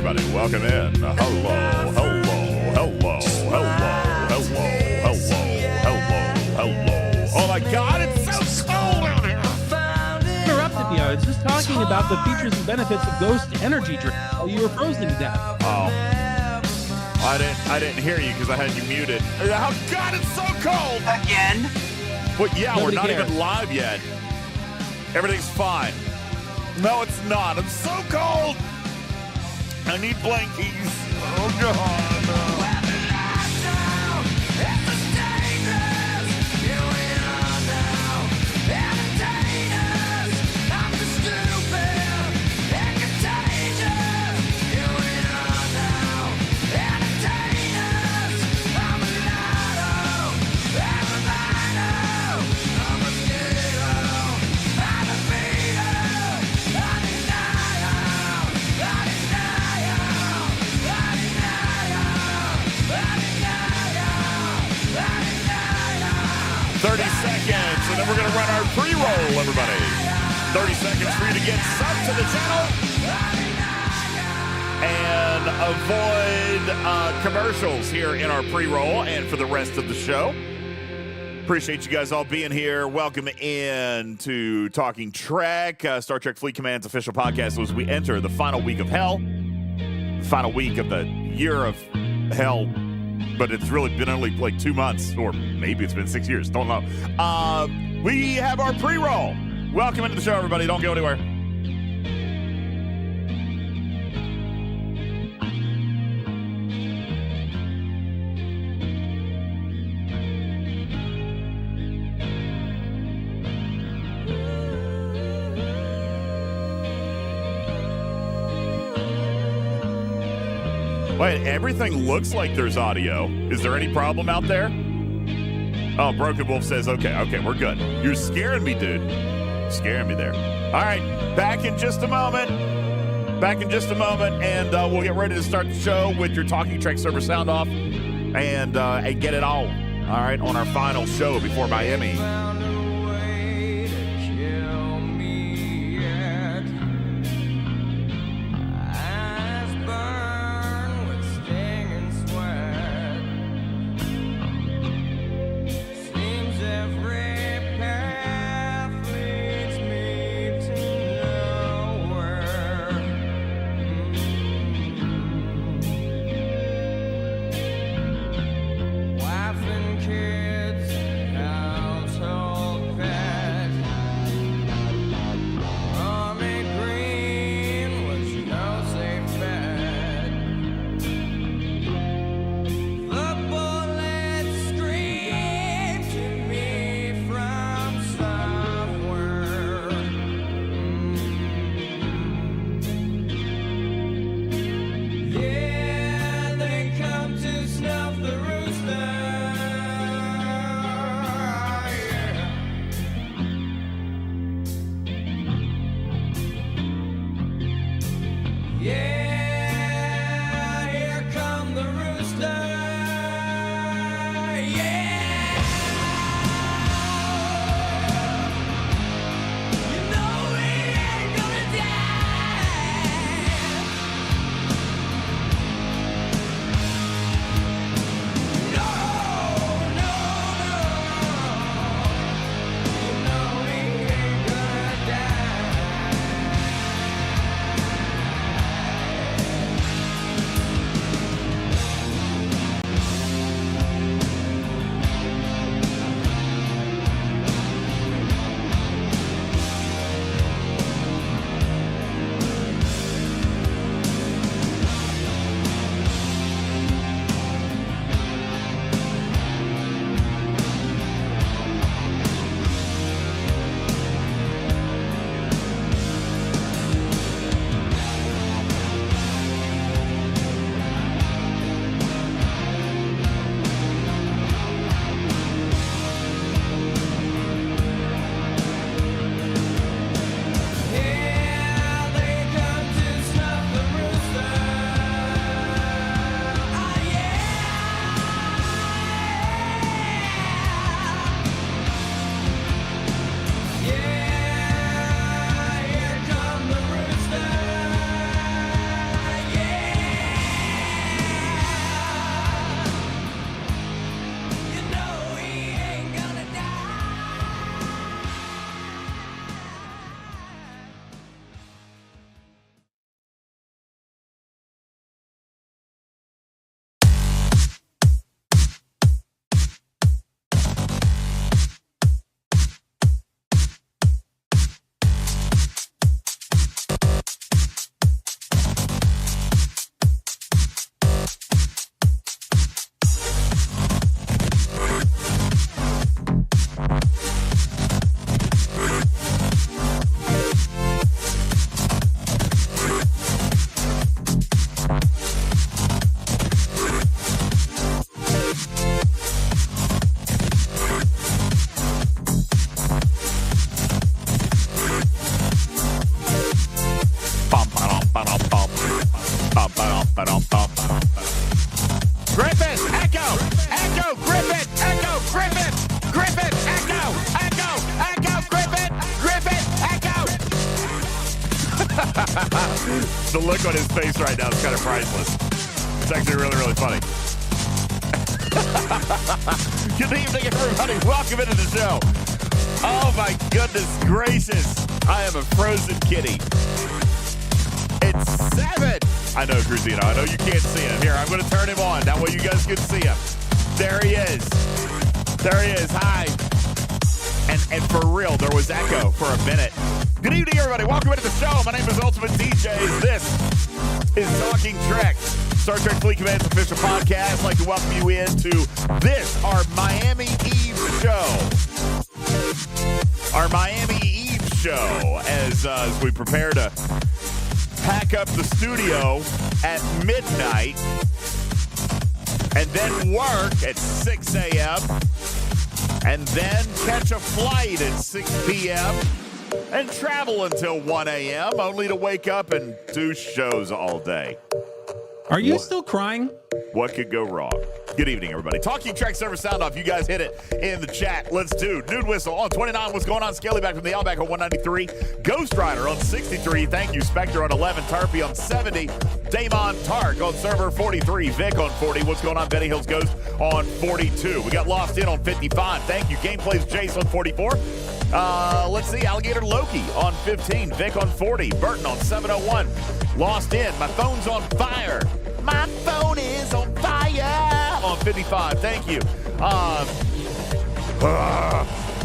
everybody. Welcome in. Hello. Oh my God, it's so cold out here. Interrupted me. I was just talking about the features and benefits of Ghost Energy Drink while you were frozen to death. Oh, I didn't hear you because I had you muted. Oh God, it's so cold Again? But yeah, Nobody we're not cares. even live yet. Everything's fine. No, it's not. I'm so cold. I need blankies. Oh God. And then we're going to run our pre-roll, everybody. 30 seconds for you to get subbed to the channel and avoid commercials here in our pre-roll and for the rest of the show. Appreciate you guys all being here. Welcome in to Talking Trek, Star Trek Fleet Command's official podcast as we enter the final week of Hell, the final week of the year of Hell. But it's really been only like 2 months, or maybe it's been 6 years. Don't know. We have our pre-roll. Welcome into the show, everybody. Don't go anywhere. Wait, everything looks like there's audio. Is there any problem out there? Oh, Broken Wolf says, okay, we're good. You're scaring me, dude. Scaring me there. All right, back in just a moment, and we'll get ready to start the show with your Talking Trek server sound off and get it all right, on our final show before Miami. The look on his face right now is kind of priceless. It's actually really, really funny. Good evening, everybody. Welcome into the show. Oh, my goodness gracious. I am a frozen kitty. It's 7. I know, Cruzino. I know you can't see him. Here, I'm going to turn him on. That way you guys can see him. There he is. There he is. Hi. And for real, there was echo for a minute. Good evening, everybody. Welcome into the show. My name is UltimatDJz. This is Talking Trek, Star Trek Fleet Command's official podcast. I'd like to welcome you into this, our Miami Eve show. Our Miami Eve show as we prepare to pack up the studio at midnight and then work at 6 a.m. and then catch a flight at 6 p.m. and travel until 1 a.m. only to wake up and do shows all day. Are you still crying? What could go wrong? Good evening, everybody. Talking Trek server sound off. You guys hit it in the chat. Let's do Nude Whistle on 29. What's going on? Scaly back from the Outback on 193. Ghost Rider on 63. Thank you. Spectre on 11. Tarpy on 70. Damon Tark on server 43. Vic on 40. What's going on? Benny Hills Ghost on 42. We got Lost In on 55. Thank you. Gameplays Jace on 44. Let's see. Alligator Loki on 15. Vic on 40. Burton on 701. Lost In. My phone's on fire. My phone is on fire on 55. Thank you.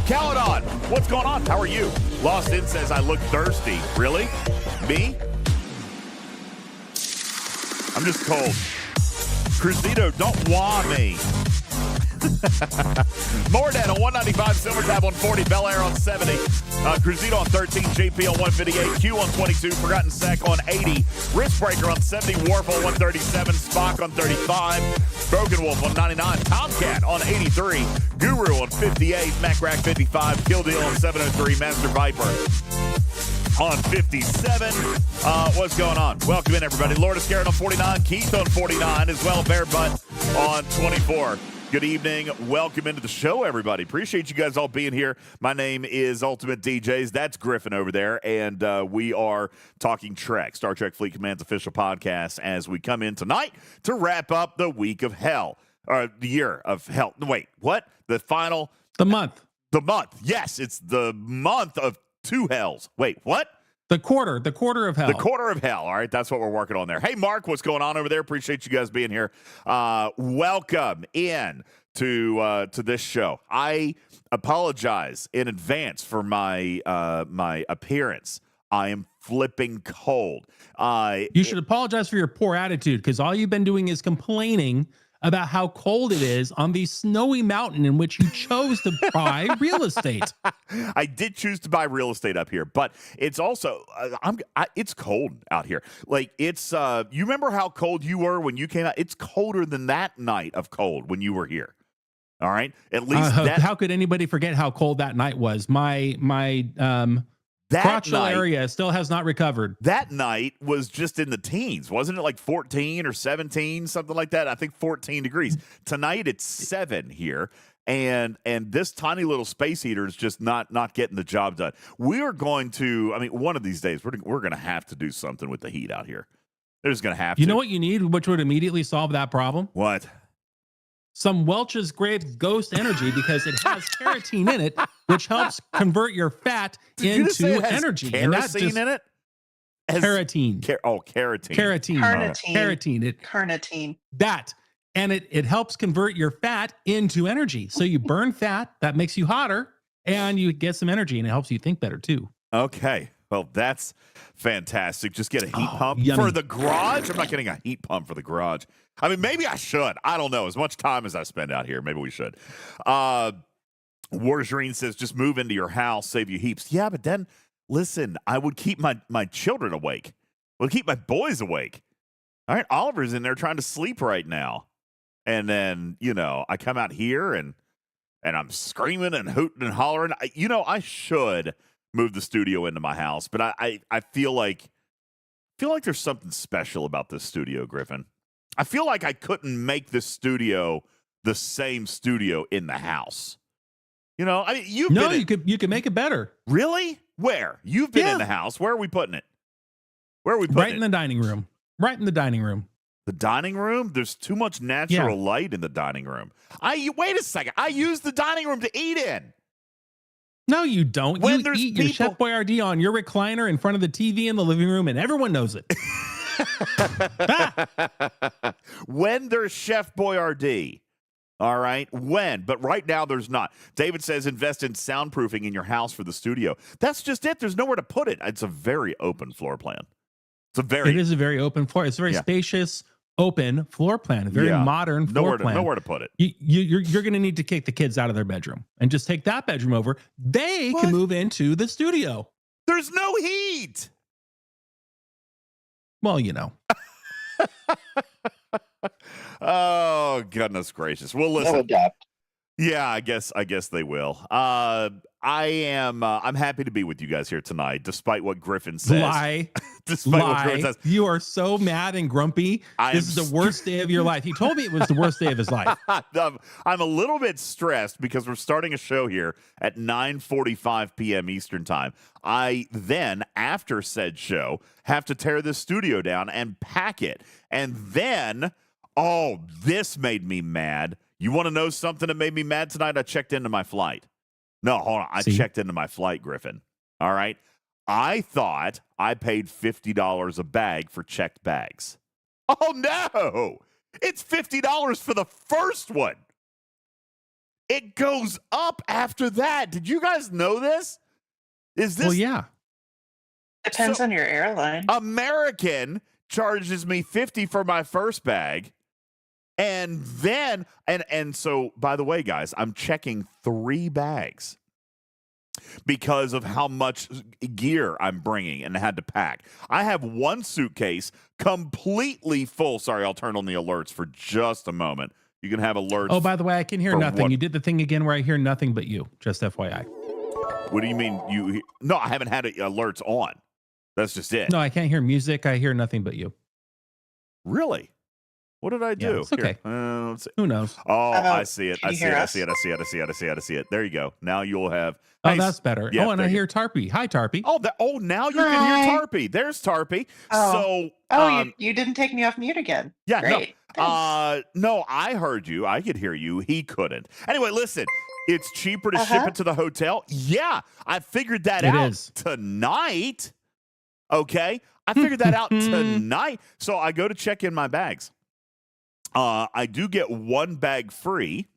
Caledon, what's going on? How are you? Lost In says I look thirsty. Really? Me? I'm just cold. Cruzito, don't wah me. Mordad on 195, Silver Tab on 40, Bel Air on 70, Cruzito on 13, JP on 158, Q on 22, Forgotten Sec on 80, Wristbreaker on 70, Warp on 137, Spock on 35, Broken Wolf on 99, Tomcat on 83, Guru on 58, Macrack 55, Kill Deal on 703, Master Viper on 57. What's going on? Welcome in, everybody. Lord of Scared on 49, Keith on 49, as well, Bear Butt on 24. Good evening. Welcome into the show, everybody. Appreciate you guys all being here. My name is UltimatDJz. That's Griffin over there, and we are Talking Trek, Star Trek Fleet Command's official podcast, as we come in tonight to wrap up the week of hell, or the year of hell. Wait, what? The month. The month. Yes, it's the month of two hells. Wait, what? The quarter of hell. The quarter of hell. All right, that's what we're working on there. Hey, Mark, what's going on over there? Appreciate you guys being here. Welcome in to this show. I apologize in advance for my my appearance. I am flipping cold. You should apologize for your poor attitude, because all you've been doing is complaining about how cold it is on the snowy mountain in which you chose to buy real estate. I did choose to buy real estate up here, but it's also it's cold out here. Like it's you remember how cold you were when you came out? It's colder than that night of cold when you were here. All right, at least how could anybody forget how cold that night was? My crotchal area still has not recovered. That night was just in the teens. Wasn't it like 14 or 17, something like that? I think 14 degrees. Tonight it's 7 here, and this tiny little space heater is just not getting the job done. We are going to, I mean, one of these days, we're going to have to do something with the heat out here. They're just going to have to. You know what you need, which would immediately solve that problem? What? Some Welch's Grape Ghost Energy, because it has carotene in it, which helps convert your fat into energy. Kerosene and that's just in it? Carotene. Carotene. Carotene. That. And it helps convert your fat into energy. So you burn fat, that makes you hotter, and you get some energy, and it helps you think better too. Okay. Well, that's fantastic. Just get a heat pump for the garage. I'm not getting a heat pump for the garage. I mean, maybe I should. I don't know. As much time as I spend out here, maybe we should. Warzreen says, just move into your house, save you heaps. Yeah, but then, listen, I would keep my children awake. I would keep my boys awake. All right, Oliver's in there trying to sleep right now. And then, I come out here and I'm screaming and hooting and hollering. I should move the studio into my house, but I feel like there's something special about this studio, Griffin. I feel like I couldn't make this studio the same studio in the house. I mean, you could make it better. Really? Where? You've been in the house. Where are we putting it? Where are we putting Right in the dining room. Right in the dining room. The dining room? There's too much natural light in the dining room. Wait a second. I use the dining room to eat in. No, you don't. When You there's eat your Chef Boyardee on your recliner in front of the TV in the living room, and everyone knows it. When there's Chef Boyardee. All right. When? But right now there's not. David says invest in soundproofing in your house for the studio. That's just it. There's nowhere to put it. It's a very open floor plan. It is a very open floor. It's a very spacious, open floor plan. A very modern floor plan. Nowhere to put it. You're going to need to kick the kids out of their bedroom and just take that bedroom over. They can move into the studio. There's no heat. Well, you know. Oh, goodness gracious. Well, listen. They'll adapt. Yeah, I guess they will. I'm happy to be with you guys here tonight, despite what Griffin says. Despite what Griffin says. You are so mad and grumpy. This is the worst day of your life. He told me it was the worst day of his life. I'm a little bit stressed because we're starting a show here at 9:45 p.m. Eastern time. I then, after said show, have to tear this studio down and pack it. And then, this made me mad. You want to know something that made me mad tonight? I checked into my flight. No, hold on. I checked into my flight, Griffin. All right. I thought I paid $50 a bag for checked bags. Oh, no. It's $50 for the first one. It goes up after that. Did you guys know this? Is this? Well, yeah. Depends on your airline. American charges me $50 for my first bag. And then, and so, by the way, guys, I'm checking 3 bags because of how much gear I'm bringing and had to pack. I have 1 suitcase completely full. Sorry, I'll turn on the alerts for just a moment. You can have alerts. Oh, by the way, I can hear nothing. You did the thing again where I hear nothing but you. Just FYI. What do you mean? No, I haven't had alerts on. That's just it. No, I can't hear music. I hear nothing but you. Really? What did I do? Yeah, it's okay. Let's see. Who knows? Oh, I see it. I see it. There you go. Now you'll have. Oh, that's better. Yeah, and I hear Tarpy. Hi, Tarpy. Now you can hear Tarpy. There's Tarpy. Oh. You didn't take me off mute again. Yeah. Great. No, I heard you. I could hear you. He couldn't. Anyway, listen. It's cheaper to ship it to the hotel. Yeah, I figured that out tonight. Okay, I figured that out tonight. So I go to check in my bags. I do get 1 bag free.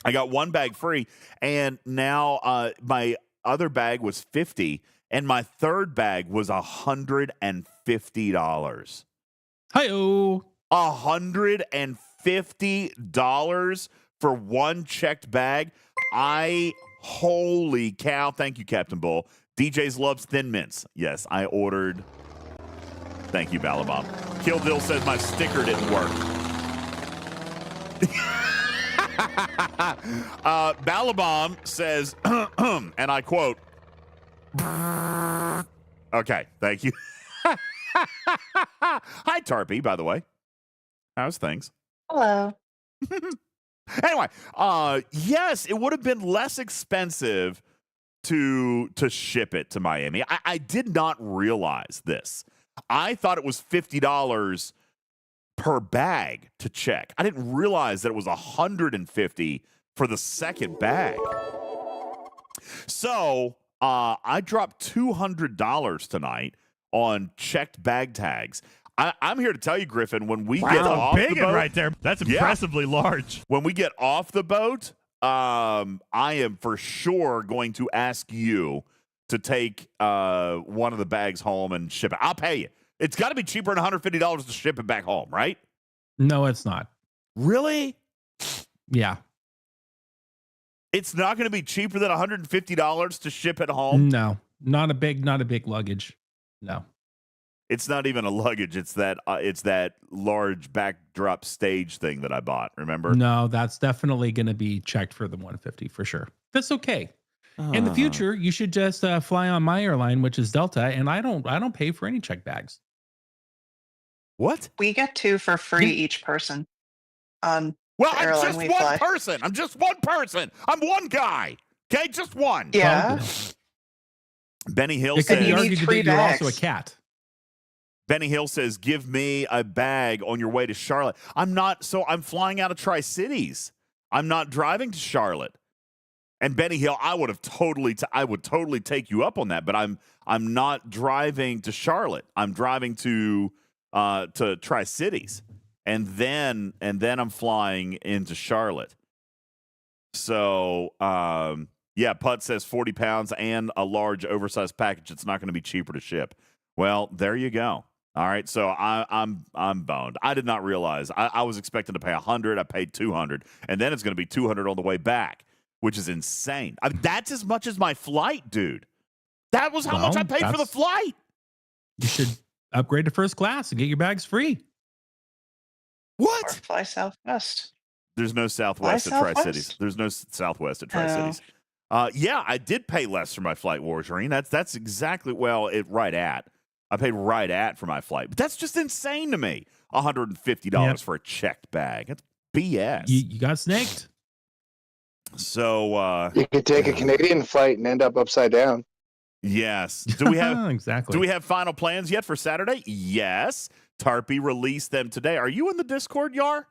I got 1 bag free, and now my other bag was $50, and my third bag was $150. Hi-oh. $150 for 1 checked bag. Holy cow! Thank you, Captain Bull. DJz loves Thin Mints. Yes, I ordered. Thank you, Balabom. Kill Dill says my sticker didn't work. Balabom says, and I quote, okay, thank you. Hi, Tarpy, by the way. How's things? Hello. Anyway, yes, it would have been less expensive to ship it to Miami. I did not realize this. I thought it was $50 per bag to check. I didn't realize that it was $150 for the second bag. So I dropped $200 tonight on checked bag tags. I'm here to tell you, Griffin, when we get off the boat, right there. That's impressively large. When we get off the boat, I am for sure going to ask you to take one of the bags home and ship it. I'll pay you. It's got to be cheaper than $150 to ship it back home, right? No, it's not. Really? Yeah. It's not going to be cheaper than $150 to ship it home? No, not a big luggage. No. It's not even a luggage. It's that large backdrop stage thing that I bought. Remember? No, that's definitely going to be checked for the $150 for sure. That's okay. In the future, you should just fly on my airline, which is Delta, and I don't pay for any checked bags. What? We get 2 for free each person. On well, the I'm airline just we one fly. person. I'm just one person. I'm one guy. Okay, just one. Yeah. Benny Hill It could says, be argued that you're also a cat. Benny Hill says, give me a bag on your way to Charlotte. I'm flying out of Tri-Cities. I'm not driving to Charlotte. And Benny Hill, I would totally take you up on that, but I'm not driving to Charlotte. I'm driving to Tri-Cities. And then I'm flying into Charlotte. So, Putt says 40 pounds and a large oversized package. It's not going to be cheaper to ship. Well, there you go. All right. So I'm boned. I did not realize. I was expecting to pay $100. I paid $200, and then it's going to be $200 on the way back, which is insane. I mean, that's as much as my flight, dude. That was how much I paid for the flight. You should upgrade to first class and get your bags free. What? Or fly Southwest. There's no Southwest at Tri-Cities. There's no Southwest at Tri-Cities. I did pay less for my flight, Warjarine. That's exactly, right at. I paid right at for my flight. But that's just insane to me. $150 for a checked bag. That's BS. You got snaked. So you could take a Canadian flight and end up upside down. Yes. Do we have exactly? Do we have final plans yet for Saturday? Yes. Tarpey released them today. Are you in the Discord, Yar?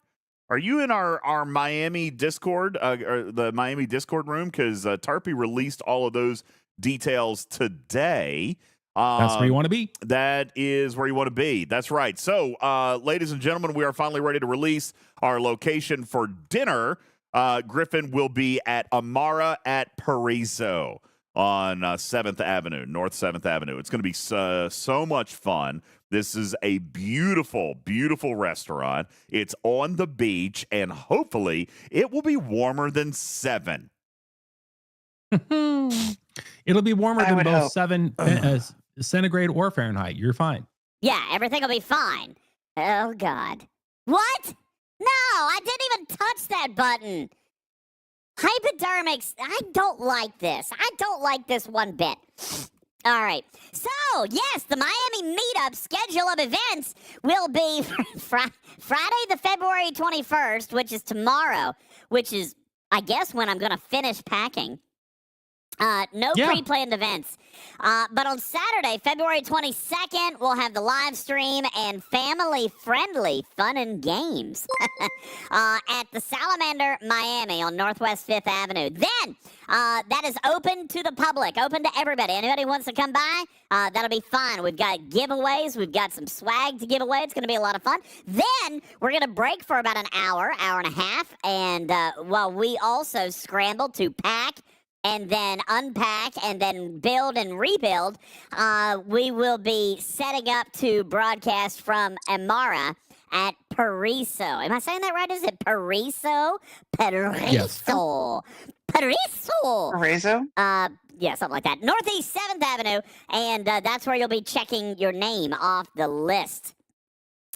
Are you in our Miami Discord, or the Miami Discord room? Because Tarpey released all of those details today. That's where you want to be. That is where you want to be. That's right. So, ladies and gentlemen, we are finally ready to release our location for dinner. Griffin will be at Amara at Paraiso on 7th Avenue, North 7th Avenue. It's going to be so much fun. This is a beautiful, beautiful restaurant. It's on the beach, and hopefully it will be warmer than 7. It'll be warmer than both 7 centigrade or Fahrenheit. You're fine. Yeah, everything will be fine. Oh, God. What? No, I didn't even touch that button. Hypodermics, I don't like this. I don't like this one bit. All right. So, yes, the Miami meetup schedule of events will be Friday, the February 21st, which is tomorrow, which is, I guess, when I'm going to finish packing. No pre-planned events. But on Saturday, February 22nd, we'll have the live stream and family-friendly fun and games at the Salamander Miami on Northwest 5th Avenue. Then, that is open to the public, open to everybody. Anybody who wants to come by, that'll be fun. We've got giveaways. We've got some swag to give away. It's going to be a lot of fun. Then, we're going to break for about an hour and a half, and while we also scramble to pack and then unpack, and then build and rebuild, we will be setting up to broadcast from Amara at Paraiso. Am I saying that right? Is it Paraiso? Paraiso. Yes. Paraiso? Yeah, something like that. Northeast 7th Avenue, and that's where you'll be checking your name off the list.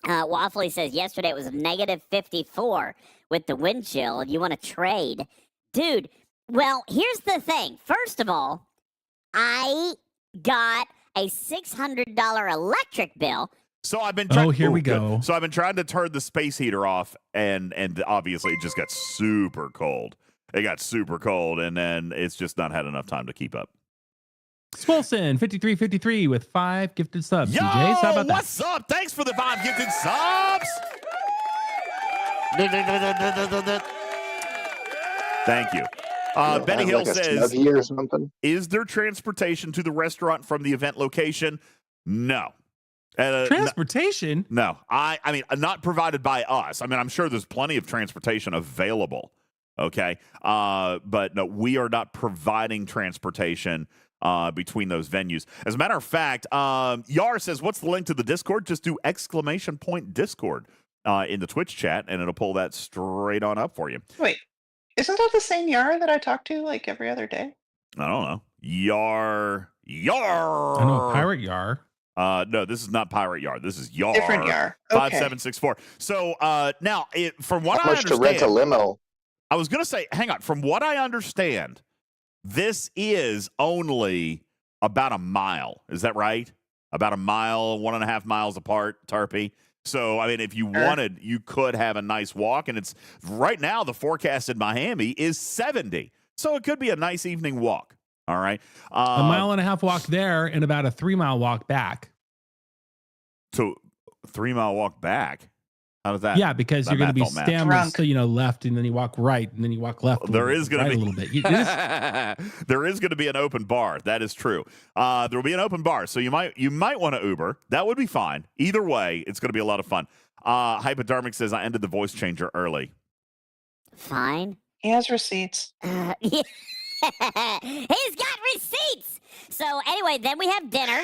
Waffly says yesterday it was negative 54 with the wind chill. You want to trade. Dude, well, here's the thing. First of all, I got a $600 electric bill. So I've been trying. Oh, here we go. So I've been trying to turn the space heater off, and obviously it just got super cold. It got super cold, and then it's just not had enough time to keep up. Swolson 5353 with 5 gifted subs. Yo, DJs, how about that? what's up? Thanks for the 5 gifted subs. Thank you. Benny Hill says, or something. is there transportation to the restaurant from the event location? No. Transportation? No. I mean, not provided by us. I mean, I'm sure there's plenty of transportation available. Okay. But no, we are not providing transportation between those venues. As a matter of fact, Yar says, what's the link to the Discord? Just do !Discord in the Twitch chat, and it'll pull that straight on up for you. Wait, isn't that the same Yar that I talk to like every other day? I don't know. Yar. I know, Pirate Yar. No, this is not Pirate Yar. This is Yar. Different Yar. Okay. 5764. So now, from what How I much understand, to rent a limo? I was going to say, hang on. From what I understand, this is only about a mile. Is that right? About a mile, 1.5 miles apart, Tarpey. So, I mean, if you wanted, you could have a nice walk. And it's right now, the forecast in Miami is 70. So it could be a nice evening walk. All right. A 1.5 mile walk there and about a 3 mile walk back. So 3 mile walk back. How does that? Yeah, because that you're going to be math don't match. stammering, Drunk. so left, and then you walk right, and then you walk left. There is going right to be a little bit. You just, there is going to be an open bar. That is true. There will be an open bar, so you might want to Uber. That would be fine. Either way, it's going to be a lot of fun. Hypodermic says I ended the voice changer early. Fine. He has receipts. Yeah. He's got receipts. So anyway, then we have dinner,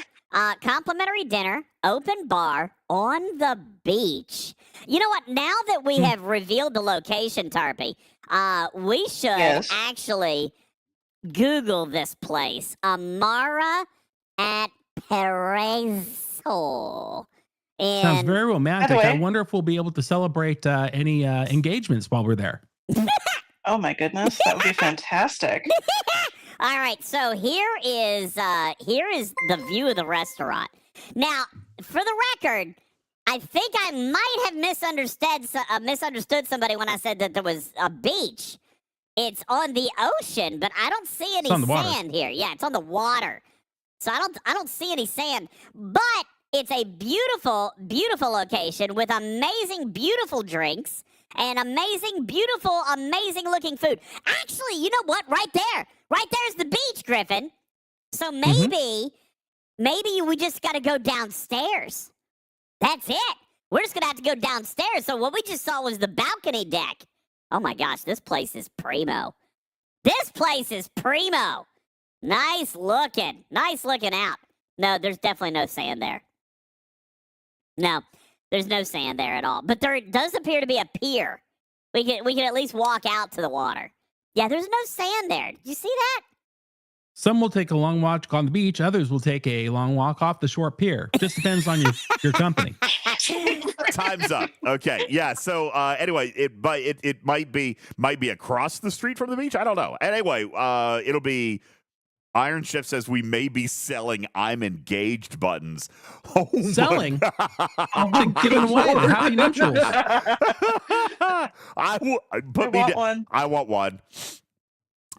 complimentary dinner, open bar on the beach. You know what? Now that we have revealed the location, Tarpy, we should Yes. actually Google this place, Amara at Paraiso. sounds And very romantic. way- I wonder if we'll be able to celebrate any engagements while we're there. Oh my goodness, that would be fantastic. all right, so here is the view of the restaurant. Now, for the record, I think I might have misunderstood somebody when I said that there was a beach. It's on the ocean, but I don't see any on the water. sand here. Yeah, it's on the water. So I don't see any sand, but it's a beautiful, beautiful location with amazing, beautiful drinks and amazing, beautiful, amazing looking food. Actually, you know what? Right there's the beach, Griffin. So maybe we just got to go downstairs. That's it. We're just gonna have to go downstairs. So what we just saw was the balcony deck. Oh my gosh, this place is primo. This place is primo. Nice looking out. No, there's definitely no sand there. No, there's no sand there at all. But there does appear to be a pier. We can at least walk out to the water. Yeah, there's no sand there. Did you see that? Some will take a long walk on the beach. Others will take a long walk off the shore pier. Just depends on your company. Time's up. Okay. Yeah. So anyway, it might be across the street from the beach. I don't know. Anyway, it'll be. Iron Chef says we may be selling "I'm engaged" buttons. Oh my Selling? God. Giving away the happy nuptials. I want one. I want one.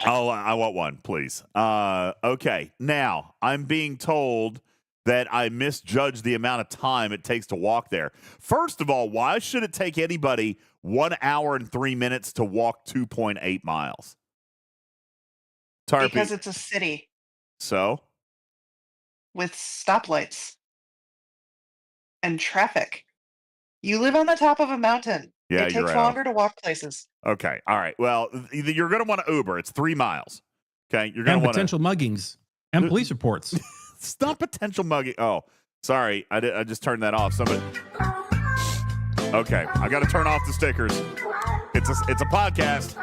Oh, I want one, please. Okay. Now, I'm being told that I misjudged the amount of time it takes to walk there. First of all, why should it take anybody 1 hour and 3 minutes to walk 2.8 miles? Tarpy. Because it's a city So? with stoplights and traffic. You live on the top of a mountain. Yeah, it you're takes right. longer to walk places. Okay. All right. Well, you're going to want to Uber. It's 3 miles. Okay. You're going And to want to. potential muggings and police reports. Stop potential mugging. Oh, sorry. I just turned that off. Somebody. Okay. I got to turn off the stickers. It's a podcast.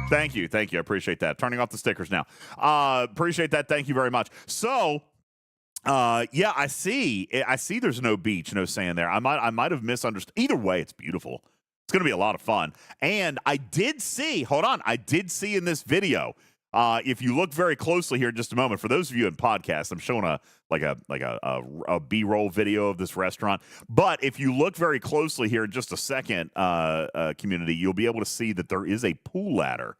Thank you. I appreciate that. Turning off the stickers now. Appreciate that. Thank you very much. So, yeah, I see there's no beach, no sand there. I might have misunderstood. Either way, it's beautiful. It's going to be a lot of fun. And I did see in this video, if you look very closely here in just a moment, for those of you in podcasts, I'm showing a B-roll video of this restaurant. But if you look very closely here in just a second, community, you'll be able to see that there is a pool ladder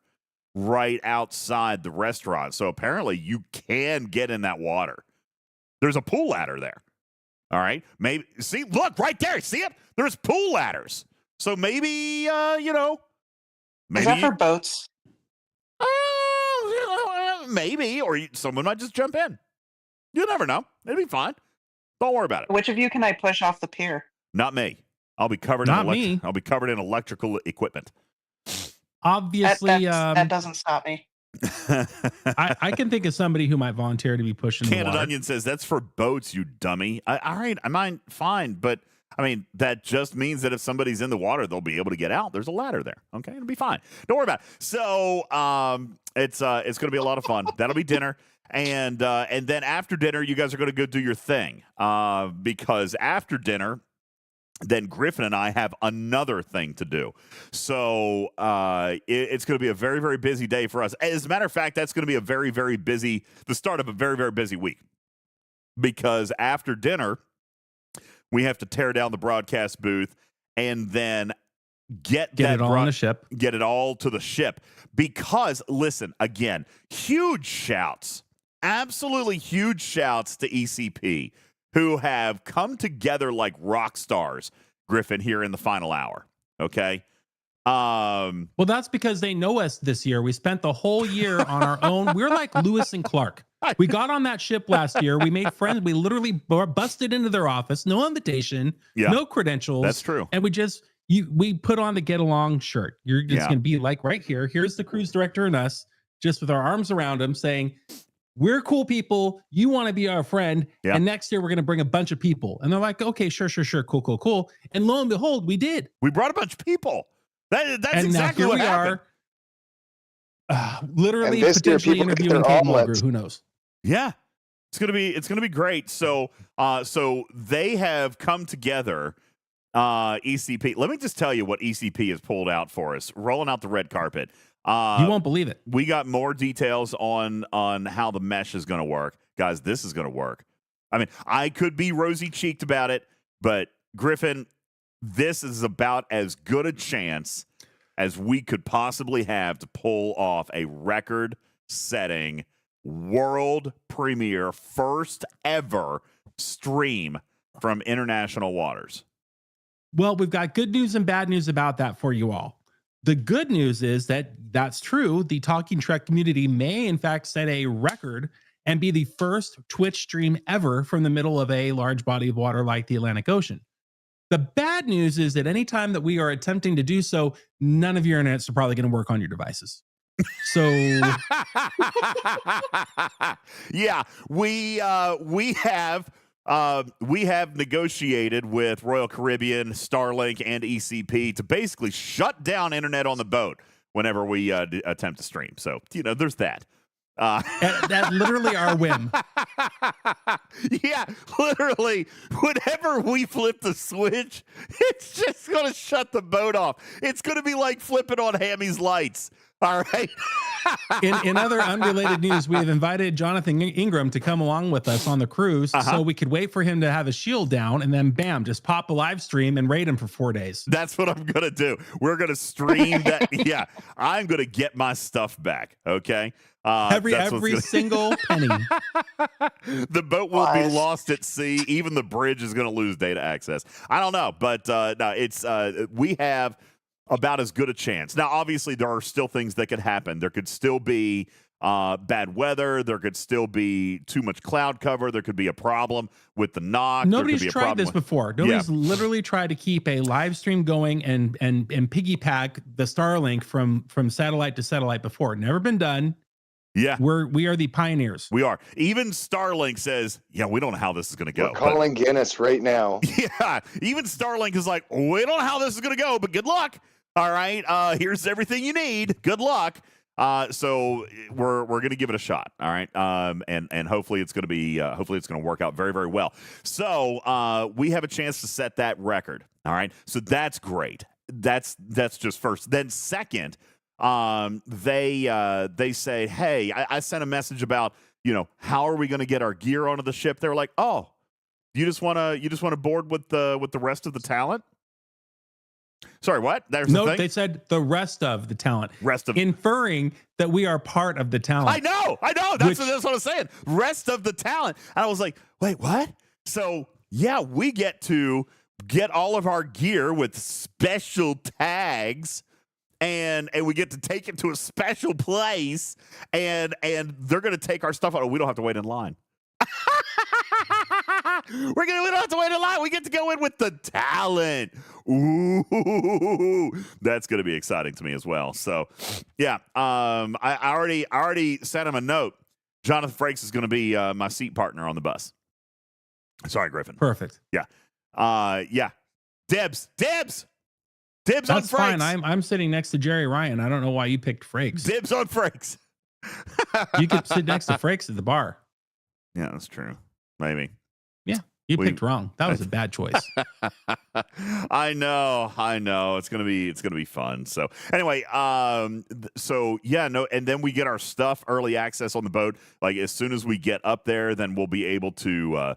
right outside the restaurant. So apparently you can get in that water. There's a pool ladder there. All right. Maybe see, look right there. See it? There's pool ladders. So maybe, maybe Is that for boats? Maybe, or someone might just jump in. You never know. It'll be fine. Don't worry about it. Which of you can I push off the pier? Not me. I'll be covered Not in me. I'll be covered in electrical equipment. Obviously, that doesn't stop me. I can think of somebody who might volunteer to be pushed in the Candid water. Onion says that's for boats, you dummy. All right, I mind fine, but I mean that just means that if somebody's in the water, they'll be able to get out. There's a ladder there. Okay, it'll be fine. Don't worry about it. So it's going to be a lot of fun. That'll be dinner, and then after dinner, you guys are going to go do your thing. Because after dinner, then Griffin and I have another thing to do. So it's going to be a very, very busy day for us. As a matter of fact, that's going to be a very, very busy, the start of a very, very busy week. Because after dinner, we have to tear down the broadcast booth and then get it all on the ship. Get it all to the ship. Because, listen, again, huge shouts, absolutely huge shouts to ECP, who have come together like rock stars, Griffin, here in the final hour. Okay. Well, that's because they know us this year. We spent the whole year on our own. We're like Lewis and Clark. We got on that ship last year. We made friends. We literally busted into their office. No invitation, no credentials. That's true. And we put on the get along shirt. You're just going to be like right here. Here's the cruise director and us, just with our arms around him, saying, we're cool people. You want to be our friend. Yeah. And next year we're going to bring a bunch of people. And they're like, okay, sure. Cool. And lo and behold, we did. We brought a bunch of people. That's and exactly now what here happened. We are, literally year, potentially people get interviewing their Kate Mulgrew. omelets. Who knows? Yeah, it's gonna be great. So they have come together. ECP. Let me just tell you what ECP has pulled out for us, rolling out the red carpet. You won't believe it. We got more details on how the mesh is going to work, guys. This is going to work. I mean, I could be rosy cheeked about it, but Griffin, this is about as good a chance as we could possibly have to pull off a record-setting, world premiere, first ever stream from international waters. Well, we've got good news and bad news about that for you all. The good news is that that's true. The Talking Trek community may, in fact, set a record and be the first Twitch stream ever from the middle of a large body of water like the Atlantic Ocean. The bad news is that anytime that we are attempting to do so, none of your internets are probably going to work on your devices. So yeah, we have negotiated with Royal Caribbean, Starlink, and ECP to basically shut down internet on the boat whenever we attempt to stream. So, there's that. That's literally our whim. Yeah, literally, whenever we flip the switch, it's just going to shut the boat off. It's going to be like flipping on Hammy's lights. All right. In other unrelated news, we have invited Jonathan Ingram to come along with us on the cruise so we could wait for him to have his shield down and then bam, just pop a live stream and raid him for 4 days. That's what I'm going to do. We're going to stream that. Yeah, I'm going to get my stuff back. Okay. Every single penny. The boat will be lost at sea. Even the bridge is going to lose data access. I don't know, but no, it's we have about as good a chance. Now, obviously, there are still things that could happen. There could still be bad weather. There could still be too much cloud cover. There could be a problem with the knock. Nobody's tried this before. Nobody's literally tried to keep a live stream going and piggyback the Starlink from satellite to satellite before. Never been done. Yeah. We are the pioneers. We are. Even Starlink says, yeah, we don't know how this is going to go. We're calling Guinness right now. Yeah. Even Starlink is like, we don't know how this is going to go, but good luck. All right. Here's everything you need. Good luck. So we're going to give it a shot. All right. And hopefully it's going to be, hopefully it's going to work out very, very well. So we have a chance to set that record. All right. So that's great. That's just first. Then second, they say, hey, I sent a message about, how are we going to get our gear onto the ship? They were like, oh, you just want to board with the rest of the talent? Sorry, what? No, they said the rest of the talent. Inferring that we are part of the talent. I know. That's what I was saying. Rest of the talent. And I was like, wait, what? So yeah, we get to get all of our gear with special tags. And we get to take it to a special place, and they're going to take our stuff out. Oh, we don't have to wait in line. We don't have to wait in line. We get to go in with the talent. Ooh, that's going to be exciting to me as well. So, yeah, I already sent him a note. Jonathan Frakes is going to be my seat partner on the bus. Sorry, Griffin. Perfect. Yeah. Yeah. Dibs. That's on Frakes. Fine. I'm sitting next to Jerry Ryan. I don't know why you picked Frakes. Dibs on Frakes. You could sit next to Frakes at the bar. Yeah, that's true. Maybe. Yeah, you picked wrong. That was a bad choice. I know. It's gonna be fun. So anyway, and then we get our stuff early access on the boat. Like as soon as we get up there, then we'll be able to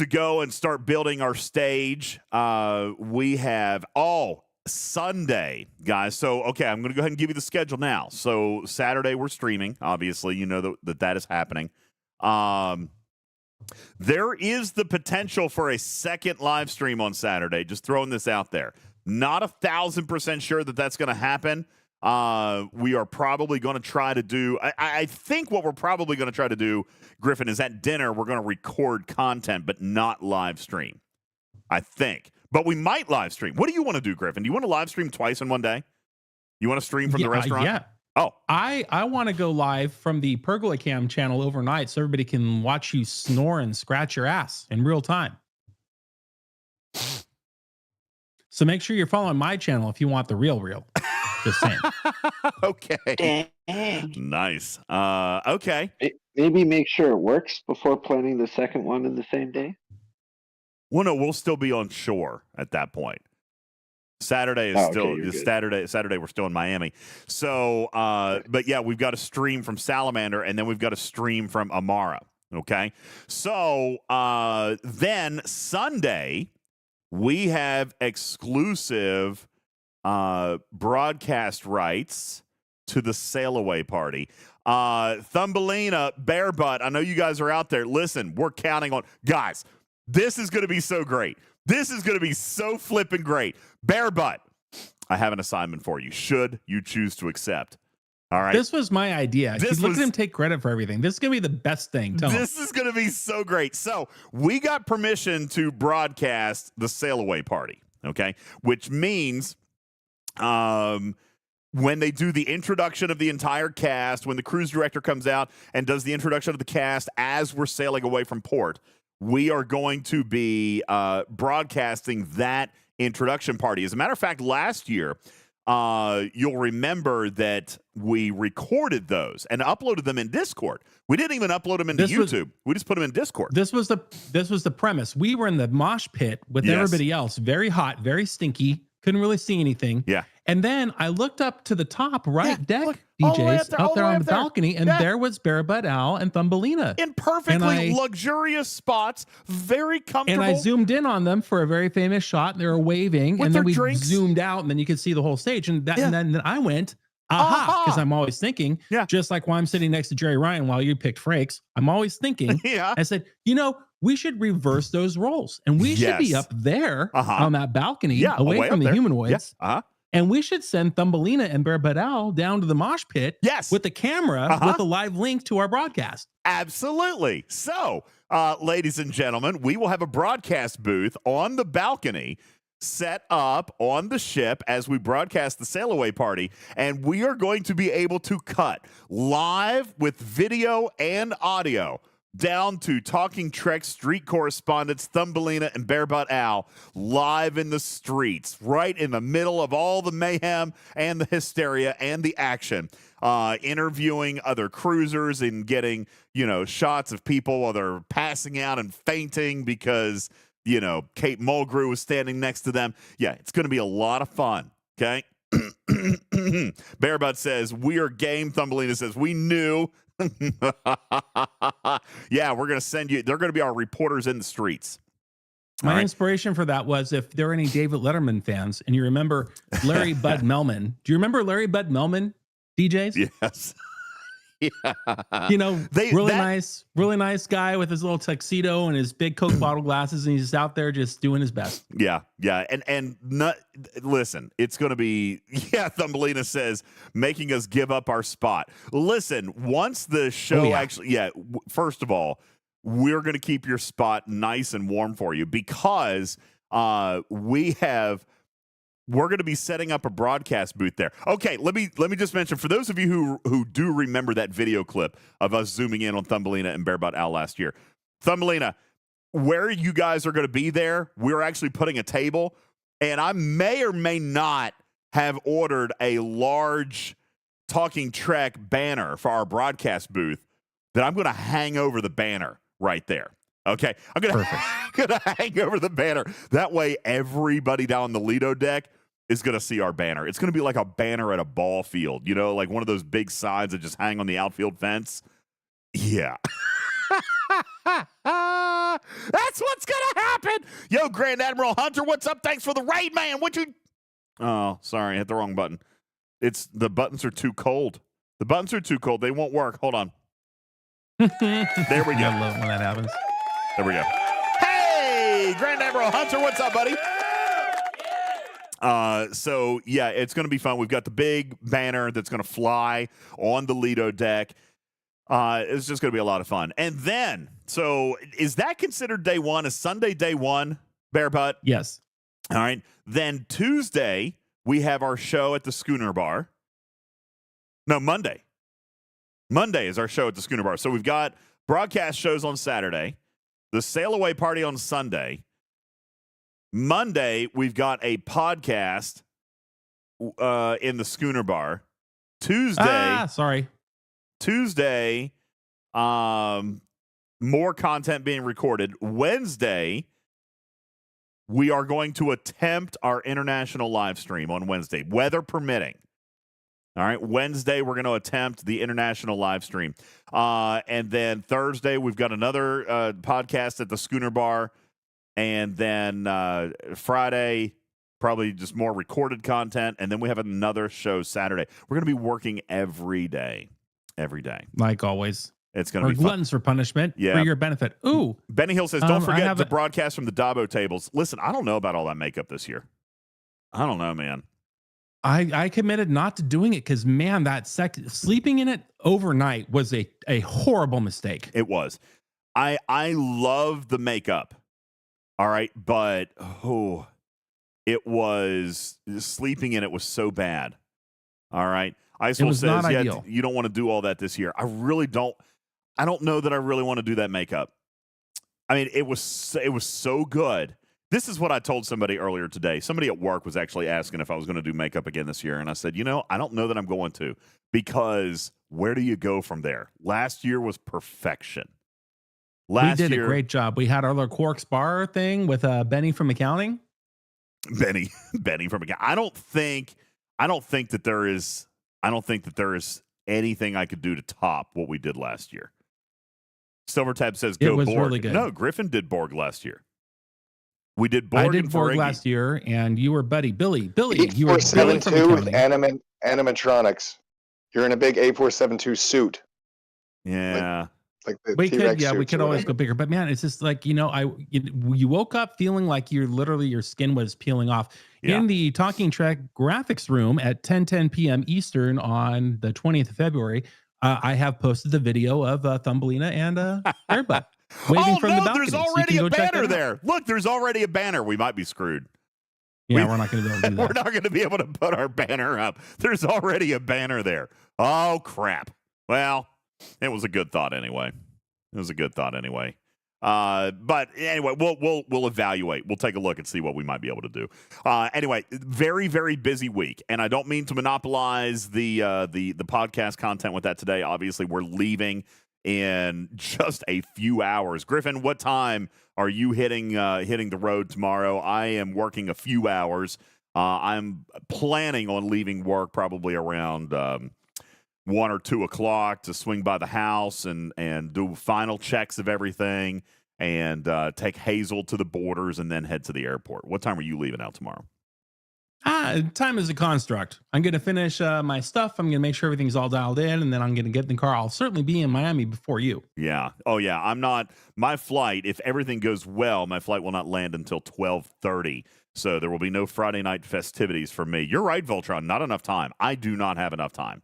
go and start building our stage. We have Sunday, guys. So, okay, I'm going to go ahead and give you the schedule now. So, Saturday, we're streaming. Obviously, you know that is happening. There is the potential for a second live stream on Saturday. Just throwing this out there. Not 1,000% sure that that's going to happen. We are probably going to try to do, I think what we're probably going to try to do, Griffin, is at dinner, we're going to record content, but not live stream. I think. But we might live stream. What do you want to do, Griffin? Do you want to live stream twice in one day? You want to stream from the restaurant? Yeah. Oh. I want to go live from the Pergola Cam channel overnight so everybody can watch you snore and scratch your ass in real time. So make sure you're following my channel if you want the real. Just saying. Okay. Dang. Nice. Okay. Maybe make sure it works before planning the second one in the same day. Well, no, we'll still be on shore at that point. Saturday is Saturday we're still in Miami. So, but yeah, we've got a stream from Salamander, and then we've got a stream from Amara. Okay. So then Sunday, we have exclusive broadcast rights to the sail away party. Thumbelina, Bear Butt, I know you guys are out there. Listen, we're counting on guys. This is going to be so great. This is going to be so flipping great. Bear Butt, I have an assignment for you. Should you choose to accept? All right. This was my idea. Look at him take credit for everything. This is going to be the best thing. This is going to be so great. So we got permission to broadcast the sail away party. Okay. Which means when they do the introduction of the entire cast, when the cruise director comes out and does the introduction of the cast as we're sailing away from port, we are going to be broadcasting that introduction party. As a matter of fact, last year, you'll remember that we recorded those and uploaded them in Discord. We didn't even upload them into YouTube. We just put them in Discord. This was the premise. We were in the mosh pit with everybody else, very hot, very stinky, couldn't really see anything. Yeah. And then I looked up to the top deck, DJs, out there on the balcony, and there was Bear Butt Al and Thumbelina. In perfectly luxurious spots, very comfortable. And I zoomed in on them for a very famous shot. And they were waving, with and then we drinks. Zoomed out, and then you could see the whole stage. And then I went, aha, because I'm always thinking, just like while I'm sitting next to Jerry Ryan while you picked Frakes, I'm always thinking, I said, we should reverse those roles, and we should be up there on that balcony, away from the humanoids. And we should send Thumbelina and Bear Butt Al down to the mosh pit with the camera with a live link to our broadcast. Absolutely. So, ladies and gentlemen, we will have a broadcast booth on the balcony set up on the ship as we broadcast the sail away party, and we are going to be able to cut live with video and audio down to Talking Trek street correspondents Thumbelina and Bear Butt Al live in the streets, right in the middle of all the mayhem and the hysteria and the action, interviewing other cruisers and getting, shots of people while they're passing out and fainting because, Kate Mulgrew was standing next to them. Yeah, it's going to be a lot of fun, okay? Bear Butt says, we are game. Thumbelina says, we knew. Yeah, we're going to send you. They're going to be our reporters in the streets. My inspiration for that was if there are any David Letterman fans and you remember Larry Bud Melman. Do you remember Larry Bud Melman, DJs? Yes. Really nice guy with his little tuxedo and his big Coke bottle glasses, and he's just out there just doing his best. Yeah. And listen, it's going to be, Thumbelina says, making us give up our spot. Listen, once the show first of all, we're going to keep your spot nice and warm for you because we're going to be setting up a broadcast booth there. Okay, let me just mention, for those of you who do remember that video clip of us zooming in on Thumbelina and Bear Butt Al last year. Thumbelina, where you guys are going to be there, we're actually putting a table, and I may or may not have ordered a large Talking Trek banner for our broadcast booth that I'm going to hang over the banner right there. Okay, I'm going to hang over the banner. That way, everybody down the Lido deck is going to see our banner. It's going to be like a banner at a ball field, like one of those big signs that just hang on the outfield fence. Yeah. That's what's going to happen. Yo, Grand Admiral Hunter, what's up? Thanks for the raid, man. Oh, sorry, I hit the wrong button. The buttons are too cold. They won't work. Hold on. There we go. I love when that happens. There we go. Hey, Grand Admiral Hunter, what's up, buddy? So yeah, it's going to be fun. We've got the big banner that's going to fly on the Lido deck. It's just going to be a lot of fun. And then, so is that considered day one? Is Sunday day one, Bear Butt? Yes. All right. Then Tuesday, we have our show at the Schooner Bar. No, Monday. Monday is our show at the Schooner Bar. So we've got broadcast shows on Saturday, the sail away party on Sunday. Monday, we've got a podcast in the Schooner Bar. Tuesday, more content being recorded. Wednesday, we are going to attempt our international live stream on Wednesday, weather permitting. All right, Wednesday, we're going to attempt the international live stream. And then Thursday, we've got another podcast at the Schooner Bar. And then Friday, probably just more recorded content. And then we have another show Saturday. We're going to be working every day. Every day. Like always. It's going to be fun. Gluttons for punishment for your benefit. Ooh. Benny Hill says, don't forget the broadcast from the Dabo tables. Listen, I don't know about all that makeup this year. I don't know, man. I committed not to doing it because, man, that sleeping in it overnight was a horrible mistake. It was. I love the makeup. All right, but it was sleeping in it was so bad. All right, Icewolf says, "Yeah, you don't want to do all that this year." I really don't. I don't know that I really want to do that makeup. I mean, it was so good. This is what I told somebody earlier today. Somebody at work was actually asking if I was going to do makeup again this year, and I said, I don't know that I'm going to, because where do you go from there? Last year was perfection. We did a great job. We had our little Quarks bar thing with Benny from accounting. Benny from accounting. I don't think that there is anything I could do to top what we did last year. Silvertab says go Borg. It was Borg. really good. No, Griffin did Borg last year. We did Borg. I did Borg last year, and you were Billy. Billy, you were 8472 with animatronics. You're in a big 8472 suit. Yeah. Like the we T-Rex could, we could always go bigger, but man, it's just like, you woke up feeling like your skin was peeling off. In the Talking Trek graphics room at 10:10 p.m. Eastern on the 20th of February. I have posted the video of Thumbelina and Airbutt waving from the balcony. There's already a banner there. Look, there's already a banner. We might be screwed. Yeah, we're not going to be able to do that. We're not going to be able to put our banner up. There's already a banner there. Oh, crap. Well, it was a good thought anyway. But anyway, we'll evaluate. We'll take a look and see what we might be able to do. Anyway, very, very busy week, and I don't mean to monopolize the podcast content with that today. Obviously, we're leaving in just a few hours. Griffin, what time are you hitting the road tomorrow? I am working a few hours. I'm planning on leaving work probably around 1 or 2 o'clock to swing by the house and do final checks of everything and take Hazel to the borders and then head to the airport. What time are you leaving out tomorrow? Time is a construct. I'm going to finish my stuff. I'm going to make sure everything's all dialed in, and then I'm going to get in the car. I'll certainly be in Miami before you. Yeah. Oh, yeah. I'm not. My flight, if everything goes well, my flight will not land until 12:30. So there will be no Friday night festivities for me. You're right, Voltron. Not enough time. I do not have enough time.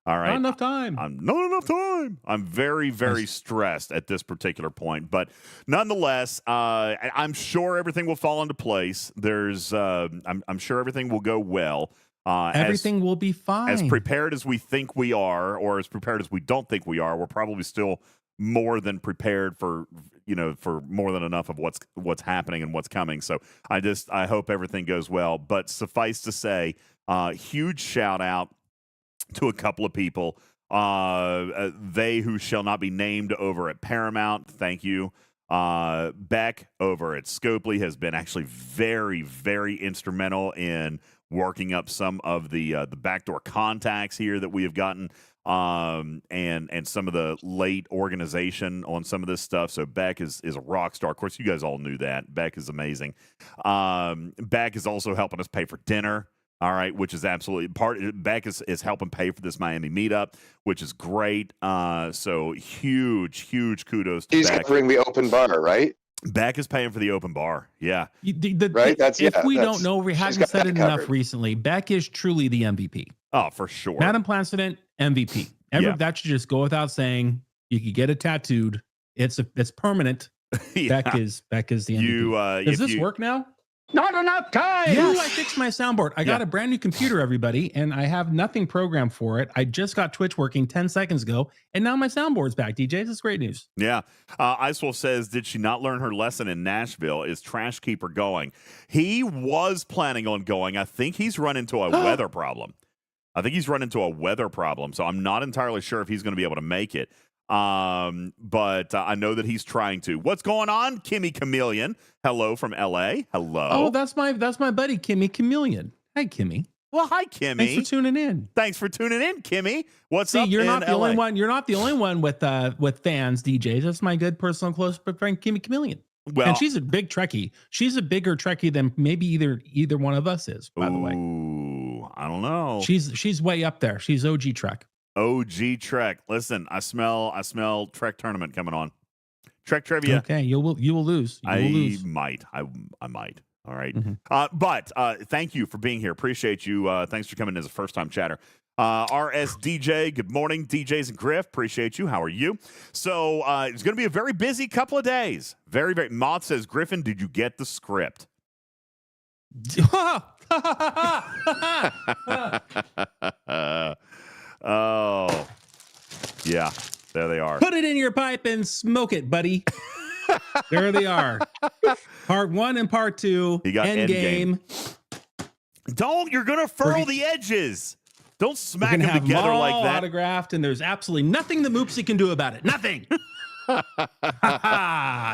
All right. Not enough time. Not enough time. I'm very, very stressed at this particular point. But nonetheless, I'm sure everything will fall into place. I'm sure everything will go well. Everything will be fine. As prepared as we think we are, or as prepared as we don't think we are, we're probably still more than prepared for more than enough of what's happening and what's coming. So I hope everything goes well. But suffice to say, huge shout out to a couple of people, they who shall not be named over at Paramount. Thank you. Beck over at Scopely has been actually very, very instrumental in working up some of the backdoor contacts here that we have gotten, and some of the late organization on some of this stuff. So Beck is a rock star. Of course, you guys all knew that. Beck is amazing. Beck is also helping us pay for dinner. All right, which is absolutely Beck is helping pay for this Miami meetup, which is great. So huge kudos to He's Beck. covering the open bar, right? Beck is paying for the open bar. Yeah. Right? If we don't know, we haven't said it enough covered. recently. Beck is truly the MVP. Oh, for sure. Madam President, MVP. That should just go without saying. You could get it tattooed. It's permanent. Yeah. Beck is the MVP. Does this work now? Not enough time. Ooh, I fixed my soundboard. I got a brand new computer, everybody, and I have nothing programmed for it. I just got Twitch working 10 seconds ago, and now my soundboard's back. DJz, it's great news. Yeah. Icewolf says, did she not learn her lesson in Nashville? Is Trash Keeper going? He was planning on going. I think he's run into a weather problem. So I'm not entirely sure if he's going to be able to make it. But I know that he's trying to. What's going on, Kimmy Chameleon? Hello from LA. Hello. Oh, that's my buddy Kimmy Chameleon. Hi, Kimmy. Well, hi, Kimmy. Thanks for tuning in. Thanks for tuning in, Kimmy. What's up? You're in not the LA? only one. You're not the only one with fans, DJs. That's my good personal close friend Kimmy Chameleon. Well, and she's a big Trekkie. She's a bigger Trekkie than maybe either one of us is. By the way, I don't know. She's way up there. She's OG Trek. OG Trek. Listen, I smell Trek tournament coming on. Trek trivia. Okay, you will lose. I might. All right. Mm-hmm. But thank you for being here. Appreciate you. Thanks for coming as a first-time chatter. RSDJ, good morning. DJs and Griff, appreciate you. How are you? So it's going to be a very busy couple of days. Very, very. Moth says, Griffin, did you get the script? Oh, yeah. There they are. Put it in your pipe and smoke it, buddy. There they are. Part 1 and part 2. You got end game. You're going to furl the edges. Don't smack them have together them all like that. Autographed, and there's absolutely nothing the Moopsie can do about it. Nothing.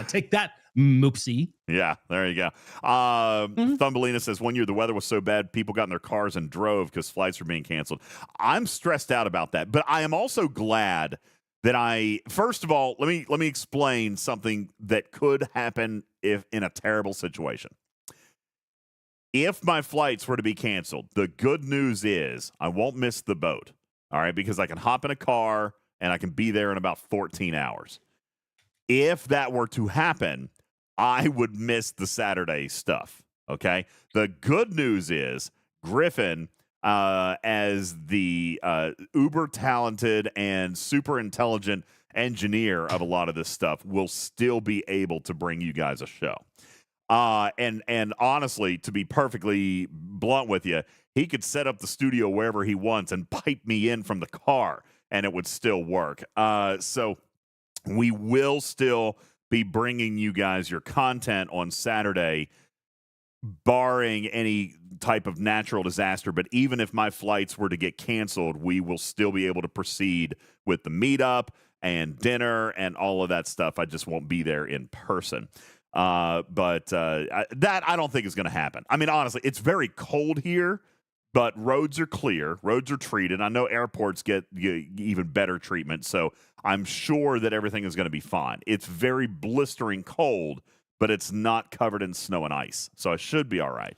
Take that, Moopsie. Yeah, there you go. Thumbelina says, one year the weather was so bad, people got in their cars and drove because flights were being canceled. I'm stressed out about that, but I am also glad that first of all, let me explain something that could happen if in a terrible situation. If my flights were to be canceled, the good news is I won't miss the boat, all right, because I can hop in a car and I can be there in about 14 hours. If that were to happen, I would miss the Saturday stuff, okay? The good news is Griffin, as the uber-talented and super intelligent engineer of a lot of this stuff, will still be able to bring you guys a show. And honestly, to be perfectly blunt with you, he could set up the studio wherever he wants and pipe me in from the car, and it would still work. So we will still be bringing you guys your content on Saturday, barring any type of natural disaster. But even if my flights were to get canceled, we will still be able to proceed with the meetup and dinner and all of that stuff. I just won't be there in person. But that I don't think is going to happen. I mean, honestly, it's very cold here, but roads are clear. Roads are treated. I know airports get even better treatment, so I'm sure that everything is going to be fine. It's very blistering cold, but it's not covered in snow and ice, so I should be all right.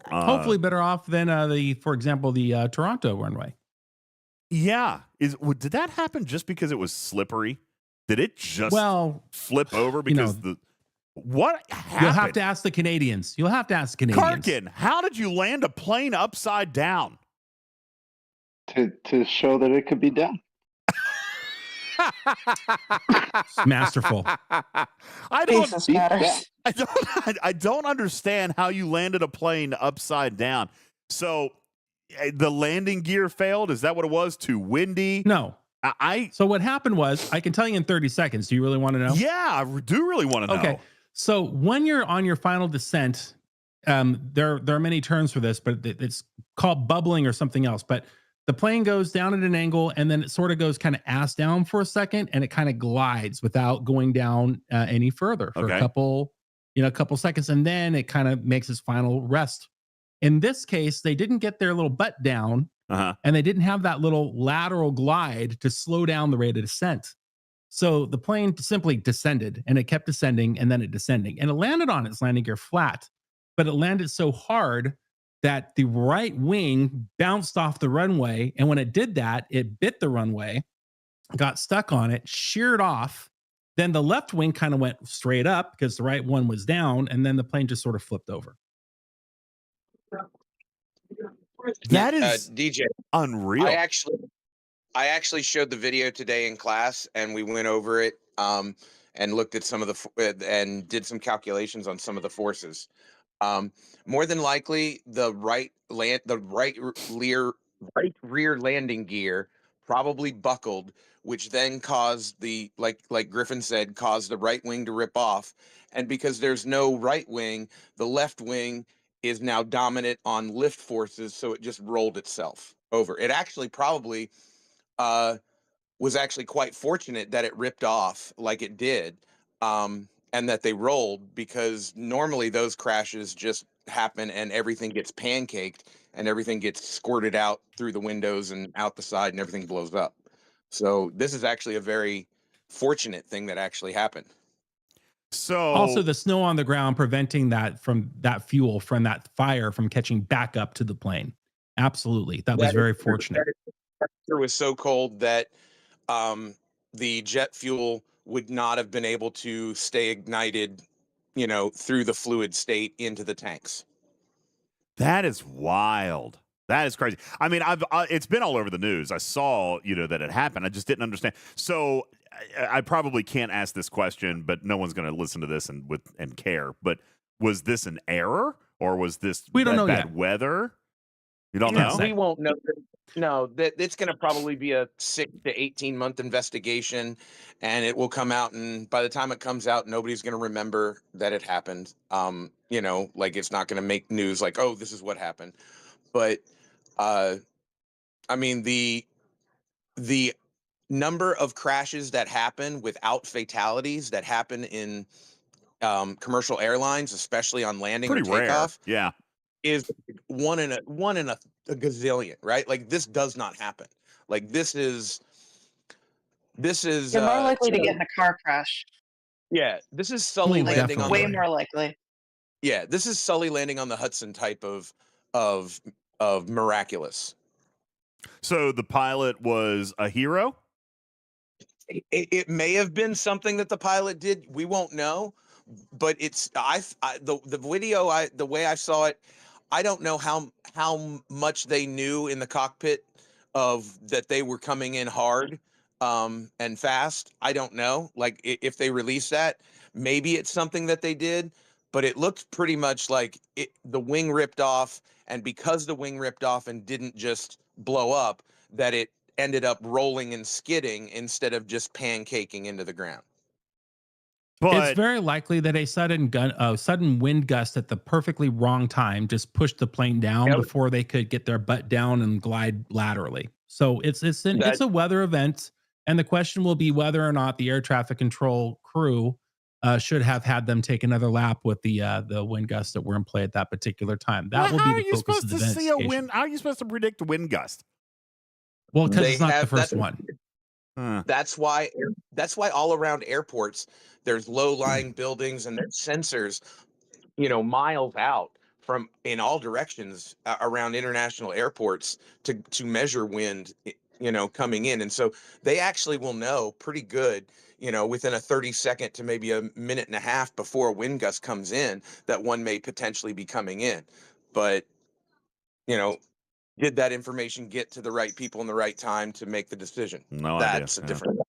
Hopefully better off than for example, the Toronto runway. Yeah. Did that happen just because it was slippery? Did it just flip over because what happened? You'll have to ask the Canadians. Karkin, how did you land a plane upside down? To show that it could be done. Masterful. I don't understand how you landed a plane upside down. So the landing gear failed. Is that what it was? Too windy? No. So what happened was, I can tell you in 30 seconds. Do you really want to know? Yeah, I do really want to know. Okay. So when you're on your final descent, there are many terms for this, but it's called bubbling or something else. But the plane goes down at an angle, and then it sort of goes kind of ass down for a second, and it kind of glides without going down any further for a couple seconds, and then it kind of makes its final rest. In this case, they didn't get their little butt down, and they didn't have that little lateral glide to slow down the rate of descent. So the plane simply descended, and it kept descending, and then it descending, and it landed on its landing gear flat, but it landed so hard that the right wing bounced off the runway. And when it did that, it bit the runway, got stuck on it, sheared off. Then the left wing kind of went straight up because the right one was down. And then the plane just sort of flipped over. That is DJ unreal. I actually showed the video today in class, and we went over it and looked at some of the and did some calculations on some of the forces. More than likely, the right rear landing gear probably buckled, which then caused the like Griffin said, caused the right wing to rip off. And because there's no right wing, the left wing is now dominant on lift forces, so it just rolled itself over. It actually probably was actually quite fortunate that it ripped off like it did, and that they rolled, because normally those crashes just happen and everything gets pancaked and everything gets squirted out through the windows and out the side and everything blows up. So this is actually a very fortunate thing that actually happened. So also the snow on the ground preventing that fuel from that fire from catching back up to the plane. Absolutely. That was very fortunate. The temperature was so cold that the jet fuel would not have been able to stay ignited, through the fluid state into the tanks. That is wild. That is crazy. I mean, it's been all over the news. I saw, that it happened. I just didn't understand. So I probably can't ask this question, but no one's going to listen to this and care. But was this an error, or was this bad yet. Weather? You don't know? We won't know. No, that it's going to probably be a 6 to 18 month investigation, and it will come out. And by the time it comes out, nobody's going to remember that it happened. Like it's not going to make news like, oh, this is what happened. But I mean, the number of crashes that happen without fatalities that happen in commercial airlines, especially on landing pretty or takeoff, rare. Yeah, is one in a gazillion, right? Like this does not happen. Like this is You're more likely to get in a car crash. Yeah, this is Sully Like, landing on way more likely. Yeah, this is Sully landing on the Hudson type of miraculous. So the pilot was a hero? It may have been something that the pilot did. We won't know, but it's the video, the way I saw it, I don't know how much they knew in the cockpit of that they were coming in hard and fast. I don't know. Like if they released that, maybe it's something that they did, but it looked pretty much like the wing ripped off, and because the wing ripped off and didn't just blow up, that it ended up rolling and skidding instead of just pancaking into the ground. But it's very likely that a sudden wind gust at the perfectly wrong time just pushed the plane down before they could get their butt down and glide laterally. So it's a weather event, and the question will be whether or not the air traffic control crew should have had them take another lap with the wind gusts that were in play at that particular time. That will be the focus of the investigation. How are you supposed to predict a wind gust? Well, because it's not the first one. That's why all around airports there's low-lying buildings and there's sensors, miles out from in all directions around international airports to measure wind, coming in. And so they actually will know pretty good, within a 30-second to maybe a minute and a half before a wind gust comes in, that one may potentially be coming in. But, did that information get to the right people in the right time to make the decision? No That's idea. a different.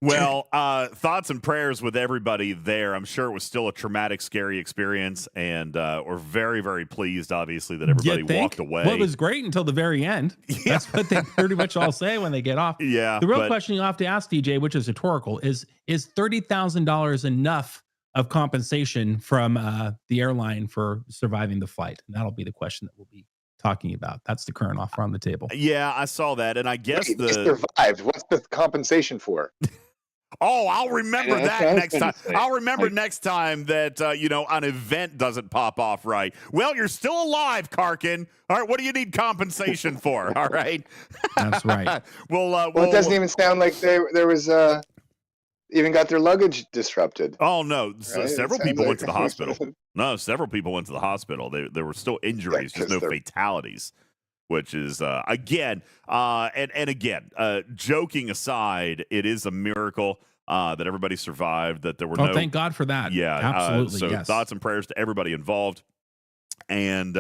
Well, thoughts and prayers with everybody there. I'm sure it was still a traumatic, scary experience, and we're very, very pleased, obviously, that everybody walked away. Well, it was great until the very end. Yeah. That's what they pretty much all say when they get off. Yeah. The real question you have to ask, DJ, which is rhetorical, is $30,000 enough of compensation from the airline for surviving the flight? And that'll be the question that we'll be talking about. That's the current offer on the table. Yeah, I saw that, and I guess they survived. What's the compensation for? Oh, I'll remember that next time. I'll remember next time that, an event doesn't pop off right. Well, you're still alive, Karkin. All right, what do you need compensation for? All right. That's right. Well, it doesn't even sound like there was even got their luggage disrupted. Oh no, Right? several It people sounds went to the like- hospital. No, several people went to the hospital. There were still injuries, just 'cause no they're- fatalities. Which is again, joking aside, it is a miracle that everybody survived. That there were no. Thank God for that. Yeah, Absolutely. so yes. thoughts and prayers to everybody involved, and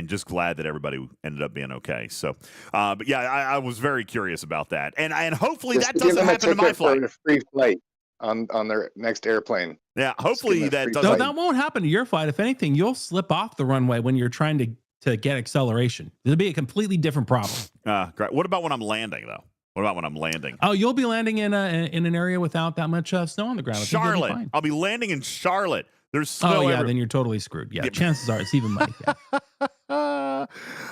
just glad that everybody ended up being okay. So, but yeah, I was very curious about that, and hopefully Just that give doesn't them a happen to my ticket for flight. a free flight on their next airplane. Yeah, give hopefully them a that free doesn't. No, flight. that won't happen to your flight. If anything, you'll slip off the runway when you're trying to get acceleration. It'll be a completely different problem. Great. What about when I'm landing though? What about when I'm landing? Oh, you'll be landing in an area without that much snow on the ground. I think you'll be Charlotte. fine. I'll be landing in Charlotte. There's snow. Oh yeah, then you're totally screwed. Yeah, chances are it's even money. Yeah.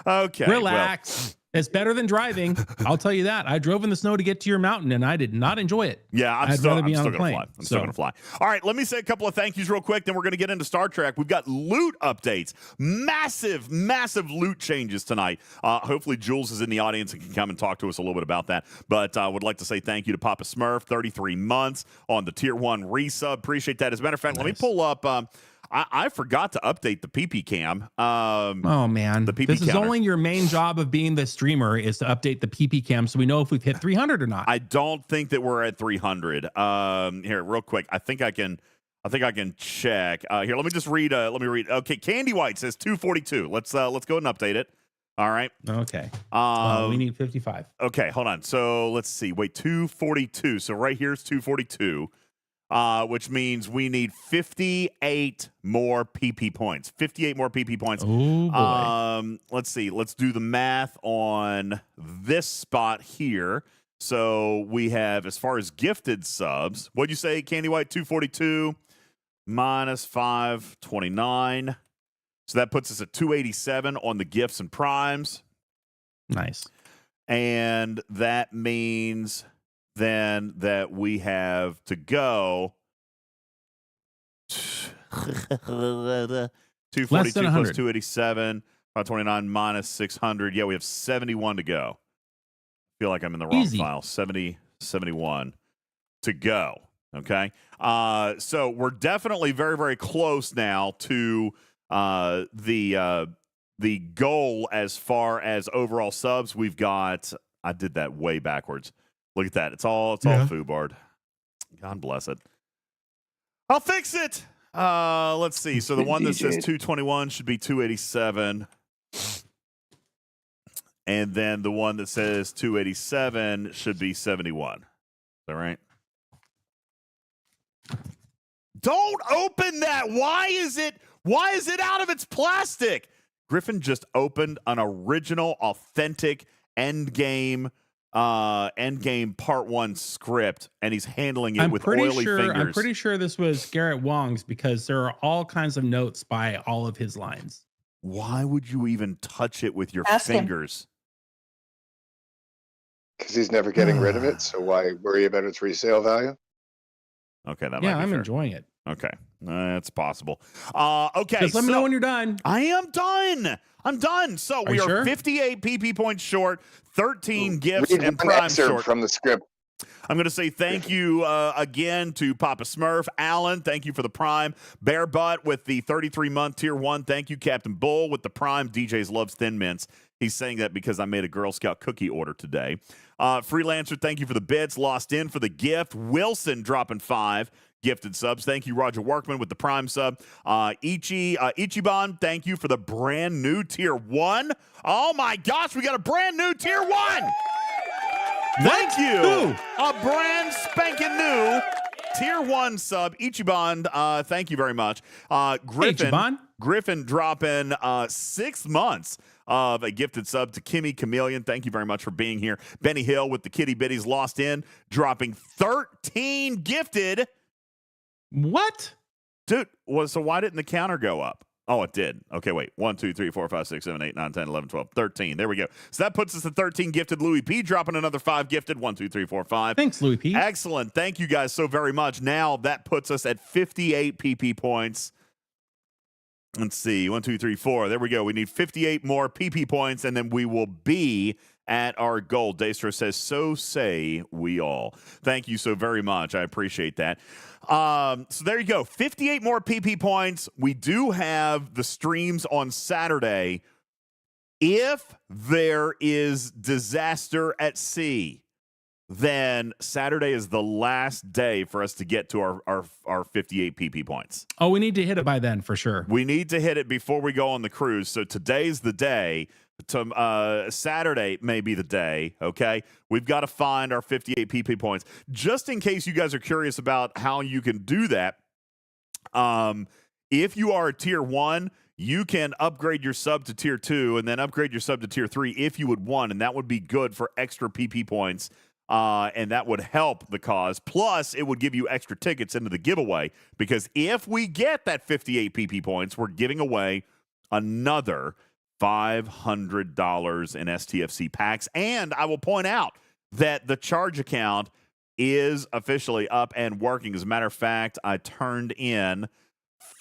Okay. Relax. It's better than driving. I'll tell you that. I drove in the snow to get to your mountain, and I did not enjoy it. Yeah, I'm I'd still rather be on going a to plane. fly. I'm still going to fly. All right, let me say a couple of thank yous real quick, then we're going to get into Star Trek. We've got loot updates. Massive, massive loot changes tonight. Hopefully Jules is in the audience and can come and talk to us a little bit about that. But I would like to say thank you to Papa Smurf, 33 months on the Tier 1 resub. Appreciate that. As a matter of fact, let me pull up... I forgot to update the PP cam. Oh man, the PP this is counter. only your main job of being the streamer is to update the PP cam, so we know if we've hit 300 or not. I don't think that we're at 300. Here, real quick. I think I can check. Here, let me just read. Let me read. Okay, Candy White says 242. Let's go ahead and update it. All right. Okay. We need 55. Okay, hold on. So let's see. Wait, 242. So right here's 242. Which means we need 58 more PP points. 58 more PP points. Oh boy. Let's see. Let's do the math on this spot here. So we have, as far as gifted subs, what'd you say, Candy White? 242 minus 529. So that puts us at 287 on the gifts and primes. Nice. And that means then that we have to go 242 plus 287, 529 minus 600. Yeah, we have 71 to go. I feel like I'm in the wrong file. 71 to go. Okay. So we're definitely very, very close now to the goal as far as overall subs. We've got, I did that way backwards. Look at that. It's all FUBARD. God bless it. I'll fix it. Let's see. So the one that says 221 should be 287. And then the one that says 287 should be 71. Is that right? Don't open that. Why is it out of its plastic? Griffin just opened an original, authentic Endgame Part 1 script, and he's handling it with oily fingers. I'm pretty sure this was Garrett Wong's because there are all kinds of notes by all of his lines. Why would you even touch it with your fingers? Because he's never getting rid of it, so why worry about its resale value? Okay, that might Yeah, be I'm fair. enjoying it. Okay, that's possible. Okay, Just let me know when you're done. I am done. I'm done. So we you are sure? 58 PP points short, 13 gifts Read and one prime excerpt short. from the script. I'm going to say thank you again to Papa Smurf. Alan, thank you for the prime. Bear Butt with the 33-month Tier 1. Thank you, Captain Bull, with the prime. DJz loves Thin Mints. He's saying that because I made a Girl Scout cookie order today. Freelancer, thank you for the bits. Lost in for the gift. Wilson dropping 5 gifted subs. Thank you, Roger Workman, with the prime sub. Ichiban, thank you for the brand new Tier 1. Oh, my gosh, we got a brand new Tier 1. Thank you. Who? A brand spanking new Tier 1 sub. Ichiban, thank you very much. Griffin dropping 6 months of a gifted sub to Kimmy Chameleon. Thank you very much for being here. Benny Hill with the Kitty Bitties Lost In, dropping 13 gifted. What? Dude, so why didn't the counter go up? Oh, it did. Okay, wait. 1, 2, 3, 4, 5, 6, 7, 8, 9, 10, 11, 12, 13. There we go. So that puts us at 13 gifted. Louis P dropping another 5 gifted. 1, 2, 3, 4, 5. Thanks, Louis P. Excellent. Thank you guys so very much. Now that puts us at 58 PP points. Let's see. 1, 2, 3, 4. There we go. We need 58 more PP points, and then we will be at our goal. Daystro says, so say we all. Thank you so very much. I appreciate that. So there you go. 58 more PP points. We do have the streams on Saturday. If there is disaster at sea, then Saturday is the last day for us to get to our 58 PP points. Oh, we need to hit it by then for sure. We need to hit it before we go on the cruise. So today's the day. Saturday may be the day, okay? We've got to find our 58 PP points. Just in case you guys are curious about how you can do that, if you are a tier 1, you can upgrade your sub to tier 2 and then upgrade your sub to tier 3 if you would want, and that would be good for extra PP points. And that would help the cause. Plus, it would give you extra tickets into the giveaway, because if we get that 58 PP points, we're giving away another $500 in STFC packs. And I will point out that the charge account is officially up and working. As a matter of fact, I turned in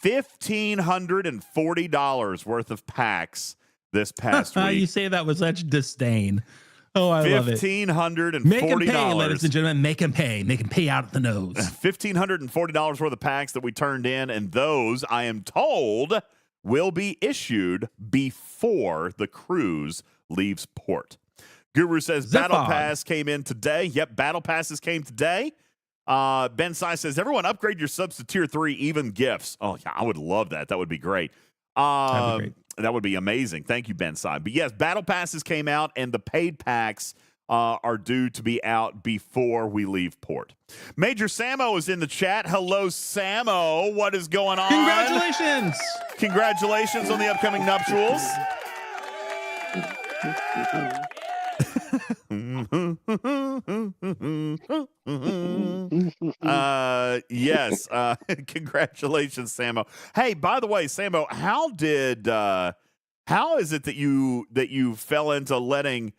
$1,540 worth of packs this past week. You say that with such disdain. Oh, I love it. $1,540. Make him pay, ladies and gentlemen. Make him pay. Make him pay out at the nose. $1,540 worth of packs that we turned in, and those, I am told, will be issued before the cruise leaves port. Guru says Battle Pass came in today. Yep, Battle Passes came today. Ben Sai says, everyone upgrade your subs to tier 3, even gifts. Oh, yeah, I would love that. That would be great. That'd be great. That would be amazing. Thank you, Ben Sai. But yes, Battle Passes came out, and the paid packs are due to be out before we leave port. Major Samo is in the chat. Hello, Samo. What is going on? Congratulations. Congratulations on the upcoming nuptials. Yes. Congratulations, Samo. Hey, by the way, Samo, how is it that you fell into letting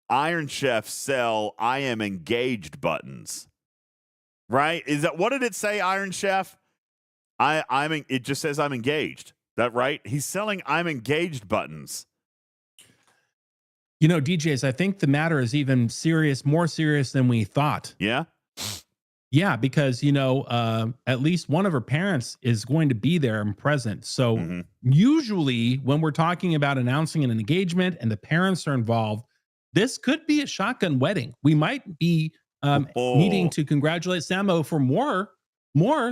Iron Chef sell "I am engaged" buttons? Right? Is that, what did it say, Iron Chef? It just says I'm engaged. That right? He's selling "I'm engaged" buttons. You know, DJs, I think the matter is even more serious than we thought. Yeah? Yeah, because, at least one of her parents is going to be there and present. So usually when we're talking about announcing an engagement and the parents are involved, this could be a shotgun wedding. We might be needing to congratulate Samo for more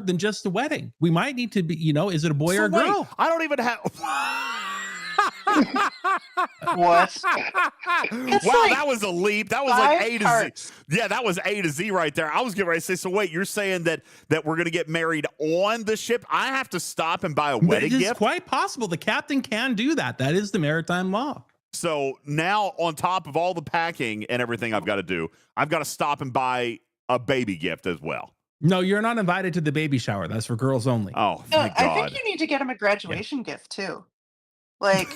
than just a wedding. We might need to be, is it a boy or a girl? Wait, I don't even have... What? Wow, that was a leap. That was like A to Z. Yeah, that was A to Z right there. I was getting ready to say, so wait, you're saying that we're going to get married on the ship? I have to stop and buy a wedding gift? It's quite possible. The captain can do that. That is the maritime law. So now, on top of all the packing and everything I've got to do, I've got to stop and buy a baby gift as well. No, you're not invited to the baby shower. That's for girls only. Oh, thank God. I think you need to get him a graduation gift too. Like,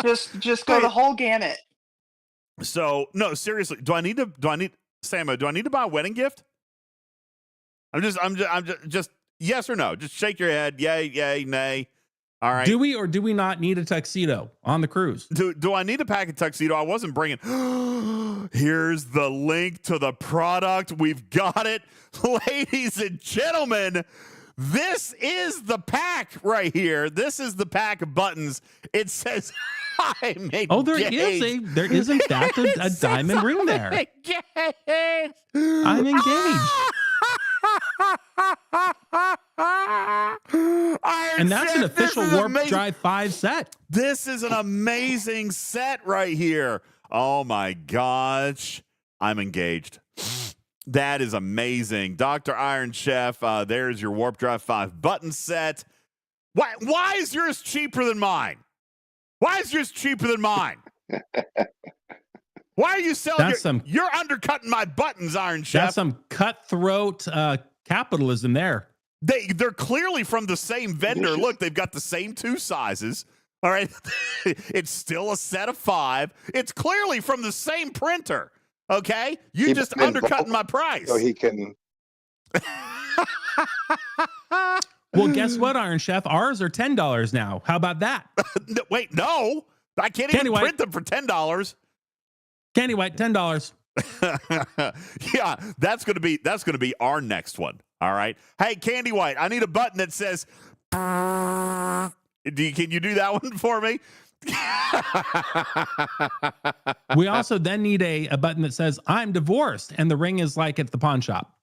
just go the whole gamut. So no, seriously, do I need Samo? Do I need to buy a wedding gift? I'm just yes or no. Just shake your head. Yay, nay. All right. Do we or do we not need a tuxedo on the cruise? Do I need to pack a tuxedo? I wasn't bringing. Here's the link to the product. We've got it, ladies and gentlemen. This is the pack right here. This is the pack of buttons. It says I'm engaged. Oh, there is in fact a diamond ring there. I'm engaged. And that's an official Warp Drive 5 set. This is an amazing set right here. Oh my gosh. I'm engaged. That is amazing. Dr. Iron Chef, there's your Warp Drive 5 button set. Why is yours cheaper than mine? Why is yours cheaper than mine? Why are you selling you're undercutting my buttons, Iron Chef. That's some cutthroat capitalism there. They're clearly from the same vendor. Look, they've got the same 2 sizes. All right. It's still a set of 5. It's clearly from the same printer. Okay? You just undercutting my price. So he can. Well, guess what, Iron Chef? Ours are $10 now. How about that? Wait, no. I can't even print them for $10. Candy White, $10. Yeah, that's gonna be our next one. All right. Hey, Candy White, I need a button that says. Can you do that one for me? We also then need a button that says I'm divorced, and the ring is like at the pawn shop.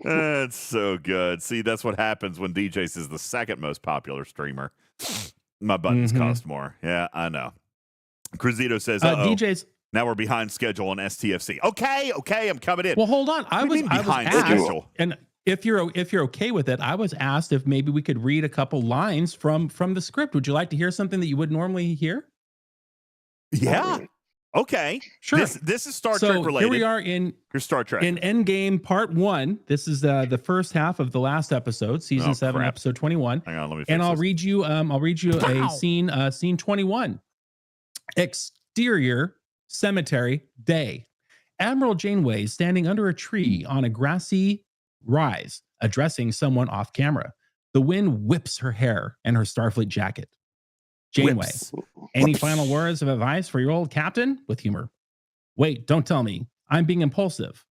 That's so good. See, that's what happens when DJz is the second most popular streamer. My buttons cost more. Yeah, I know. Cruzito says, DJz. Now we're behind schedule on STFC. Okay, I'm coming in. Well, hold on. I was behind asked, schedule. and if you're okay with it, I was asked if maybe we could read a couple lines from the script. Would you like to hear something that you would normally hear? Yeah. Okay. Sure. This is Star Trek related. Here we are in Star Trek. in Endgame Part 1. This is the first half of the last episode, season 7, crap. episode 21. Hang on, let me fix And I'll this. read you a scene 21. Exterior cemetery day. Admiral Janeway is standing under a tree on a grassy rise, addressing someone off camera. The wind whips her hair and her Starfleet jacket. Janeway, Whips. any final words of advice for your old captain? With humor. Wait, don't tell me. I'm being impulsive,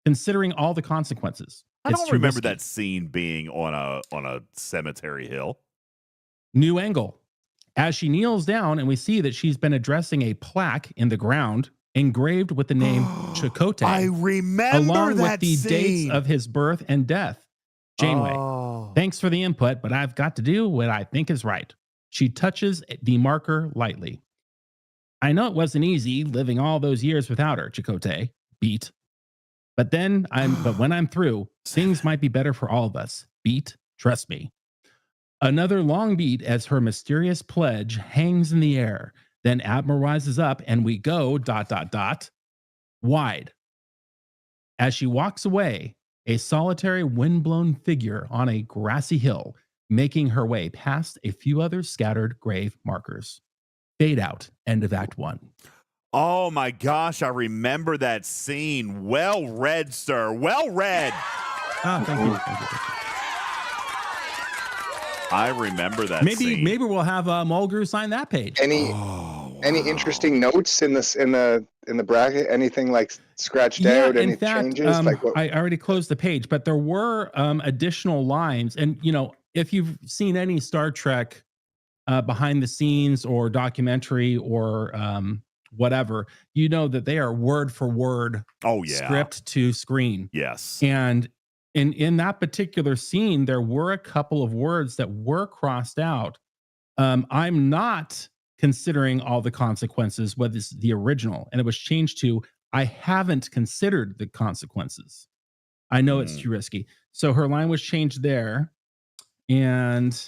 considering all the consequences. I It's don't too remember risky. that scene being on a cemetery hill. New angle. As she kneels down, and we see that she's been addressing a plaque in the ground engraved with the name Chakotay, I remember along that with the scene. dates of his birth and death. Janeway, Oh. thanks for the input, but I've got to do what I think is right. She touches the marker lightly. I know it wasn't easy living all those years without her, Chakotay. Beat. But when I'm through, things might be better for all of us. Beat. Trust me. Another long beat as her mysterious pledge hangs in the air. Then Admiral rises up and we go ... wide. As she walks away, a solitary windblown figure on a grassy hill, making her way past a few other scattered grave markers. Fade out. End of Act 1. Oh my gosh, I remember that scene. Well read, sir. Well read. Thank you. I remember that scene. Maybe we'll have Mulgrew sign that page. Any interesting notes in the bracket? Anything like scratched out? Any in fact, changes? I already closed the page, but there were additional lines. And if you've seen any Star Trek behind the scenes or documentary or whatever, you know that they are word for word script to screen. Yes. And in that particular scene, there were a couple of words that were crossed out. I'm not considering all the consequences, what is the original, and it was changed to I haven't considered the consequences. I know it's too risky. So her line was changed there. And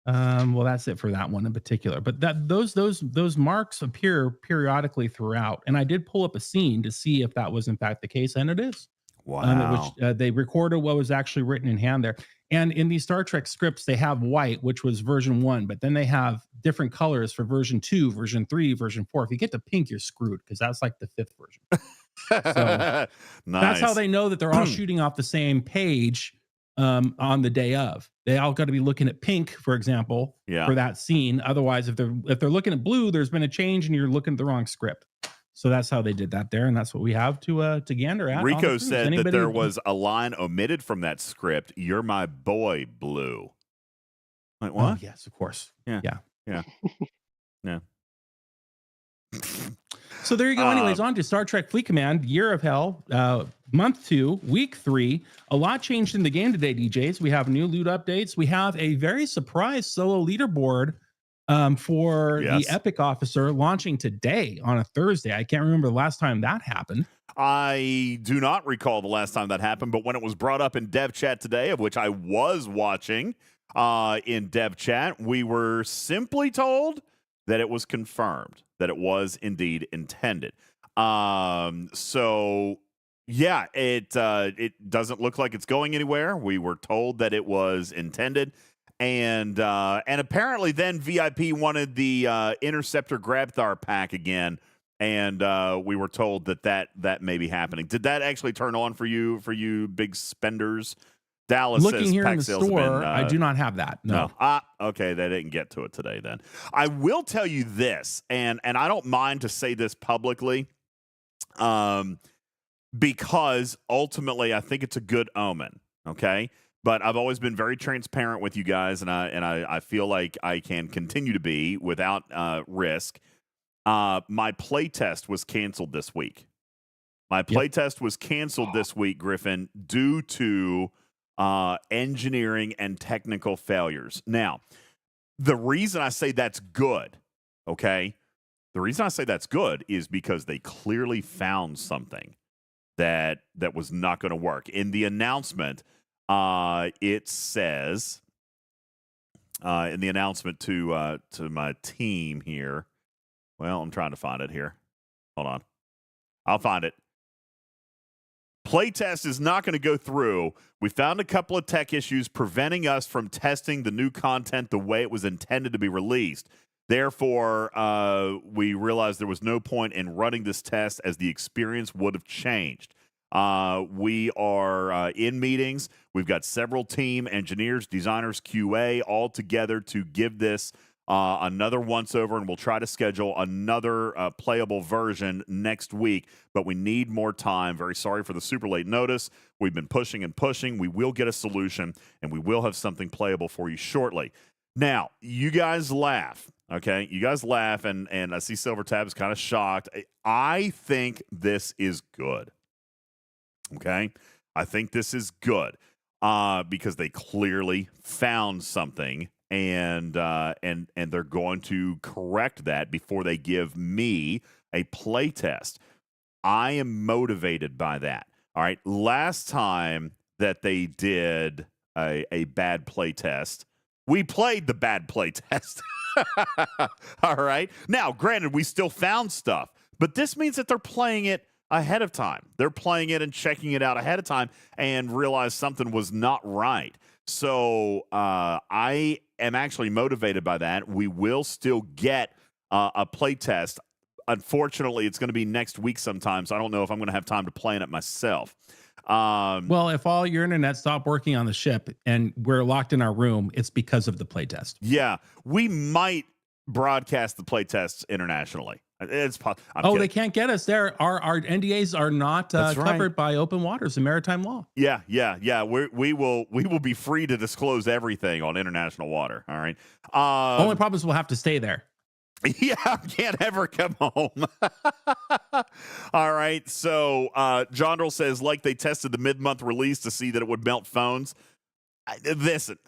well, that's it for that one in particular. But those marks appear periodically throughout. And I did pull up a scene to see if that was in fact the case, and it is. Wow. Which they recorded what was actually written in hand there. And in these Star Trek scripts, they have white, which was version 1, but then they have different colors for version 2, version 3, version 4. If you get to pink, you're screwed because that's like the 5th version. So Nice. that's how they know that they're all shooting off the same page on the day of. They all got to be looking at pink, for example, for that scene. Otherwise, if they're looking at blue, there's been a change and you're looking at the wrong script. So that's how they did that there, and that's what we have to gander at. Rico said that there was a line omitted from that script. You're my boy, Blue. Like what? Oh, yes, of course. Yeah. So there you go. Anyways, on to Star Trek Fleet Command, Year of Hell, month 2, week 3. A lot changed in the game today, DJs. We have new loot updates. We have a very surprise solo leaderboard for the Epic Officer launching today on a Thursday. I can't remember the last time that happened. I do not recall the last time that happened, but when it was brought up in dev chat today, of which I was watching in dev chat, we were simply told that it was confirmed, that it was indeed intended. So yeah, it doesn't look like it's going anywhere. We were told that it was intended. And apparently then VIP wanted the Interceptor Grabthar pack again, and we were told that may be happening. Did that actually turn on for you big spenders Dallas Looking says here in pack the sales have been, store, I do not have that. No. Okay, they didn't get to it today then. I will tell you this, and I don't mind to say this publicly, because ultimately I think it's a good omen, okay? But I've always been very transparent with you guys, and I feel like I can continue to be without risk. My play test was canceled this week. My play test was canceled this week, Griffin, due to engineering and technical failures. Now, the reason I say that's good, okay? The reason I say that's good is because they clearly found something that was not going to work. In the announcement, it says in the announcement to my team here. Well, I'm trying to find it here. Hold on. I'll find it. Playtest is not going to go through. We found a couple of tech issues preventing us from testing the new content the way it was intended to be released. Therefore, we realized there was no point in running this test as the experience would have changed. We are in meetings. We've got several team engineers, designers, QA all together to give this another once over, and we'll try to schedule another playable version next week, but we need more time. Very sorry for the super late notice. We've been pushing and pushing. We will get a solution, and we will have something playable for you shortly. Now, you guys laugh, okay? You guys laugh, and I see Silver Tab is kind of shocked. I think this is good, okay? I think this is good because they clearly found something, and they're going to correct that before they give me a play test. I am motivated by that. All right. Last time that they did a bad play test, we played the bad play test. All right. Now, granted, we still found stuff, but this means that they're playing it ahead of time. They're playing it and checking it out ahead of time and realized something was not right. So I am actually motivated by that. We will still get a play test. Unfortunately, it's going to be next week sometime, so I don't know if I'm going to have time to play in it myself. Well, if all your internet stopped working on the ship and we're locked in our room, it's because of the play test. Yeah, we might broadcast the play tests internationally. It's they can't get us there. Our NDAs are not covered by open waters and maritime law. Yeah. We will be free to disclose everything on international water. All right. Only problem is we'll have to stay there. Yeah, can't ever come home. All right. So Jondrel says, like they tested the mid-month release to see that it would melt phones. Listen,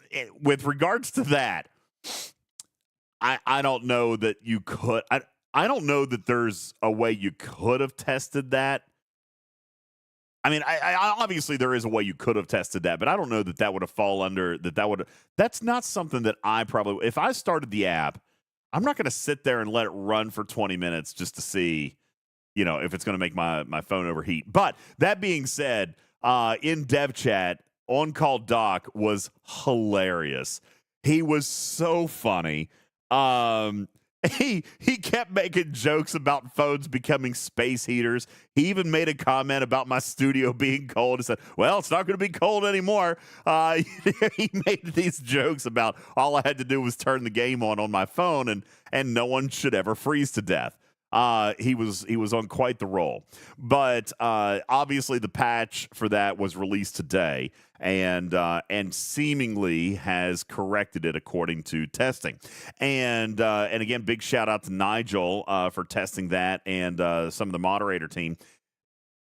with regards to that, I don't know that you could. I don't know that there's a way you could have tested that. I mean, I obviously there is a way you could have tested that, but I don't know that that would have fall under that. That's not something that I probably, if I started the app, I'm not going to sit there and let it run for 20 minutes just to see, if it's going to make my phone overheat. But that being said, in dev chat, On Call Doc was hilarious. He was so funny. He kept making jokes about phones becoming space heaters. He even made a comment about my studio being cold. He said, well, it's not going to be cold anymore. He made these jokes about all I had to do was turn the game on my phone, and no one should ever freeze to death. He was on quite the roll. But obviously the patch for that was released today, and seemingly has corrected it according to testing. And again, big shout out to Nigel for testing that, and some of the moderator team.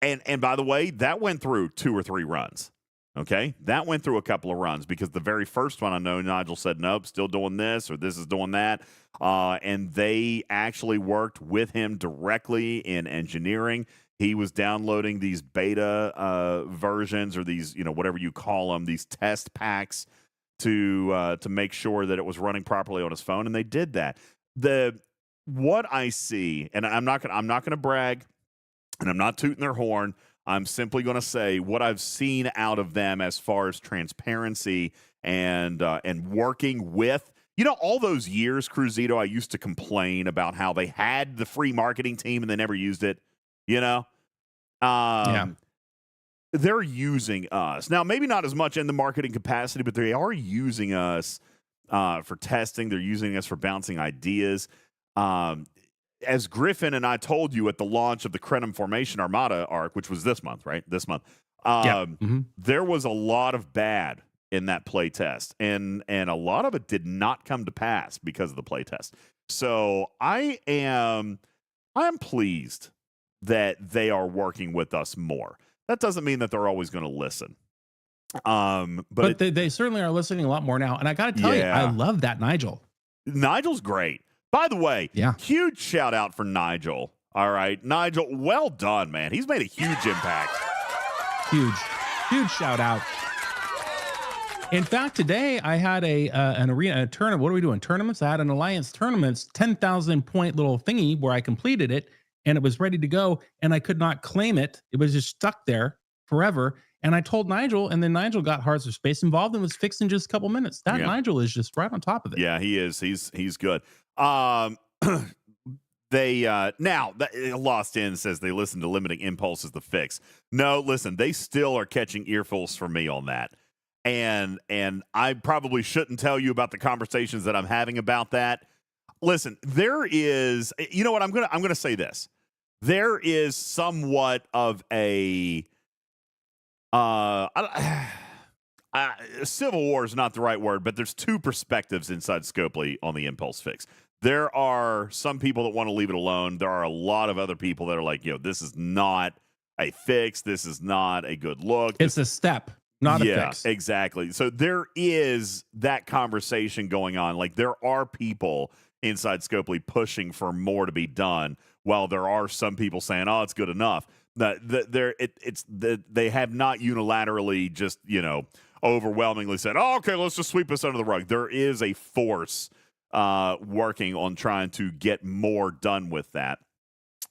And by the way, that went through 2 or 3 runs. Okay, that went through a couple of runs, because the very first one, I know Nigel said, nope, still doing this, or this is doing that. And they actually worked with him directly in engineering. He was downloading these beta versions, or these, whatever you call them, these test packs to make sure that it was running properly on his phone. And they did that. What I see, and I'm not gonna brag, and I'm not tooting their horn. I'm simply going to say what I've seen out of them as far as transparency and working with, all those years, Cruzito, I used to complain about how they had the free marketing team and they never used it, Yeah. they're using us. Now, maybe not as much in the marketing capacity, but they are using us for testing. They're using us for bouncing ideas. As Griffin and I told you at the launch of the Crenum Formation Armada arc, which was this month, right? This month. There was a lot of bad in that play test, and a lot of it did not come to pass because of the play test. So I am pleased that they are working with us more. That doesn't mean that they're always going to listen. But they certainly are listening a lot more now. And I got to tell you, I love that Nigel. Nigel's great. By the way, huge shout out for Nigel. All right, Nigel, well done, man. He's made a huge impact. Huge shout out. In fact, today I had an arena tournament. What are we doing? Tournaments? I had an Alliance tournaments 10,000 point little thingy where I completed it and it was ready to go and I could not claim it. It was just stuck there forever. And I told Nigel, and then Nigel got Hearts of Space involved and was fixed in just a couple minutes. Nigel is just right on top of it. Yeah, he is. He's good. They now Lost In says they listen to Limiting Impulse as the fix. No, listen, they still are catching earfuls from me on that. And I probably shouldn't tell you about the conversations that I'm having about that. Listen, there is, you know what, I'm gonna say this. There is somewhat of a civil war is not the right word, but there's two perspectives inside Scopely on the Impulse fix. There are some people that want to leave it alone. There are a lot of other people that are like, this is not a fix. This is not a good look. It's a step, not a fix. Yeah, exactly. So there is that conversation going on. Like there are people inside Scopely pushing for more to be done, while there are some people saying, "Oh, it's good enough." They have not unilaterally just overwhelmingly said, "Oh, okay, let's just sweep this under the rug." There is a force working on trying to get more done with that.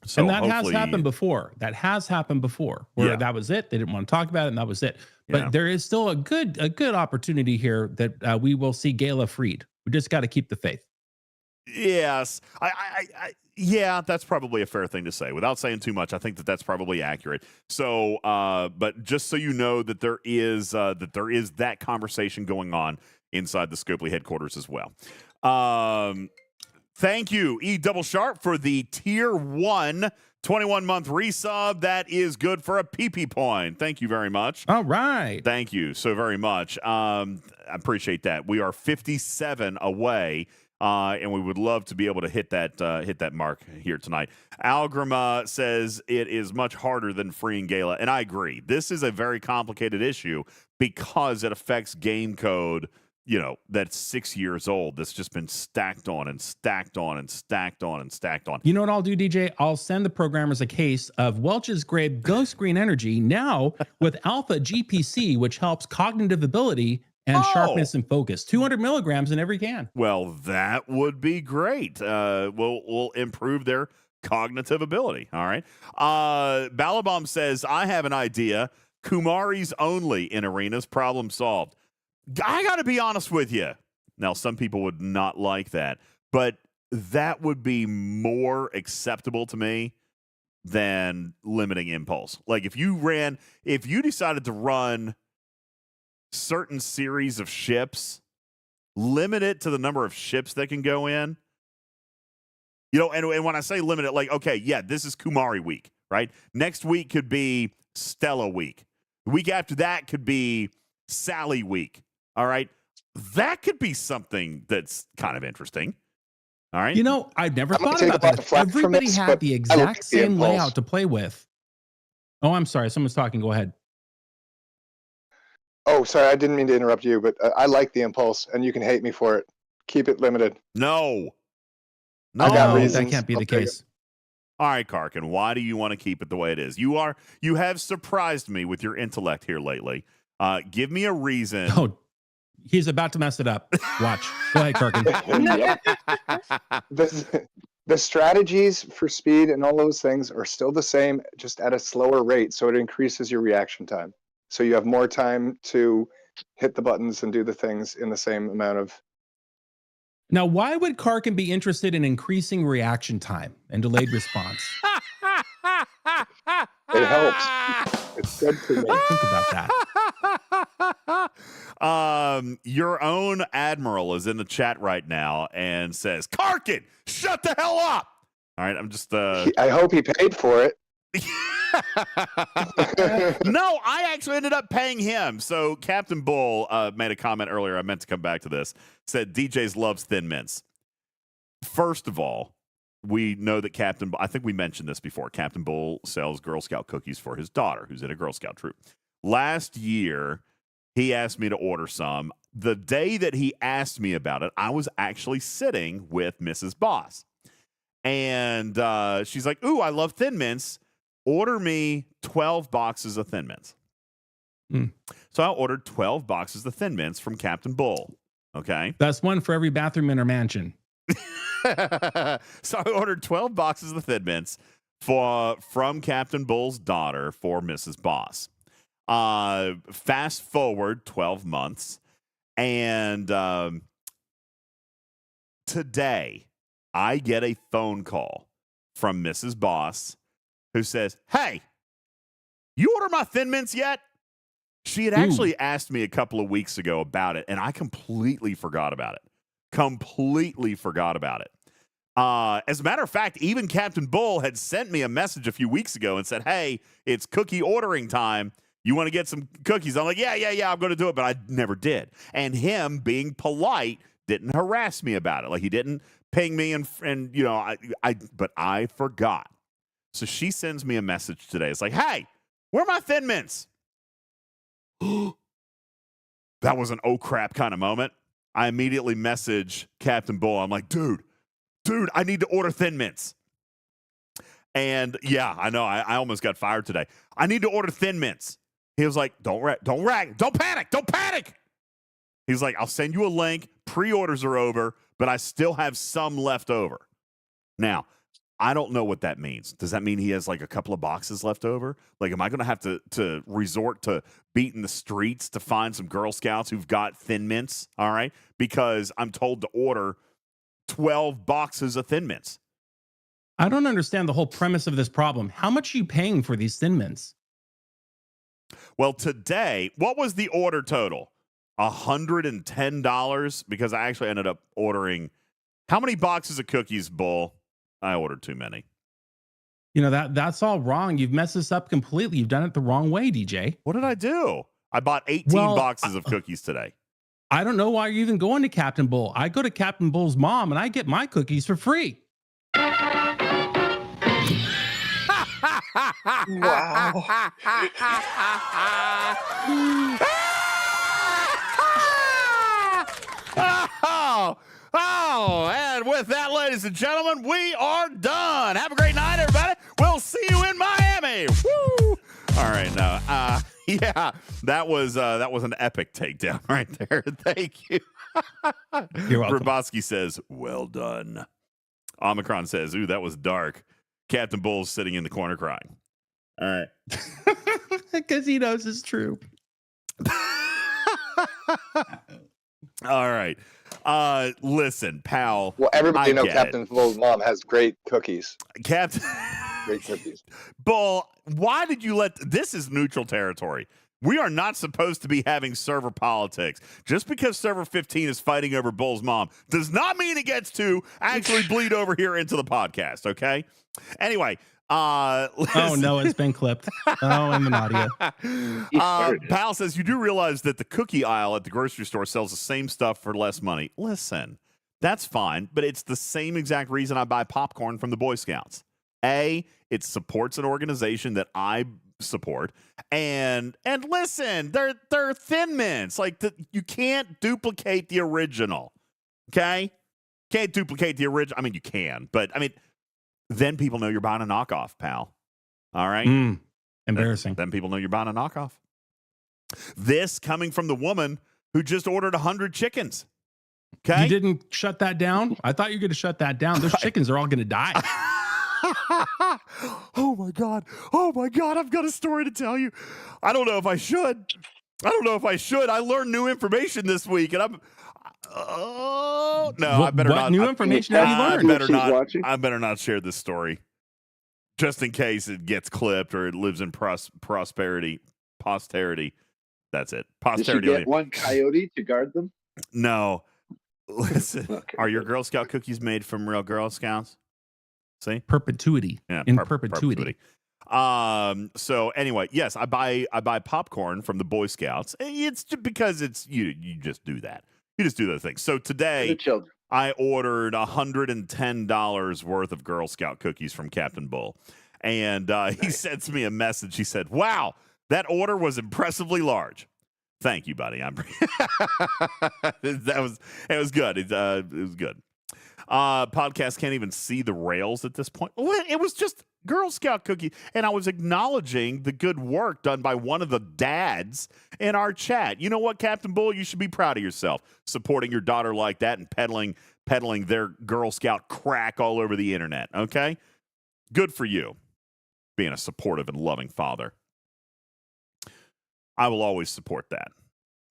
So and that has happened before. Where that was it. They didn't want to talk about it, and that was it. But there is still a good opportunity here that we will see Gala freed. We just got to keep the faith. Yes, yeah, that's probably a fair thing to say. Without saying too much, I think that's probably accurate. So, but just so you know that there is that conversation going on inside the Scopely headquarters as well. Thank you, E Double Sharp, for the Tier 1 21-month resub. That is good for a PP point. Thank you very much. All right. Thank you so very much. I appreciate that. We are 57 away. And we would love to be able to hit that mark here tonight. Algrima says it is much harder than freeing Gala, and I agree. This is a very complicated issue because it affects game code, that's 6 years old. That's just been stacked on and stacked on and stacked on and stacked on. You know what I'll do, DJ? I'll send the programmers a case of Welch's Grape Ghost Green Energy now with Alpha GPC, which helps cognitive ability and sharpness and focus. 200 milligrams in every can. Well, that would be great. We'll improve their cognitive ability. All right. Balabom says, I have an idea. Kumari's only in arenas. Problem solved. I got to be honest with you. Now, some people would not like that, but that would be more acceptable to me than limiting impulse. Like if you decided to run certain series of ships, limit it to the number of ships that can go in. And when I say limit it, like, okay, yeah, this is Kumari week, right? Next week could be Stella week. The week after that could be Sally week. All right. That could be something that's kind of interesting. All right. I've never thought about that. If everybody had the exact same layout to play with. Oh, I'm sorry. Someone's talking. Go ahead. Oh, sorry, I didn't mean to interrupt you, but I like the impulse, and you can hate me for it. Keep it limited. No, I got reasons. That can't be the case. All right, Karkin, why do you want to keep it the way it is? You have surprised me with your intellect here lately. Give me a reason. Oh, he's about to mess it up. Watch. Go ahead, Karkin. The strategies for speed and all those things are still the same, just at a slower rate, so it increases your reaction time. So you have more time to hit the buttons and do the things in the same amount of. Now, why would Karkin be interested in increasing reaction time and delayed response? It helps. Good for me. Think about that. Your own admiral is in the chat right now and says, Karkin, shut the hell up. All right, I'm just I hope he paid for it. No, I actually ended up paying him. So Captain Bull made a comment earlier. I meant to come back to this. Said DJz loves Thin Mints. First of all, we know that I think we mentioned this before. Captain Bull sells Girl Scout cookies for his daughter, who's in a Girl Scout troop. Last year, he asked me to order some. The day that he asked me about it, I was actually sitting with Mrs. Boss. And she's like, ooh, I love Thin Mints. Order me 12 boxes of Thin Mints. So I ordered 12 boxes of Thin Mints from Captain Bull. Okay. That's one for every bathroom in our mansion. So I ordered 12 boxes of Thin Mints from Captain Bull's daughter for Mrs. Boss. Fast forward 12 months. And today, I get a phone call from Mrs. Boss who says, hey, you order my Thin Mints yet? She had actually asked me a couple of weeks ago about it, and I completely forgot about it. As a matter of fact, even Captain Bull had sent me a message a few weeks ago and said, hey, it's cookie ordering time. You want to get some cookies? I'm like, yeah, I'm going to do it, but I never did. And him being polite didn't harass me about it. Like, he didn't ping me and you know, but I forgot. So she sends me a message today. It's like, hey, where are my Thin Mints? That was an oh crap kind of moment. I immediately message Captain Bull. I'm like, dude, I need to order Thin Mints. And yeah, I know. I almost got fired today. I need to order Thin Mints. He was like, don't panic. He's like, I'll send you a link. Pre-orders are over, but I still have some left over. Now, I don't know what that means. Does that mean he has like a couple of boxes left over? Like, am I going to have to resort to beating the streets to find some Girl Scouts who've got Thin Mints? All right. Because I'm told to order 12 boxes of Thin Mints. I don't understand the whole premise of this problem. How much are you paying for these Thin Mints? Well, today, what was the order total? $110, because I actually ended up ordering how many boxes of cookies, Bull? I ordered too many. You know, that's all wrong. You've messed this up completely. You've done it the wrong way, DJ. What did I do? I bought 18 boxes of cookies today. I don't know why you're even going to Captain Bull. I go to Captain Bull's mom and I get my cookies for free. Wow. And with that, ladies and gentlemen, we are done. Have a great night, everybody. We'll see you in Miami. Woo! All right, now, yeah, that was an epic takedown right there. Thank you. You're welcome. Raboski says, well done. Omicron says, ooh, that was dark. Captain Bull's sitting in the corner crying. All right. Because he knows it's true. All right. Listen, pal. Well, everybody knows get Captain Bull's mom has great cookies. Captain Great cookies. Bull, why did you let this is neutral territory. We are not supposed to be having server politics. Just because server 15 is fighting over Bull's mom does not mean it gets to actually bleed over here into the podcast, okay? Anyway, oh no, it's been clipped. Oh, in the audio. Pal says, you do realize that the cookie aisle at the grocery store sells the same stuff for less money. Listen, that's fine, but it's the same exact reason I buy popcorn from the Boy Scouts. A, it supports an organization that I support, and listen, they're Thin Mints. Like, you can't duplicate the original. Okay, can't duplicate the original. I mean, you can, but I mean, then people know you're buying a knockoff, pal. All right, embarrassing. Then people know you're buying a knockoff. This coming from the woman who just ordered 100 chickens. Okay, you didn't shut that down. I thought you were going to shut that down. Those chickens are all going to die. Oh my God. I've got a story to tell you. I don't know if I should. I learned new information this week, and I better not. What new information have you learned? I better not share this story, just in case it gets clipped or it lives in prosperity. posterity. That's it. Did you Posterity. get one coyote to guard them? No. Listen, Okay, are your good. Girl Scout cookies made from real Girl Scouts? See? Perpetuity. Yeah, In perpetuity. So anyway, yes, I buy popcorn from the Boy Scouts. It's just because it's you just do that. You just do those things. So For the today children. I ordered $110 worth of Girl Scout cookies from Captain Bull. And he sends me a message. He said, "Wow, that order was impressively large." Thank you, buddy. It was good. It was good. Podcast can't even see the rails at this point. It was just Girl Scout cookie, and I was acknowledging the good work done by one of the dads in our chat. You know what, Captain Bull? You should be proud of yourself, supporting your daughter like that and peddling their Girl Scout crack all over the internet. Okay, good for you, being a supportive and loving father. I will always support that.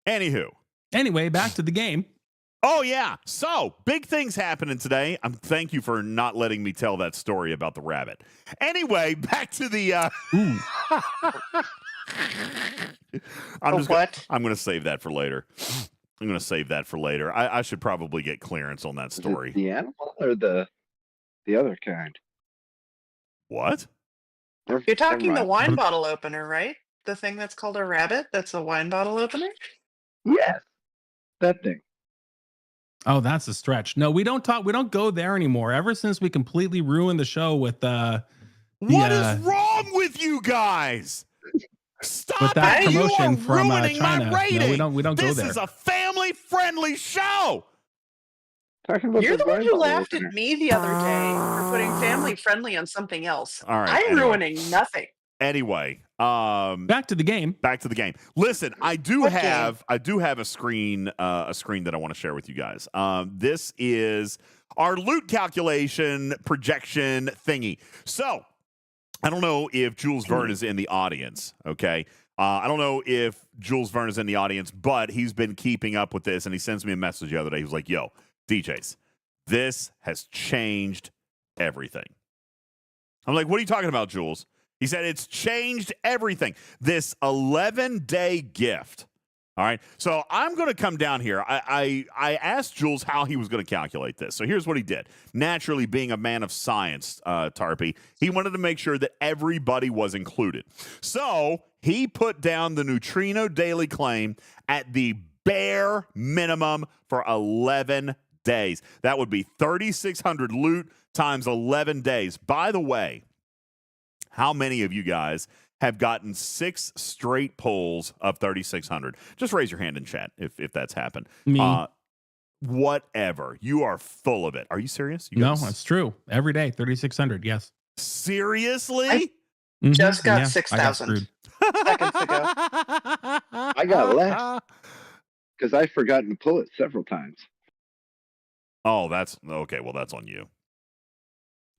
Anyway, back to the game. Oh, yeah. So, big things happening today. Thank you for not letting me tell that story about the rabbit. Anyway, back to the... I'm going to save that for later. I should probably get clearance on that Is it story. the animal or the other kind? What? You're talking the wine bottle opener, right? The thing that's called a rabbit? That's a wine bottle opener? Yes, that thing. Oh, that's a stretch. No, we don't go there anymore. Ever since we completely ruined the show with What is wrong with you guys? Stop with that it. promotion You are from ruining China. my rating. No, we don't go there. This is a family-friendly show. Talking about You're the one wine who bottle laughed opener. at me the other day for putting family friendly on something else. All right, I'm anyway. ruining nothing. Anyway, back to the game. Listen, I do What have a screen that I want to share with you guys. This is our loot calculation projection thingy. So, I don't know if Jules Verne is in the audience, okay? I don't know if Jules Verne is in the audience, but he's been keeping up with this, and he sends me a message the other day. He was like, "Yo, DJs, this has changed everything." I'm like, "What are you talking about, Jules?" He said, "It's changed everything. This 11-day gift." All right. So I'm going to come down here. I asked Jules how he was going to calculate this. So here's what he did. Naturally, being a man of science, Tarpy, he wanted to make sure that everybody was included. So he put down the Neutrino Daily Claim at the bare minimum for 11 days. That would be 3,600 loot times 11 days. By the way, how many of you guys have gotten 6 straight pulls of 3,600? Just raise your hand in chat if that's happened. Me. Whatever. You are full of it. Are you serious? No, that's true. Every day, 3,600. Yes. Seriously? Just got Yeah, 6,000 seconds ago. I got less because I've forgotten to pull it several times. Oh, that's okay. Well, that's on you.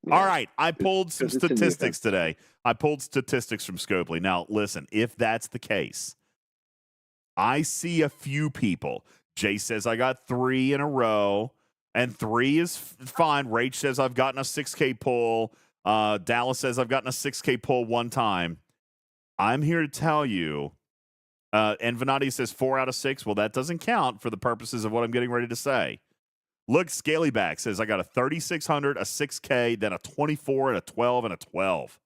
Yeah. All right. I pulled some 'cause it's in the statistics today. I pulled statistics from Scopely. Now, listen, if that's the case, I see a few people. Jay says I got 3 in a row, and 3 is fine. Rach says I've gotten a 6K pull. Dallas says I've gotten a 6K pull one time. I'm here to tell you, and Venati says 4 out of 6. Well, that doesn't count for the purposes of what I'm getting ready to say. Look, Scalyback says I got a 3,600, a 6K, then a 24, and a 12, and a 12.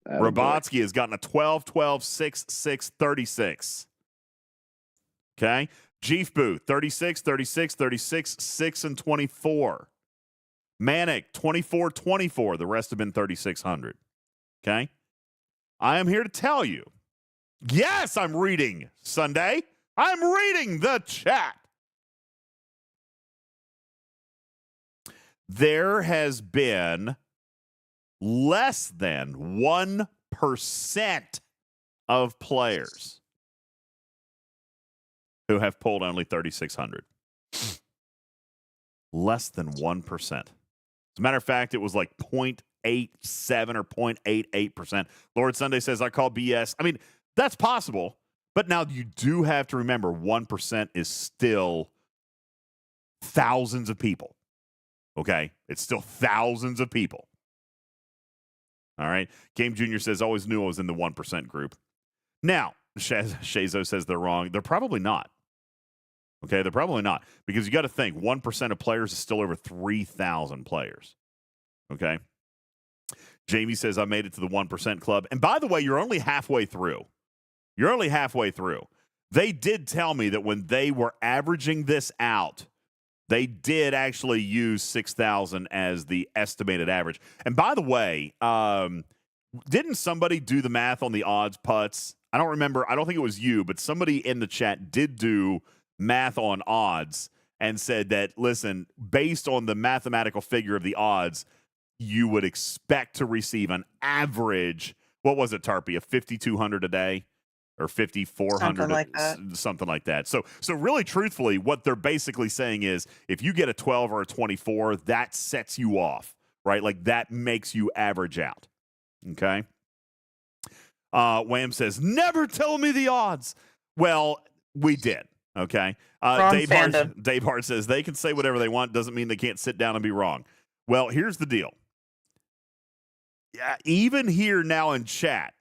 Robotsky has gotten a 12, 12, 6, 6, 36. Okay. Jeef Boo, 36, 36, 36, 6, and 24. Manic, 24, 24. The rest have been 3,600. Okay. I am here to tell you. Yes, I'm reading Sunday. I'm reading the chat. There has been less than 1% of players who have pulled only 3,600. Less than 1%. As a matter of fact, it was like 0.87 or 0.88%. Lord Sunday says, I call BS. I mean, that's possible. But now you do have to remember 1% is still thousands of people. Okay? It's still thousands of people. All right? Game Junior says, always knew I was in the 1% group. Now, Shazo says they're wrong. They're probably not. Okay, they're probably not. Because you got to think, 1% of players is still over 3,000 players. Okay? Jamie says, I made it to the 1% club. And by the way, you're only halfway through. You're only halfway through. They did tell me that when they were averaging this out, they did actually use 6,000 as the estimated average. And by the way, didn't somebody do the math on the odds putts? I don't remember. I don't think it was you, but somebody in the chat did do math on odds and said that, listen, based on the mathematical figure of the odds, you would expect to receive an average, what was it, Tarpy, of 5,200 a day or 5,400, something like that. So really, truthfully, what they're basically saying is if you get a 12 or a 24, that sets you off, right? Like that makes you average out. Okay. Wham says, never tell me the odds. Well, we did. Okay. Dave Hart says they can say whatever they want. Doesn't mean they can't sit down and be wrong. Well, here's the deal. Yeah, even here now in chat,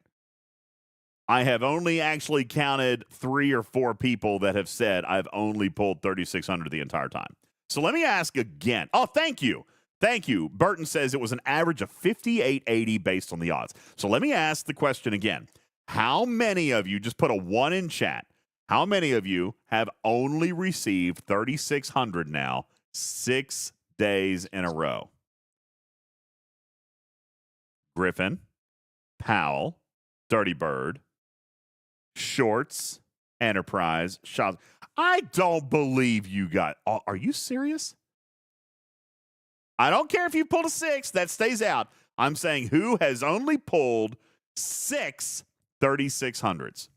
I have only actually counted 3 or 4 people that have said I've only pulled 3,600 the entire time. So let me ask again. Oh, thank you. Thank you. Burton says it was an average of 5,880 based on the odds. So let me ask the question again. How many of you, just put a 1 in chat, how many of you have only received 3,600 now, 6 days in a row? Griffin, Powell, Dirty Bird, Shorts, Enterprise, Shots. I don't believe you got. Are you serious? I don't care if you pulled a 6, that stays out. I'm saying who has only pulled 6 3,600s.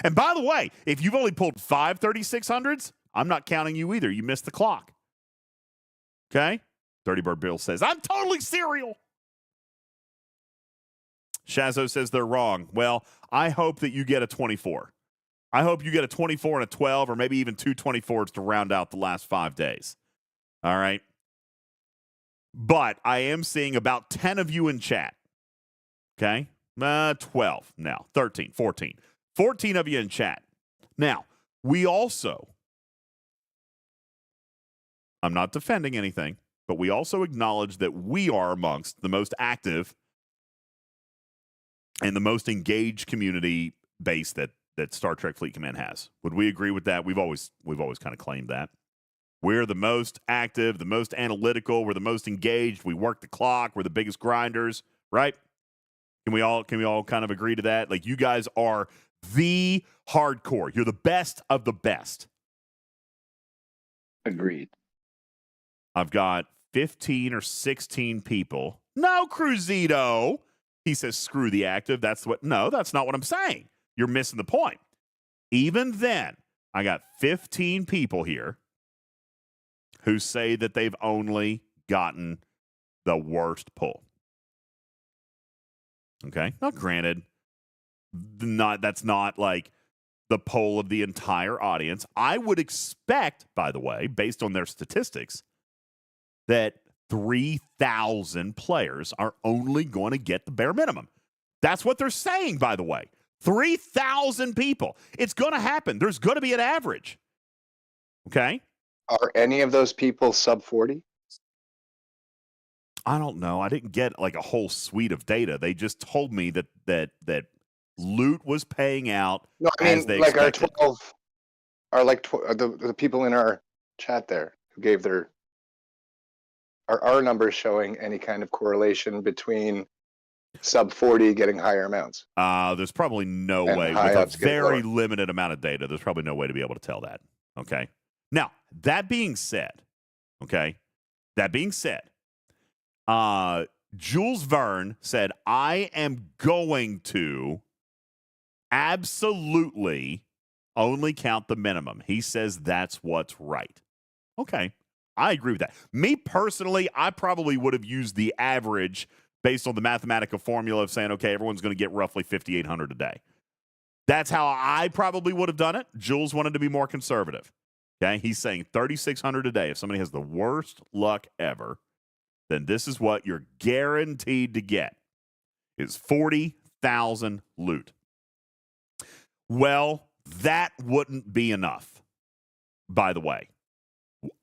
And by the way, if you've only pulled 5 3,600s, I'm not counting you either. You missed the clock. Okay? Dirty Bird Bill says, I'm totally serial. Shazo says they're wrong. Well, I hope that you get a 24. I hope you get a 24 and a 12, or maybe even 2 24s to round out the last 5 days. All right? But I am seeing about 10 of you in chat. Okay? 12 now. 13, 14. 14 of you in chat. Now, we also, I'm not defending anything, but we also acknowledge that we are amongst the most active and the most engaged community base that Star Trek Fleet Command has. Would we agree with that? We've always kind of claimed that. We're the most active, the most analytical, we're the most engaged, we work the clock, we're the biggest grinders, right? Can we all kind of agree to that? Like, you guys are the hardcore. You're the best of the best. Agreed. I've got 15 or 16 people. No, Cruzito. He says, screw the active. No, that's not what I'm saying. You're missing the point. Even then, I got 15 people here who say that they've only gotten the worst pull. Okay? Now, granted, that's not like the poll of the entire audience. I would expect, by the way, based on their statistics, that 3,000 players are only going to get the bare minimum. That's what they're saying, by the way. 3,000 people. It's going to happen. There's going to be an average. Okay? Are any of those people sub 40? I don't know. I didn't get like a whole suite of data. They just told me that loot was paying out. No, I mean, as they like expected. The people in our chat there who gave their, are our numbers showing any kind of correlation between sub 40 getting higher amounts? There's probably no way, with a very limited amount of data, there's probably no way to be able to tell that. Okay. Now, that being said, Jules Verne said, I am going to absolutely only count the minimum. He says that's what's right. Okay. I agree with that. Me personally, I probably would have used the average based on the mathematical formula of saying, okay, everyone's going to get roughly 5,800 a day. That's how I probably would have done it. Jules wanted to be more conservative. Okay, he's saying 3,600 a day. If somebody has the worst luck ever, then this is what you're guaranteed to get, is 40,000 loot. Well, that wouldn't be enough, by the way.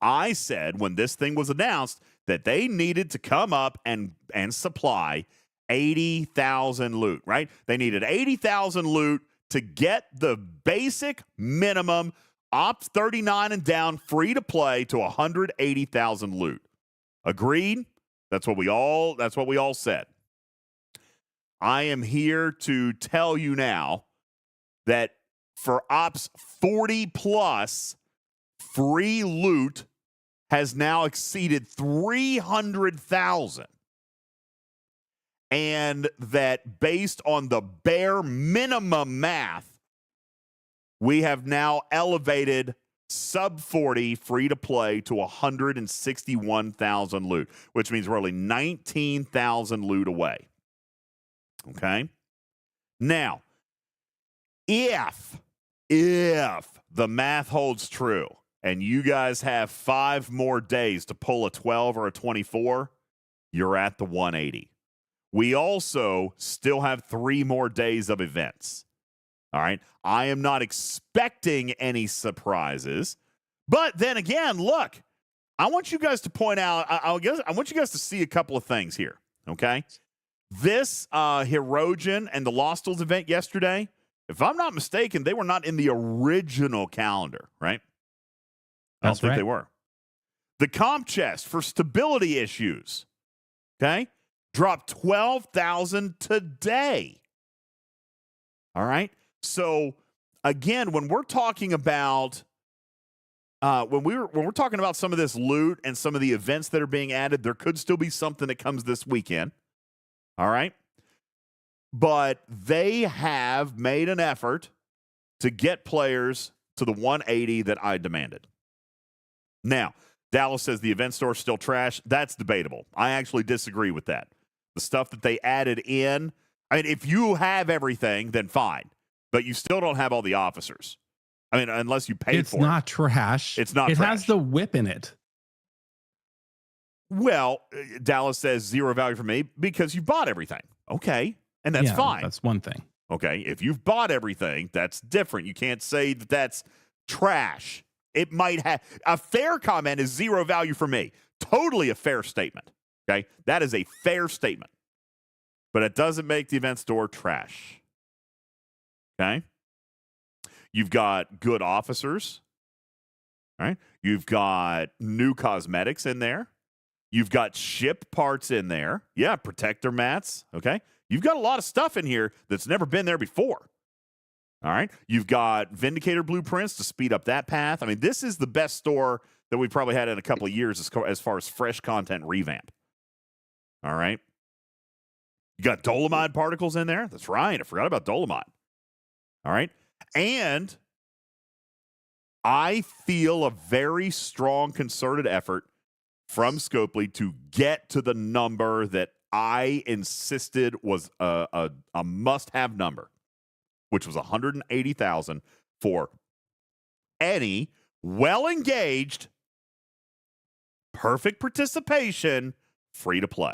I said when this thing was announced that they needed to come up and supply 80,000 loot, right? They needed 80,000 loot to get the basic minimum Ops 39 and down free to play to 180,000 loot. Agreed? That's what we all said. I am here to tell you now that for Ops 40 plus, free loot has now exceeded 300,000. And that based on the bare minimum math, we have now elevated sub 40 free to play to 161,000 loot, which means we're only 19,000 loot away. Okay? Now, if the math holds true and you guys have 5 more days to pull a 12 or a 24, you're at the 180. We also still have 3 more days of events. All right. I am not expecting any surprises. But then again, look, I want you guys to point out, I want you guys to see a couple of things here. Okay. This Hirogen and the Lostals event yesterday, if I'm not mistaken, they were not in the original calendar, right? I don't think they were. The comp chest for stability issues, okay, dropped 12,000 today. All right. So again, when we're talking about when we're talking about some of this loot and some of the events that are being added, there could still be something that comes this weekend. All right. But they have made an effort to get players to the 180 that I demanded. Now, Dallas says the event store is still trash. That's debatable. I actually disagree with that. The stuff that they added in, I mean, if you have everything, then fine. But you still don't have all the officers. I mean, unless you pay for it. It's not trash. It's not trash. It has the whip in it. Well, Dallas says 0 value for me because you bought everything. Okay. And that's fine. That's one thing. Okay. If you've bought everything, that's different. You can't say that that's trash. It might have a fair comment is 0 value for me. Totally a fair statement. Okay. That is a fair statement. But it doesn't make the event store trash. Okay. You've got good officers. All right. You've got new cosmetics in there. You've got ship parts in there. Yeah. Protector mats. Okay. You've got a lot of stuff in here that's never been there before. All right. You've got Vindicator blueprints to speed up that path. I mean, this is the best store that we probably had in a couple of years as far as fresh content revamp. All right. You got Dolomite particles in there. That's right. I forgot about Dolomite. All right. And I feel a very strong concerted effort from Scopely to get to the number that I insisted was a must-have number, which was 180,000 for any well-engaged, perfect participation, free to play.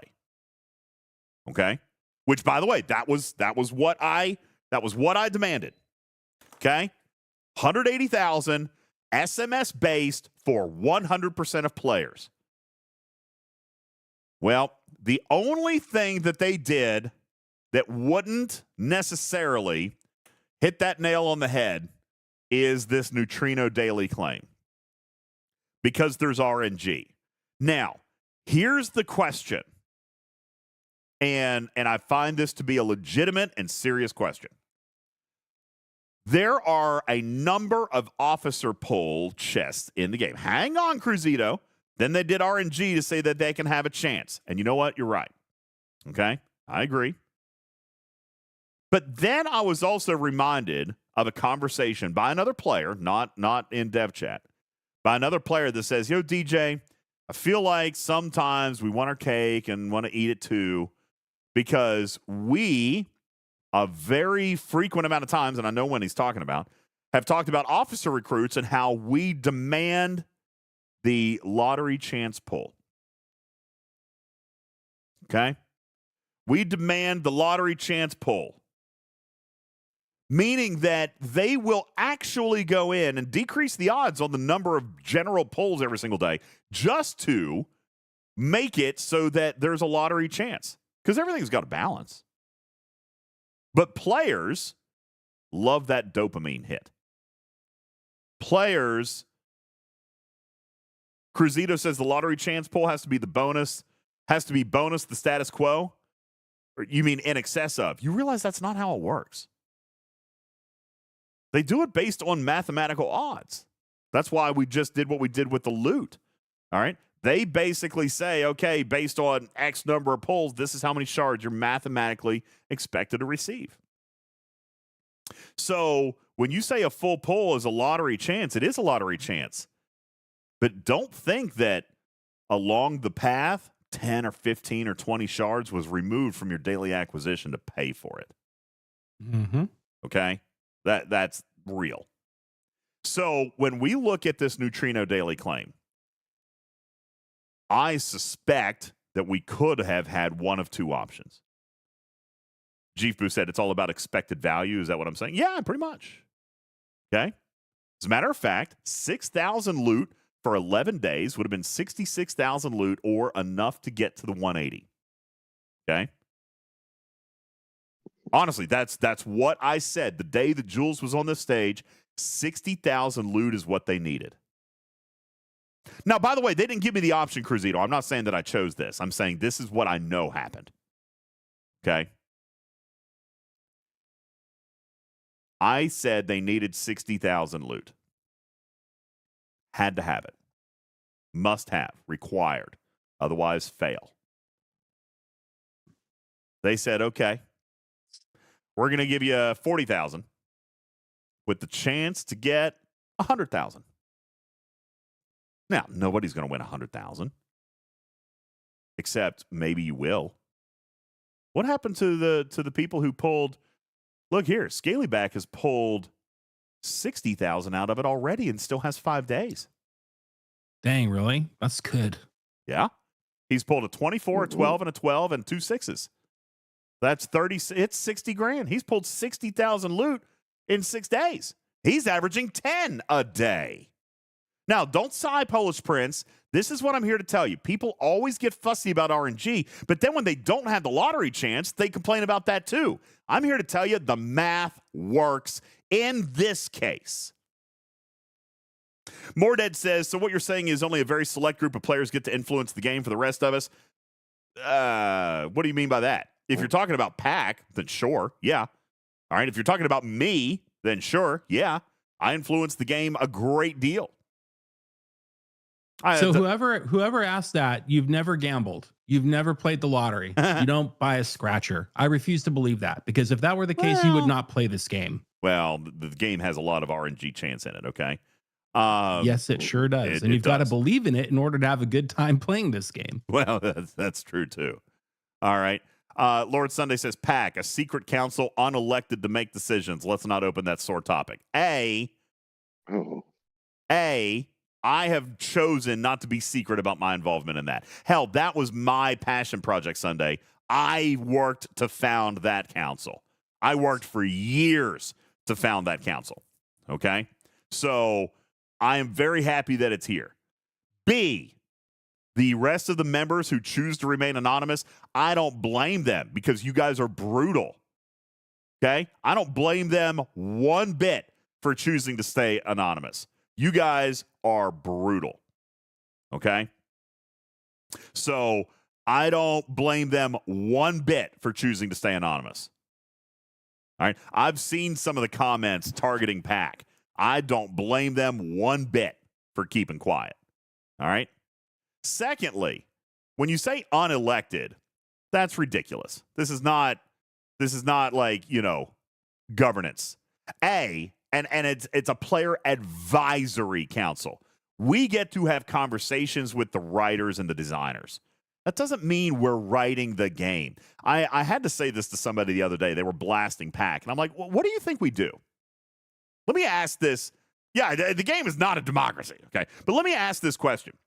Okay? Which, by the way, that was what I demanded. Okay? 180,000 SMS based for 100% of players. Well, the only thing that they did that wouldn't necessarily hit that nail on the head is this neutrino daily claim. Because there's RNG. Now, here's the question. And I find this to be a legitimate and serious question. There are a number of officer pull chests in the game. Hang on, Cruzito. Then they did RNG to say that they can have a chance. And you know what? You're right. Okay? I agree. But then I was also reminded of a conversation by another player, not in dev chat, by another player that says, yo, DJ, I feel like sometimes we want our cake and want to eat it too because we, a very frequent amount of times, and I know when he's talking about, have talked about officer recruits and how we demand the lottery chance pull. Okay? We demand the lottery chance pull. meaning that they will actually go in and decrease the odds on the number of general polls every single day just to make it so that there's a lottery chance, because everything's got a balance. But players love that dopamine hit. Players, Cruzito says the lottery chance poll has to be bonus the status quo. Or you mean in excess of? You realize that's not how it works. They do it based on mathematical odds. That's why we just did what we did with the loot. All right. They basically say, okay, based on X number of polls, this is how many shards you're mathematically expected to receive. So when you say a full poll is a lottery chance, it is a lottery chance. But don't think that along the path, 10 or 15 or 20 shards was removed from your daily acquisition to pay for it. Mm-hmm. Okay? That's real. So when we look at this neutrino daily claim, I suspect that we could have had one of two options. Jeefbu said it's all about expected value. Is that what I'm saying? Yeah, pretty much. Okay? As a matter of fact, 6,000 loot for 11 days would have been 66,000 loot or enough to get to the 180. Okay? Honestly, that's what I said the day that Jules was on this stage. 60,000 loot is what they needed. Now, by the way, they didn't give me the option, Cruzito. I'm not saying that I chose this. I'm saying this is what I know happened. Okay? I said they needed 60,000 loot. Had to have it. Must have. Required. Otherwise, fail. They said, okay, we're going to give you 40,000 with the chance to get 100,000. Now, nobody's going to win 100,000. Except maybe you will. What happened to the people who pulled? Look here, Scalyback has pulled 60,000 out of it already and still has 5 days. Dang, really? That's good. Yeah. He's pulled a 24, a 12, and a 12, and 2 6s. That's 30. It's 60 grand. He's pulled 60,000 loot in 6 days. He's averaging 10 a day. Now, don't sigh, Polish Prince. This is what I'm here to tell you. People always get fussy about RNG, but then when they don't have the lottery chance, they complain about that too. I'm here to tell you the math works in this case. Moredead says, so what you're saying is only a very select group of players get to influence the game for the rest of us? What do you mean by that? If you're talking about Pack, then sure, yeah. All right, if you're talking about me, then sure, yeah. I influence the game a great deal. So whoever asked that, you've never gambled. You've never played the lottery. You don't buy a scratcher. I refuse to believe that, because if that were the case, you would not play this game. Well, the game has a lot of RNG chance in it, okay? Yes, it sure does. And you've got to believe in it in order to have a good time playing this game. Well, that's true, too. All right. Lord Sunday says, Pack, a secret council unelected to make decisions. Let's not open that sore topic. I have chosen not to be secret about my involvement in that. Hell, that was my passion project Sunday. I worked to found that council. I worked for years to found that council. Okay? So I am very happy that it's here. B, the rest of the members who choose to remain anonymous, I don't blame them because you guys are brutal. Okay? I don't blame them one bit for choosing to stay anonymous. You guys are brutal. Okay? So I don't blame them one bit for choosing to stay anonymous. All right? I've seen some of the comments targeting Pack. I don't blame them one bit for keeping quiet. All right? Secondly, when you say unelected, that's ridiculous. This is not like, governance. And it's a player advisory council. We get to have conversations with the writers and the designers. That doesn't mean we're writing the game. I had to say this to somebody the other day. They were blasting Pack. And I'm like, well, what do you think we do? Let me ask this. Yeah, the game is not a democracy, okay? But let me ask this question.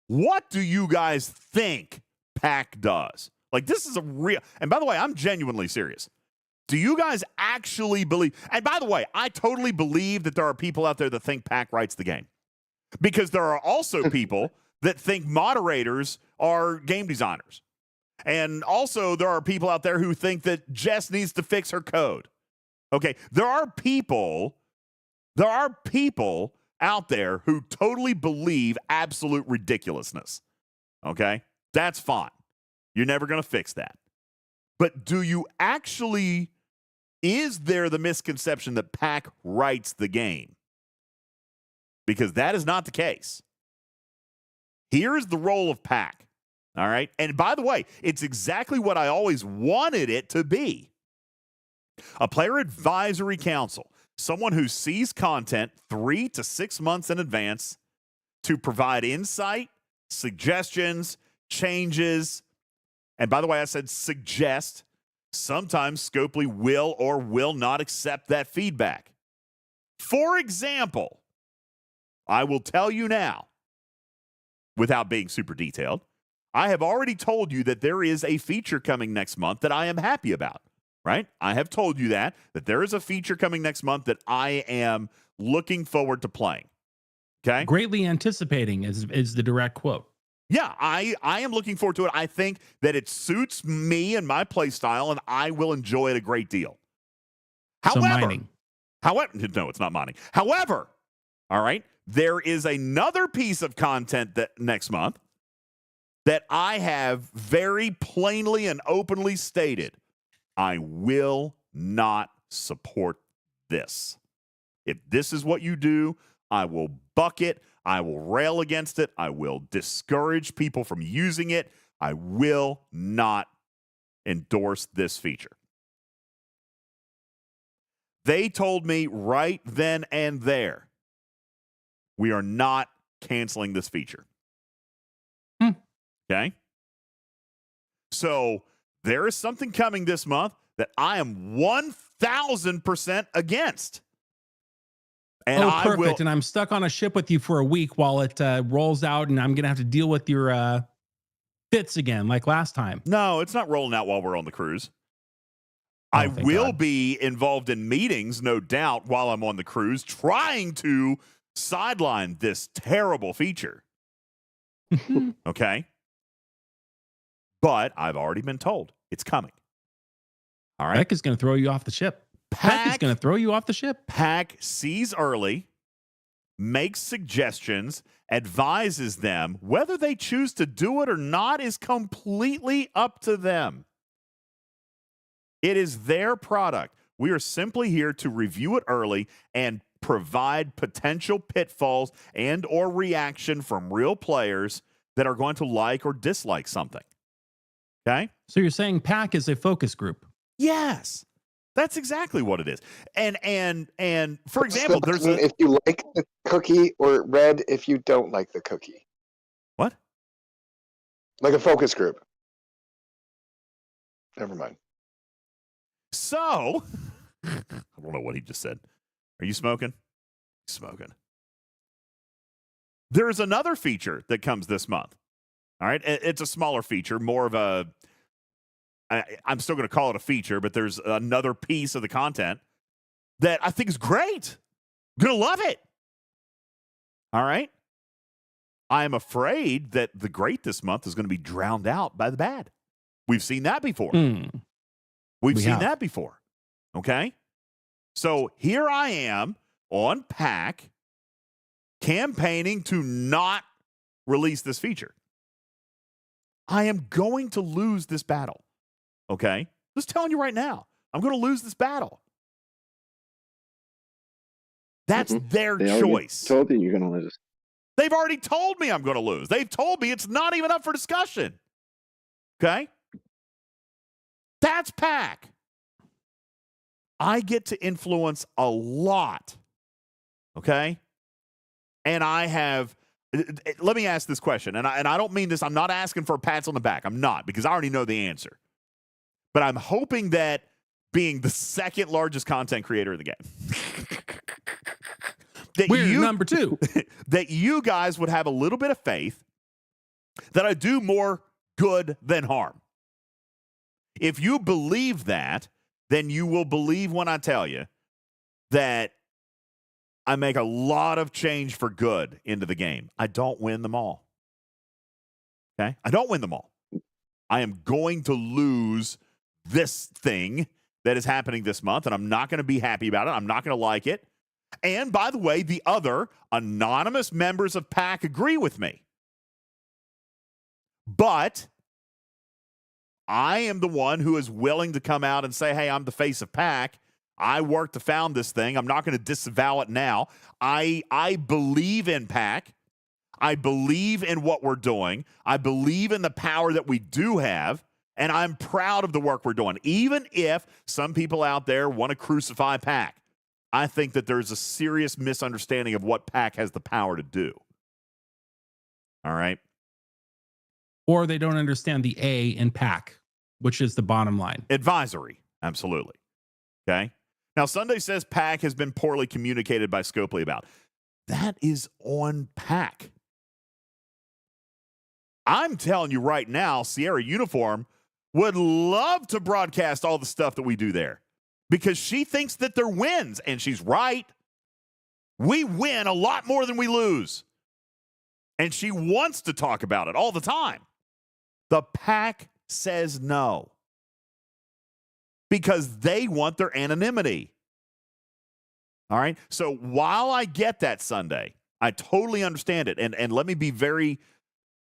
What do you guys think Pack does? Like, this is a real... And by the way, I'm genuinely serious. Do you guys actually believe? And by the way, I totally believe that there are people out there that think Pack writes the game, because there are also people that think moderators are game designers. And also there are people out there who think that Jess needs to fix her code. Okay, there are people out there who totally believe absolute ridiculousness. Okay? That's fine. You're never going to fix that. But do you actually, is there the misconception that Pack writes the game? Because that is not the case. Here's the role of Pack. All right? And by the way, it's exactly what I always wanted it to be. A player advisory council, someone who sees content 3 to 6 months in advance to provide insight, suggestions, changes. And by the way, I said suggest. Sometimes Scopely will or will not accept that feedback. For example, I will tell you now, without being super detailed, I have already told you that there is a feature coming next month that I am happy about, right? I have told you that there is a feature coming next month that I am looking forward to playing. Okay? Greatly anticipating is the direct quote. Yeah, I am looking forward to it. I think that it suits me and my play style, and I will enjoy it a great deal. Mining. However, no, it's not mining. However, all right, there is another piece of content that next month that I have very plainly and openly stated, I will not support this. If this is what you do, I will buck it. I will rail against it. I will discourage people from using it. I will not endorse this feature. They told me right then and there, we are not canceling this feature. Okay? So there is something coming this month that I am 1,000% against. And perfect. And I'm stuck on a ship with you for a week while it rolls out, and I'm going to have to deal with your bits again, like last time. No, it's not rolling out while we're on the cruise. I will be involved in meetings, no doubt, while I'm on the cruise, trying to sideline this terrible feature. Okay? But I've already been told it's coming. All right? Pack is going to throw you off the ship. Pack is going to throw you off the ship. Pack sees early, makes suggestions, advises them. Whether they choose to do it or not is completely up to them. It is their product. We are simply here to review it early and provide potential pitfalls and or reaction from real players that are going to like or dislike something. Okay? So you're saying Pack is a focus group? Yes. That's exactly what it is. And for example, there's if you like the cookie, or red if you don't like the cookie. What? Like a focus group. Never mind. So, I don't know what he just said. Are you smoking? Smoking. There's another feature that comes this month. All right. It's a smaller feature, more of a, I'm still going to call it a feature, but there's another piece of the content that I think is great. I'm going to love it. All right. I am afraid that the great this month is going to be drowned out by the bad. We've seen that before. We've seen that before. Okay. So here I am on Pack campaigning to not release this feature. I am going to lose this battle. Okay? Just telling you right now. I'm going to lose this battle. That's their choice. Told you you're going to lose. They've already told me I'm going to lose. They've told me it's not even up for discussion. Okay? That's Pack. I get to influence a lot. Okay? And I have, let me ask this question. And I don't mean this, I'm not asking for pats on the back. I'm not, because I already know the answer. But I'm hoping that being the second largest content creator in the game, that we're number 2, that you guys would have a little bit of faith that I do more good than harm. If you believe that, then you will believe when I tell you that I make a lot of change for good into the game. I don't win them all. Okay? I don't win them all. I am going to lose this thing that is happening this month, and I'm not going to be happy about it. I'm not going to like it. And by the way, the other anonymous members of PAC agree with me. But I am the one who is willing to come out and say, hey, I'm the face of PAC. I worked to found this thing. I'm not going to disavow it now. I believe in PAC. I believe in what we're doing. I believe in the power that we do have. And I'm proud of the work we're doing. Even if some people out there want to crucify PAC, I think that there's a serious misunderstanding of what PAC has the power to do. All right? Or they don't understand the A in PAC, which is the bottom line. Advisory. Absolutely. Okay? Now, Sunday says PAC has been poorly communicated by Scopely about. That is on PAC. I'm telling you right now, Sierra Uniform would love to broadcast all the stuff that we do there because she thinks that they're wins, and she's right. We win a lot more than we lose. And she wants to talk about it all the time. The PAC says no because they want their anonymity. All right? So while I get that, Sunday, I totally understand it. And let me be very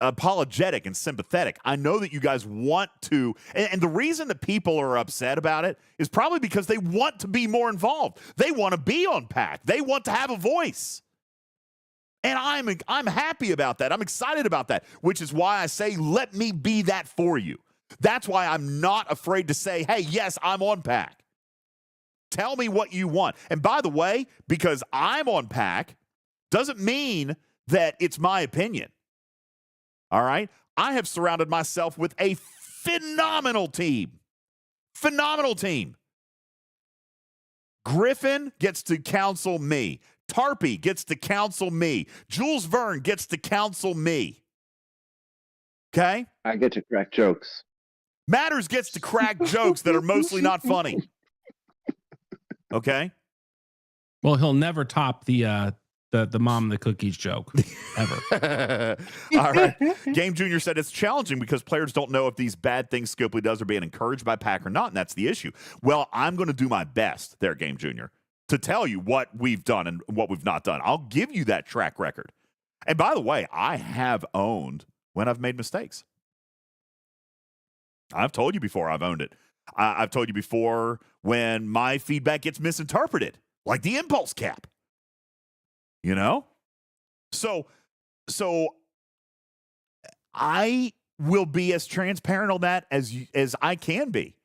apologetic and sympathetic. I know that you guys want to, and the reason that people are upset about it is probably because they want to be more involved. They want to be on PAC. They want to have a voice. And I'm happy about that. I'm excited about that, which is why I say, let me be that for you. That's why I'm not afraid to say, hey, yes, I'm on PAC. Tell me what you want. And by the way, because I'm on PAC doesn't mean that it's my opinion. All right? I have surrounded myself with a phenomenal team. Phenomenal team. Griffin gets to counsel me. Tarpey gets to counsel me. Jules Verne gets to counsel me. Okay? I get to crack jokes. Matters gets to crack jokes that are mostly not funny. Okay? Well, he'll never top the mom and the cookies joke ever. All right. Game Junior said it's challenging because players don't know if these bad things Scopely does are being encouraged by PAC or not, and that's the issue. Well, I'm going to do my best there, Game Junior, to tell you what we've done and what we've not done. I'll give you that track record. And by the way, I have owned when I've made mistakes. I've told you before I've owned it. I've told you before when my feedback gets misinterpreted, like the impulse cap. You know? So I will be as transparent on that as I can be.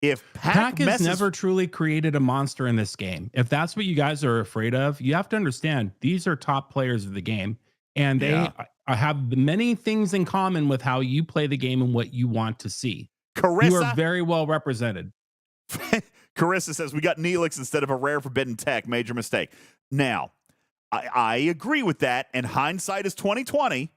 If PAC has never truly created a monster in this game. If that's what you guys are afraid of, you have to understand these are top players of the game, and they have many things in common with how you play the game and what you want to see. Carissa, you are very well represented. Carissa says we got Neelix instead of a rare forbidden tech. Major mistake. Now, I agree with that, and hindsight is 20/20.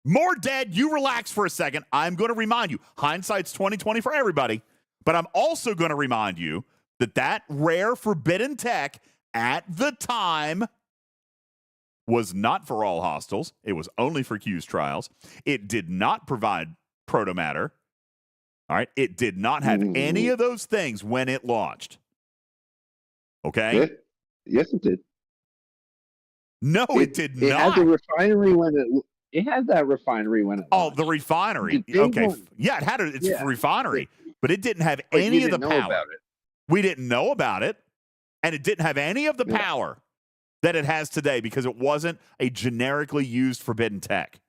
More dead. You relax for a second. I'm going to remind you, hindsight's 20/20 for everybody. But I'm also going to remind you that rare forbidden tech at the time was not for all hostiles. It was only for Q's trials. It did not provide protomatter. All right. It did not have any of those things when it launched. Okay? Yes, it did. No, it did not. It had the refinery when it had that refinery when it launched. The refinery. Okay. Yeah, it had its refinery, but it didn't have any of the power. We didn't know about it, and it didn't have any of the power that it has today because it wasn't a generically used forbidden tech.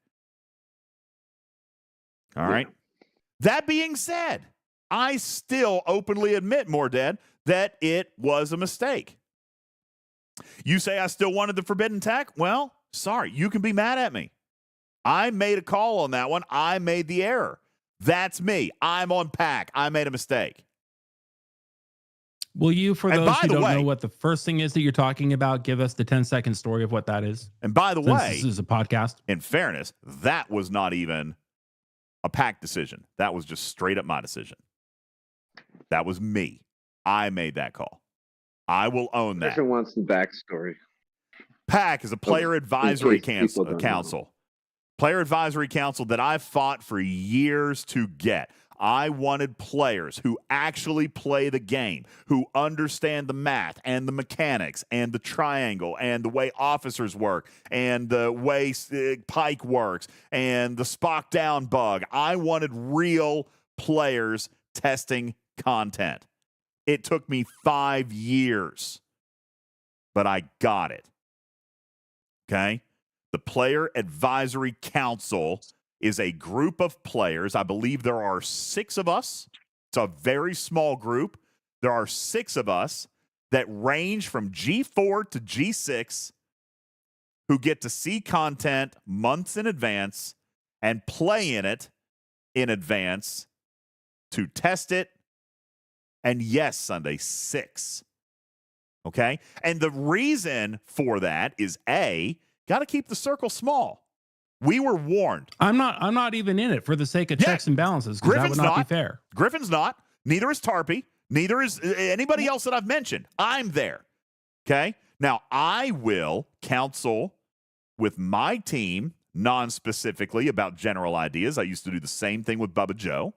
All right. That being said, I still openly admit, Mordead, that it was a mistake. You say I still wanted the forbidden tech? Well, sorry, you can be mad at me. I made a call on that one. I made the error. That's me. I'm on PAC. I made a mistake. Will you, for those who don't know what the first thing is that you're talking about, give us the 10-second story of what that is? And by the way, this is a podcast. In fairness, that was not even a PAC decision. That was just straight up my decision. That was me. I made that call. I will own that. Griffin wants the backstory. PAC is a player advisory people don't know. council. Player advisory council that I've fought for years to get. I wanted players who actually play the game, who understand the math and the mechanics and the triangle and the way officers work and the way Pike works and the Spock down bug. I wanted real players testing content. It took me 5 years, but I got it. Okay? The Player Advisory Council is a group of players. I believe there are 6 of us. It's a very small group. There are 6 of us that range from G4 to G6 who get to see content months in advance and play in it in advance to test it. And yes, Sunday, 6. Okay? And the reason for that is A, got to keep the circle small. We were warned. I'm not even in it for the sake of checks and balances, because that would not be fair. Griffin's not. Neither is Tarpey. Neither is anybody else that I've mentioned. I'm there. Okay? Now, I will counsel with my team non-specifically about general ideas. I used to do the same thing with Bubba Joe.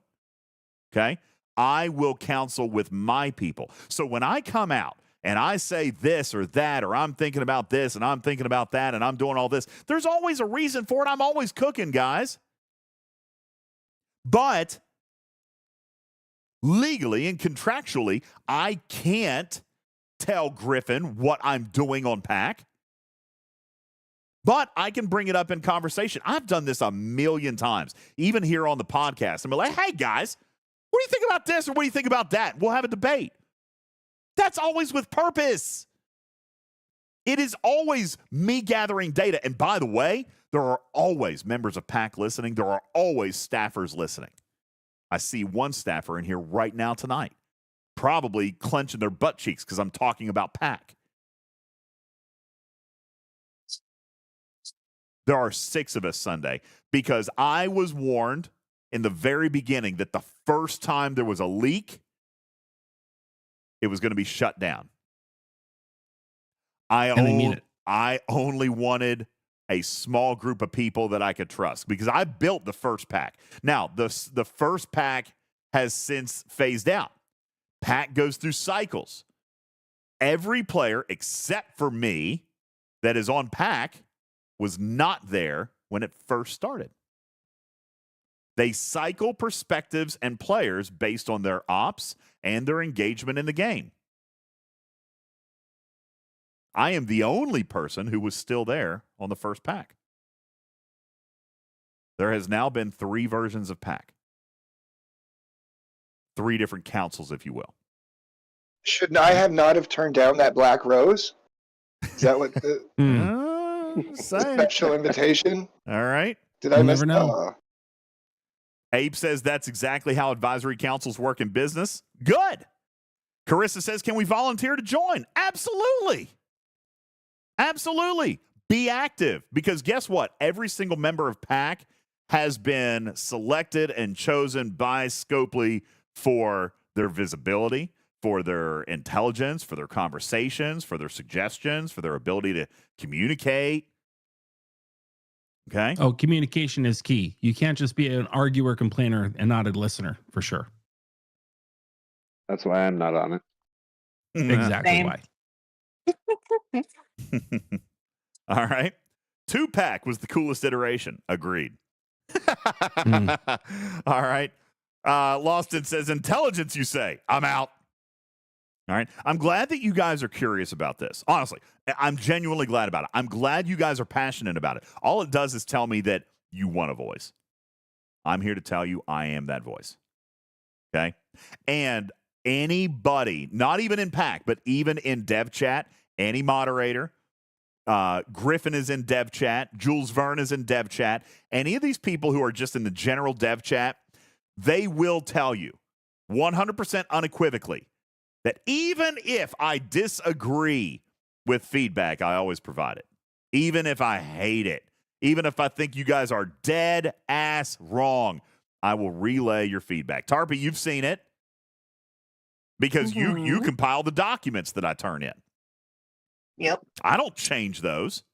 Okay? I will counsel with my people. So when I come out and I say this or that, or I'm thinking about this and I'm thinking about that and I'm doing all this, there's always a reason for it. I'm always cooking, guys. But legally and contractually, I can't tell Griffin what I'm doing on PAC. But I can bring it up in conversation. I've done this a million times, even here on the podcast. I'm like, hey, guys, what do you think about this or what do you think about that? We'll have a debate. That's always with purpose. It is always me gathering data. And by the way, there are always members of PAC listening. There are always staffers listening. I see one staffer in here right now tonight, probably clenching their butt cheeks because I'm talking about PAC. There are 6 of us Sunday because I was warned in the very beginning that the first time there was a leak, it was going to be shut down. I only wanted a small group of people that I could trust because I built the first PAC. Now, the first PAC has since phased out. PAC goes through cycles. Every player except for me that is on PAC was not there when it first started. They cycle perspectives and players based on their ops and their engagement in the game. I am the only person who was still there on the first PAC. There has now been 3 versions of PAC. 3 different councils, if you will. Should I have not have turned down that black rose? Is that what the special invitation? All right. Did I miss? Never know. Abe says that's exactly how advisory councils work in business. Good. Carissa says, can we volunteer to join? Absolutely. Absolutely. Be active. Because guess what? Every single member of PAC has been selected and chosen by Scopely for their visibility, for their intelligence, for their conversations, for their suggestions, for their ability to communicate. Okay. Oh, communication is key. You can't just be an arguer, complainer, and not a listener, for sure. That's why I'm not on it. Exactly Same. why. All right. 2-PAC was the coolest iteration. Agreed. All right. Loston says, intelligence, you say. I'm out. All right. I'm glad that you guys are curious about this. Honestly, I'm genuinely glad about it. I'm glad you guys are passionate about it. All it does is tell me that you want a voice. I'm here to tell you I am that voice. Okay. And anybody, not even in PAC, but even in dev chat, any moderator, Griffin is in dev chat, Jules Verne is in dev chat, any of these people who are just in the general dev chat, they will tell you 100% unequivocally that even if I disagree with feedback, I always provide it. Even if I hate it, even if I think you guys are dead ass wrong, I will relay your feedback. Tarpey, you've seen it. because you compile the documents that I turn in. Yep. I don't change those.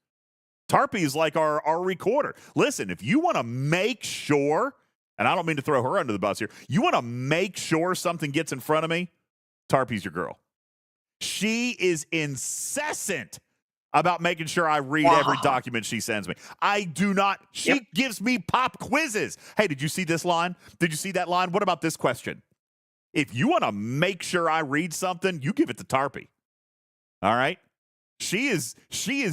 Tarpy is like our recorder. Listen, if you want to make sure, and I don't mean to throw her under the bus here, you want to make sure something gets in front of me, Tarpy's your girl. She is incessant about making sure I read every document she sends me. I do not. She gives me pop quizzes. Hey, did you see this line? Did you see that line? What about this question? If you want to make sure I read something, you give it to Tarpy. All right? She is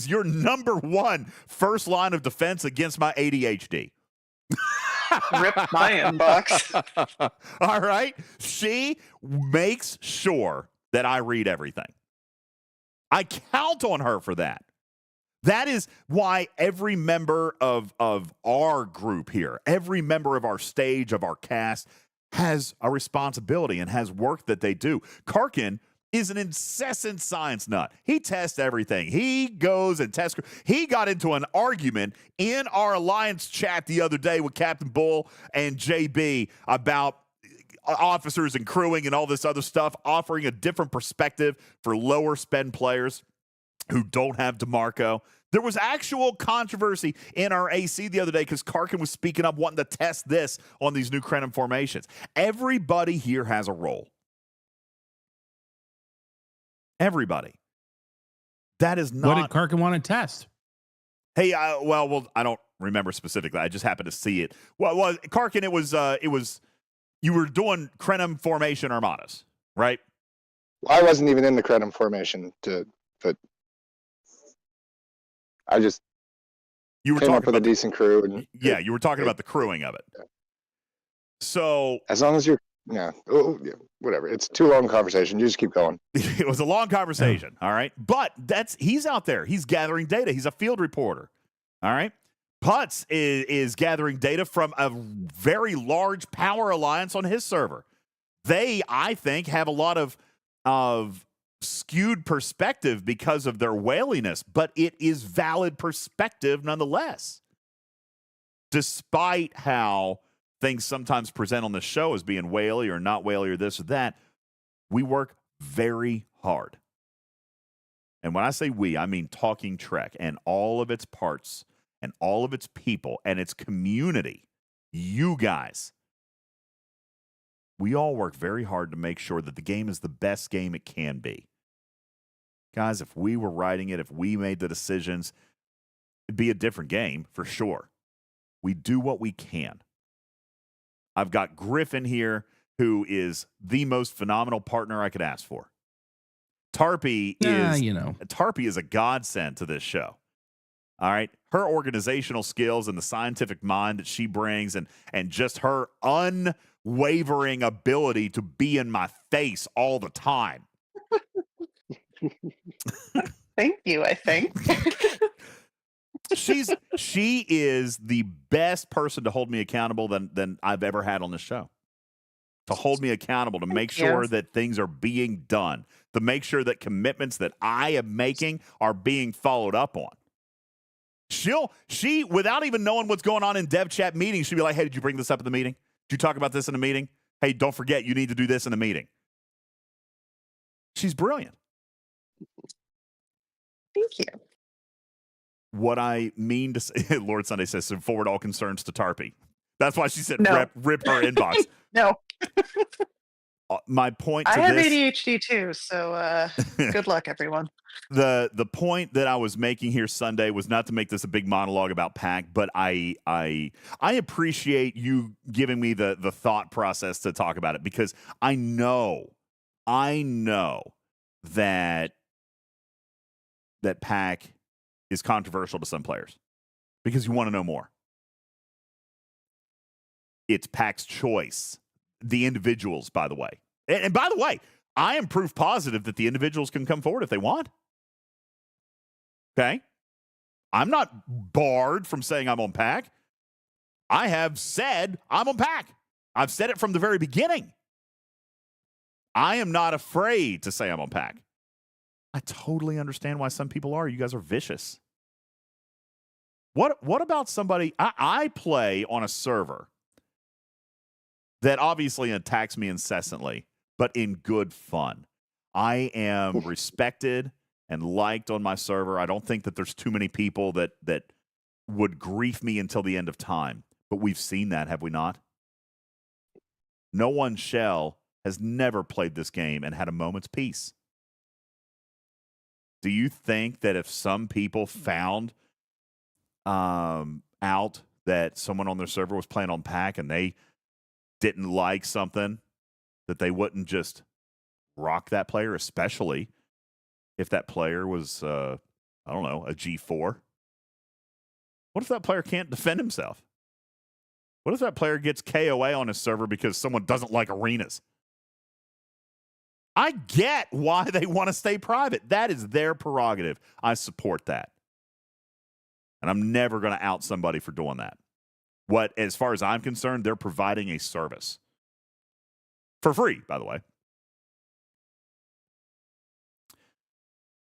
your number one first line of defense against my ADHD. Rip my inbox. All right? She makes sure that I read everything. I count on her for that. That is why every member of our group here, every member of our stage, of our cast, has a responsibility and has work that they do. Karkin is an incessant science nut. He tests everything. He goes and tests. He got into an argument in our Alliance chat the other day with Captain Bull and JB about officers and crewing and all this other stuff, offering a different perspective for lower spend players who don't have DeMarco. There was actual controversy in our AC the other day because Karkin was speaking up wanting to test this on these new Krenim formations. Everybody here has a role. Everybody. That is not. What did Karkin want to test? Hey, well, I don't remember specifically. I just happened to see it. Well, Karkin, it was you were doing Krenim formation armadas, right? Well, I wasn't even in the Krenim formation, but I just You were came talking up with a about decent crew, and you were talking about the crewing of it. Yeah. So as long as you're, whatever. It's too long a conversation. You just keep going. it was a long conversation, all right? But he's out there. He's gathering data. He's a field reporter, all right? Putz is gathering data from a very large power alliance on his server. They, I think, have a lot of skewed perspective because of their whaliness, but it is valid perspective nonetheless. Despite how things sometimes present on the show as being whaley or not whaley or this or that, we work very hard. And when I say we, I mean Talking Trek and all of its parts and all of its people and its community. You guys. We all work very hard to make sure that the game is the best game it can be. Guys, if we were writing it, if we made the decisions, it'd be a different game for sure. We do what we can. I've got Griffin here, who is the most phenomenal partner I could ask for. Tarpy is a godsend to this show. All right. Her organizational skills and the scientific mind that she brings and just her unwavering ability to be in my face all the time. Thank you, I think. She is the best person to hold me accountable than I've ever had on this show. To hold me accountable, to make sure that things are being done, to make sure that commitments that I am making are being followed up on. She, without even knowing what's going on in dev chat meetings, she'd be like, hey, did you bring this up in the meeting? Did you talk about this in the meeting? Hey, don't forget, you need to do this in the meeting. She's brilliant. Thank you. What I mean to say, Lord Sunday says, so forward all concerns to Tarpy. That's why she said No. rip her inbox. No. My point to I have this, ADHD too, so good luck, everyone. The point that I was making here Sunday was not to make this a big monologue about PAC, but I appreciate you giving me the thought process to talk about it, because I know that PAC is controversial to some players because you want to know more. It's PAC's choice. The individuals, by the way. And by the way, I am proof positive that the individuals can come forward if they want. Okay? I'm not barred from saying I'm on PAC. I have said I'm on PAC. I've said it from the very beginning. I am not afraid to say I'm on PAC. I totally understand why some people are. You guys are vicious. What about somebody? I play on a server that obviously attacks me incessantly, but in good fun. I am respected and liked on my server. I don't think that there's too many people that would grief me until the end of time. But we've seen that, have we not? No one shell has never played this game and had a moment's peace. Do you think that if some people found out that someone on their server was playing on Pack and they didn't like something, that they wouldn't just rock that player, especially if that player was, I don't know, a G4? What if that player can't defend himself? What if that player gets KOA on his server because someone doesn't like arenas? I get why they want to stay private. That is their prerogative. I support that. And I'm never going to out somebody for doing that. As far as I'm concerned, they're providing a service. For free, by the way.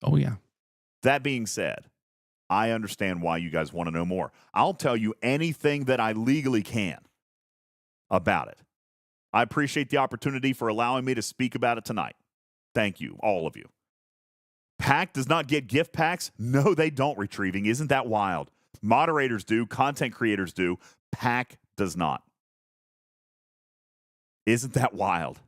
Oh, yeah. That being said, I understand why you guys want to know more. I'll tell you anything that I legally can about it. I appreciate the opportunity for allowing me to speak about it tonight. Thank you, all of you. Pack does not get gift packs. No, they don't, Retrieving. Isn't that wild? Moderators do. Content creators do. Pack does not. Isn't that wild?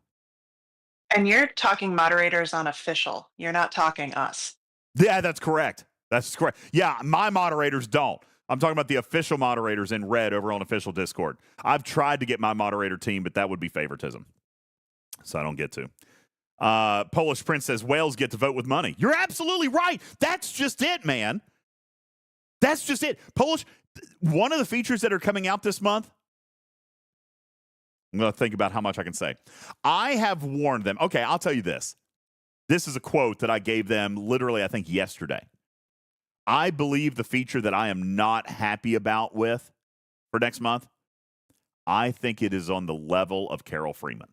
And you're talking moderators on official. You're not talking us. Yeah, that's correct. That's correct. Yeah, my moderators don't. I'm talking about the official moderators in red over on official Discord. I've tried to get my moderator team, but that would be favoritism. So I don't get to. Polish Prince says whales get to vote with money. You're absolutely right. That's just it, man. That's just it. Polish, one of the features that are coming out this month, I'm going to think about how much I can say. I have warned them. Okay, I'll tell you this. This is a quote that I gave them literally, I think, yesterday. I believe the feature that I am not happy about with for next month, I think it is on the level of Carol Freeman.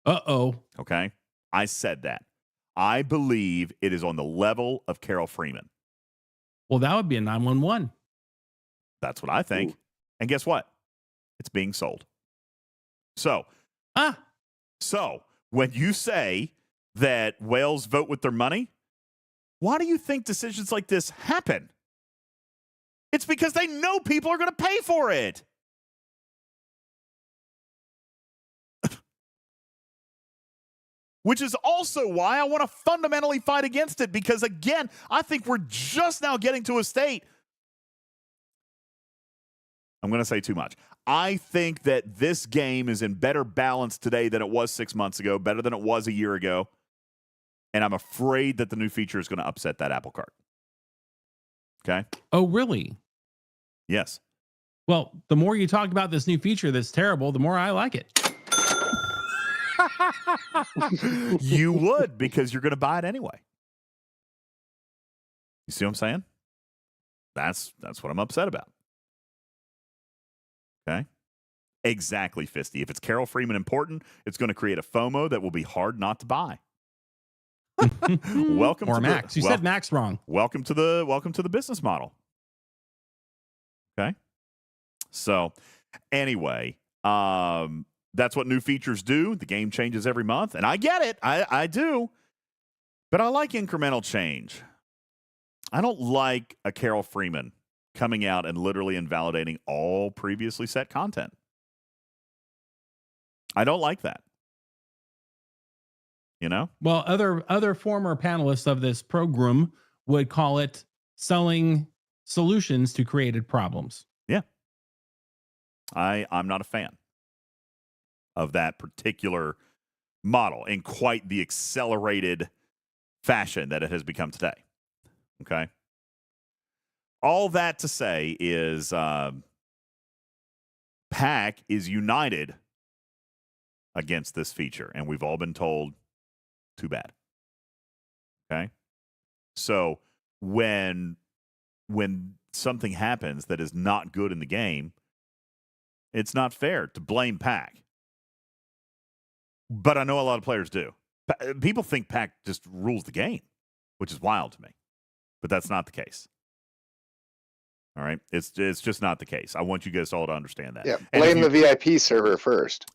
Uh-oh. Okay? I said that. I believe it is on the level of Carol Freeman. Well, that would be a 911. That's what I think. Ooh. And guess what? It's being sold. So when you say that whales vote with their money, why do you think decisions like this happen? It's because they know people are going to pay for it. Which is also why I want to fundamentally fight against it, because, again, I think we're just now getting to a state. I'm going to say too much. I think that this game is in better balance today than it was 6 months ago, better than it was a year ago. And I'm afraid that the new feature is going to upset that apple cart. Okay? Oh, really? Yes. Well, the more you talk about this new feature that's terrible, the more I like it. You would, because you're going to buy it anyway. You see what I'm saying? That's what I'm upset about. Okay? Exactly, Fisty. If it's Carol Freeman important, it's going to create a FOMO that will be hard not to buy. Welcome or to Max. You said Max wrong. Welcome to the business model. Okay? So, anyway, that's what new features do. The game changes every month, and I get it. I do. But I like incremental change. I don't like a Carol Freeman coming out and literally invalidating all previously set content. I don't like that. You know? Well, other former panelists of this program would call it selling solutions to created problems. Yeah. I'm not a fan of that particular model in quite the accelerated fashion that it has become today. Okay? All that to say is PAC is united against this feature, and we've all been told, too bad. Okay? So when something happens that is not good in the game, it's not fair to blame PAC. But I know a lot of players do. People think PAC just rules the game, which is wild to me. But that's not the case. All right? It's just not the case. I want you guys all to understand that. Yeah, blame the VIP server first.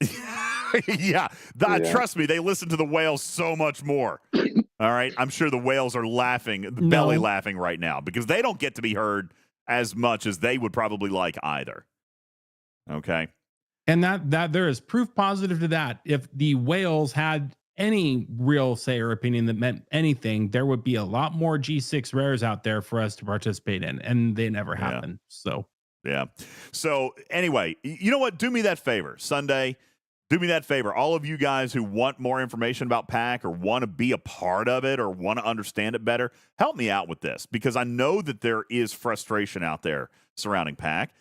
Yeah. Trust me, they listen to the whales so much more. All right. I'm sure the whales are laughing, belly laughing right now because they don't get to be heard as much as they would probably like either. Okay. And that there is proof positive to that. If the whales had any real say or opinion that meant anything, there would be a lot more G6 rares out there for us to participate in, and they never happen. So yeah. So anyway, you know what? Do me that favor, Sunday. Do me that favor. All of you guys who want more information about PAC or want to be a part of it or want to understand it better, help me out with this because I know that there is frustration out there surrounding PAC.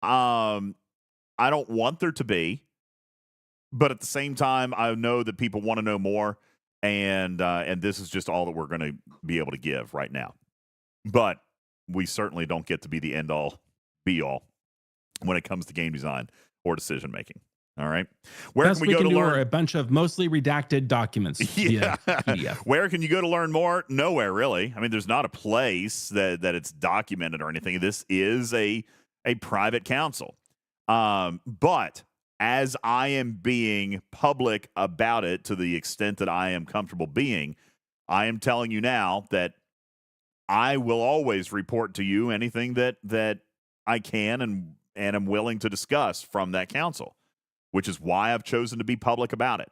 I don't want there to be, but at the same time, I know that people want to know more, and this is just all that we're going to be able to give right now. But we certainly don't get to be the end-all, be-all when it comes to game design or decision-making. All right. Where best can we go to learn? A bunch of mostly redacted documents via PDF. Where can you go to learn more? Nowhere, really. I mean, there's not a place that it's documented or anything. This is a private council. But as I am being public about it to the extent that I am comfortable being, I am telling you now that I will always report to you anything that I can and am willing to discuss from that council, which is why I've chosen to be public about it.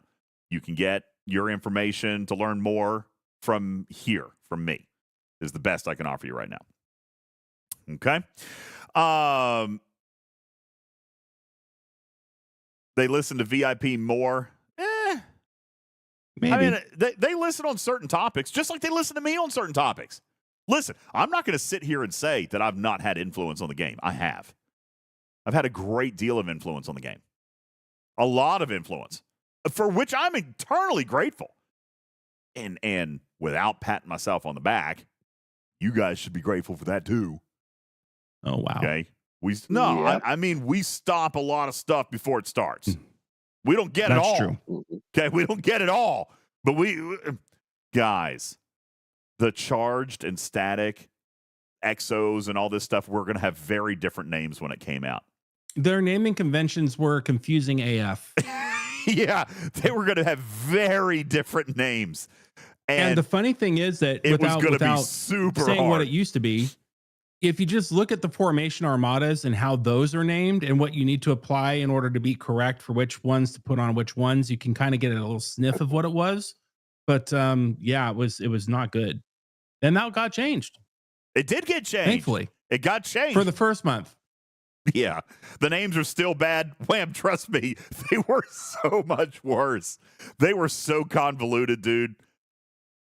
You can get your information to learn more from here, from me, is the best I can offer you right now. Okay? They listen to VIP more. Maybe. I mean, they listen on certain topics, just like they listen to me on certain topics. Listen, I'm not going to sit here and say that I've not had influence on the game. I have. I've had a great deal of influence on the game. A lot of influence, for which I'm eternally grateful. And without patting myself on the back, you guys should be grateful for that too. Oh, wow. Okay. I mean, we stop a lot of stuff before it starts. We don't get it all. That's true. Okay, we don't get it all. But guys, the charged and static exos and all this stuff, we're going to have very different names when it came out. Their naming conventions were confusing AF. Yeah, they were going to have very different names. And the funny thing is that without super saying hard. what it used to be, if you just look at the formation armadas and how those are named and what you need to apply in order to be correct for which ones to put on which ones, you can kind of get a little sniff of what it was. But yeah, it was not good. And that got changed. It did get changed. Thankfully. It got changed. For the first month. Yeah. The names are still bad. Wham, trust me, they were so much worse. They were so convoluted, dude.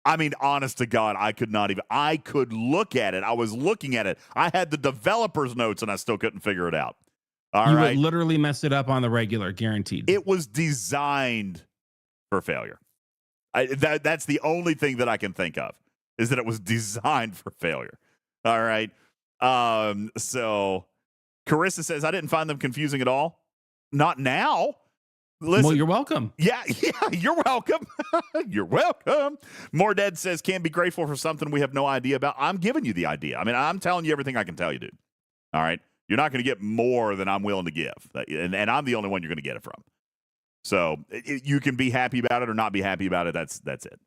I mean, honest to God, I could look at it. I was looking at it. I had the developer's notes and I still couldn't figure it out. All right. You would literally mess it up on the regular, guaranteed. It was designed for failure. That's the only thing that I can think of, is that it was designed for failure. All right. So Carissa says, I didn't find them confusing at all. Not now. Listen, well, you're welcome. Yeah, you're welcome. You're welcome. More Dead says, can't be grateful for something we have no idea about. I'm giving you the idea. I mean, I'm telling you everything I can tell you, dude. All right? You're not going to get more than I'm willing to give. And I'm the only one you're going to get it from. So you can be happy about it or not be happy about it. That's it.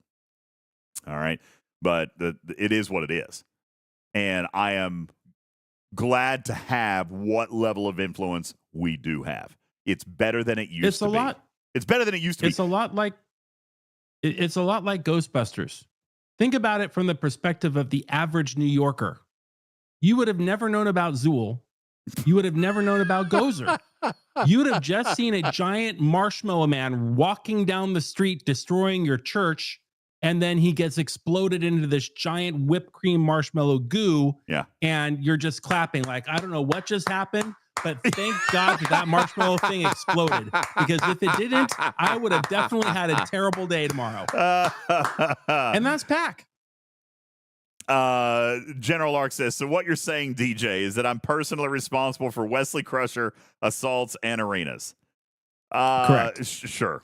All right? But it is what it is. And I am glad to have what level of influence we do have. It's better than it used to be. It's better than it used to be. It's a lot like Ghostbusters. Think about it from the perspective of the average New Yorker. You would have never known about Zool. You would have never known about Gozer. You would have just seen a giant marshmallow man walking down the street, destroying your church, and then he gets exploded into this giant whipped cream marshmallow goo. Yeah. And you're just clapping like, I don't know what just happened, but thank God that marshmallow thing exploded. Because if it didn't, I would have definitely had a terrible day tomorrow. And that's PAC. General Ark says, so what you're saying, DJ, is that I'm personally responsible for Wesley Crusher assaults and arenas. Correct. Sure.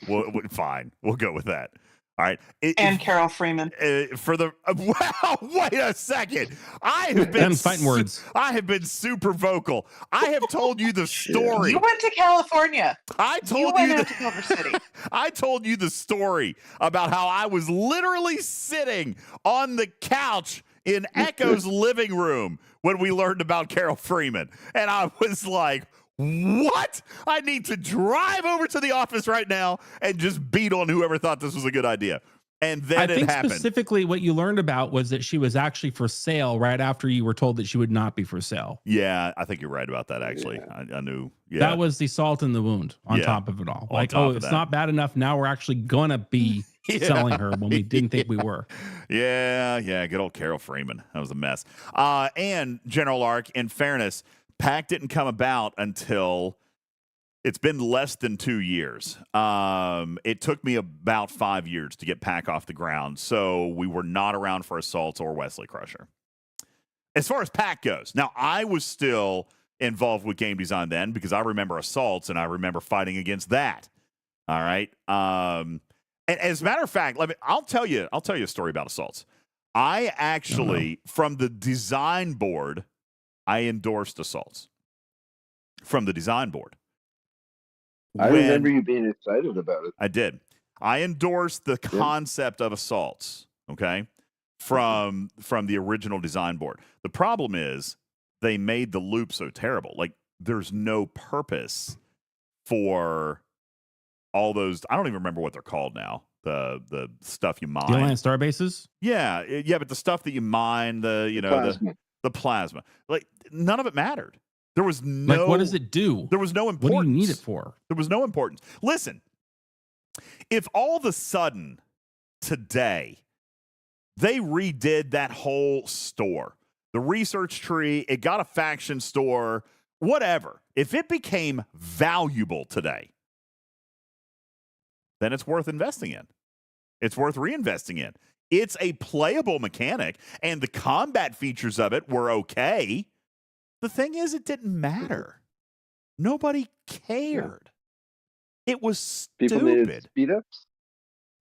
Fine. We'll go with that. All right. And Carol Freeman. For the wow, wait a second. I have been fighting words. I have been super vocal. I have told you the story. You went to California. I told you you went out to Culver City. I told you the story about how I was literally sitting on the couch in Echo's living room when we learned about Carol Freeman. And I was like, what? I need to drive over to the office right now and just beat on whoever thought this was a good idea. And then it happened. Specifically what you learned about was that she was actually for sale right after you were told that she would not be for sale. Yeah, I think you're right about that, actually. Yeah. I knew. Yeah. That was the salt in the wound on top of it all. Like, it's not bad enough. Now we're actually going to be selling her when we didn't think we were. Yeah, good old Carol Freeman. That was a mess. And General Ark, in fairness, PAC didn't come about until it's been less than 2 years. It took me about 5 years to get PAC off the ground, so we were not around for Assaults or Wesley Crusher. As far as PAC goes, now I was still involved with game design then because I remember Assaults and I remember fighting against that. All right. And as a matter of fact, I'll tell you a story about Assaults. I actually, from the design board, I endorsed Assaults from the design board. I remember you being excited about it. I did. I endorsed the concept of Assaults, okay, from the original design board. The problem is they made the loop so terrible. Like, there's no purpose for all those. I don't even remember what they're called now. The stuff you mine. The Alliance Star bases? Yeah, but the stuff that you mine, the plasma. Like, none of it mattered. There was no. Like, what does it do? There was no importance. What do you need it for? There was no importance. Listen, if all of a sudden today they redid that whole store, the research tree, it got a faction store, whatever. If it became valuable today, then it's worth investing in. It's worth reinvesting in. It's a playable mechanic, and the combat features of it were okay. The thing is, it didn't matter. Nobody cared. It was stupid. People needed speed ups,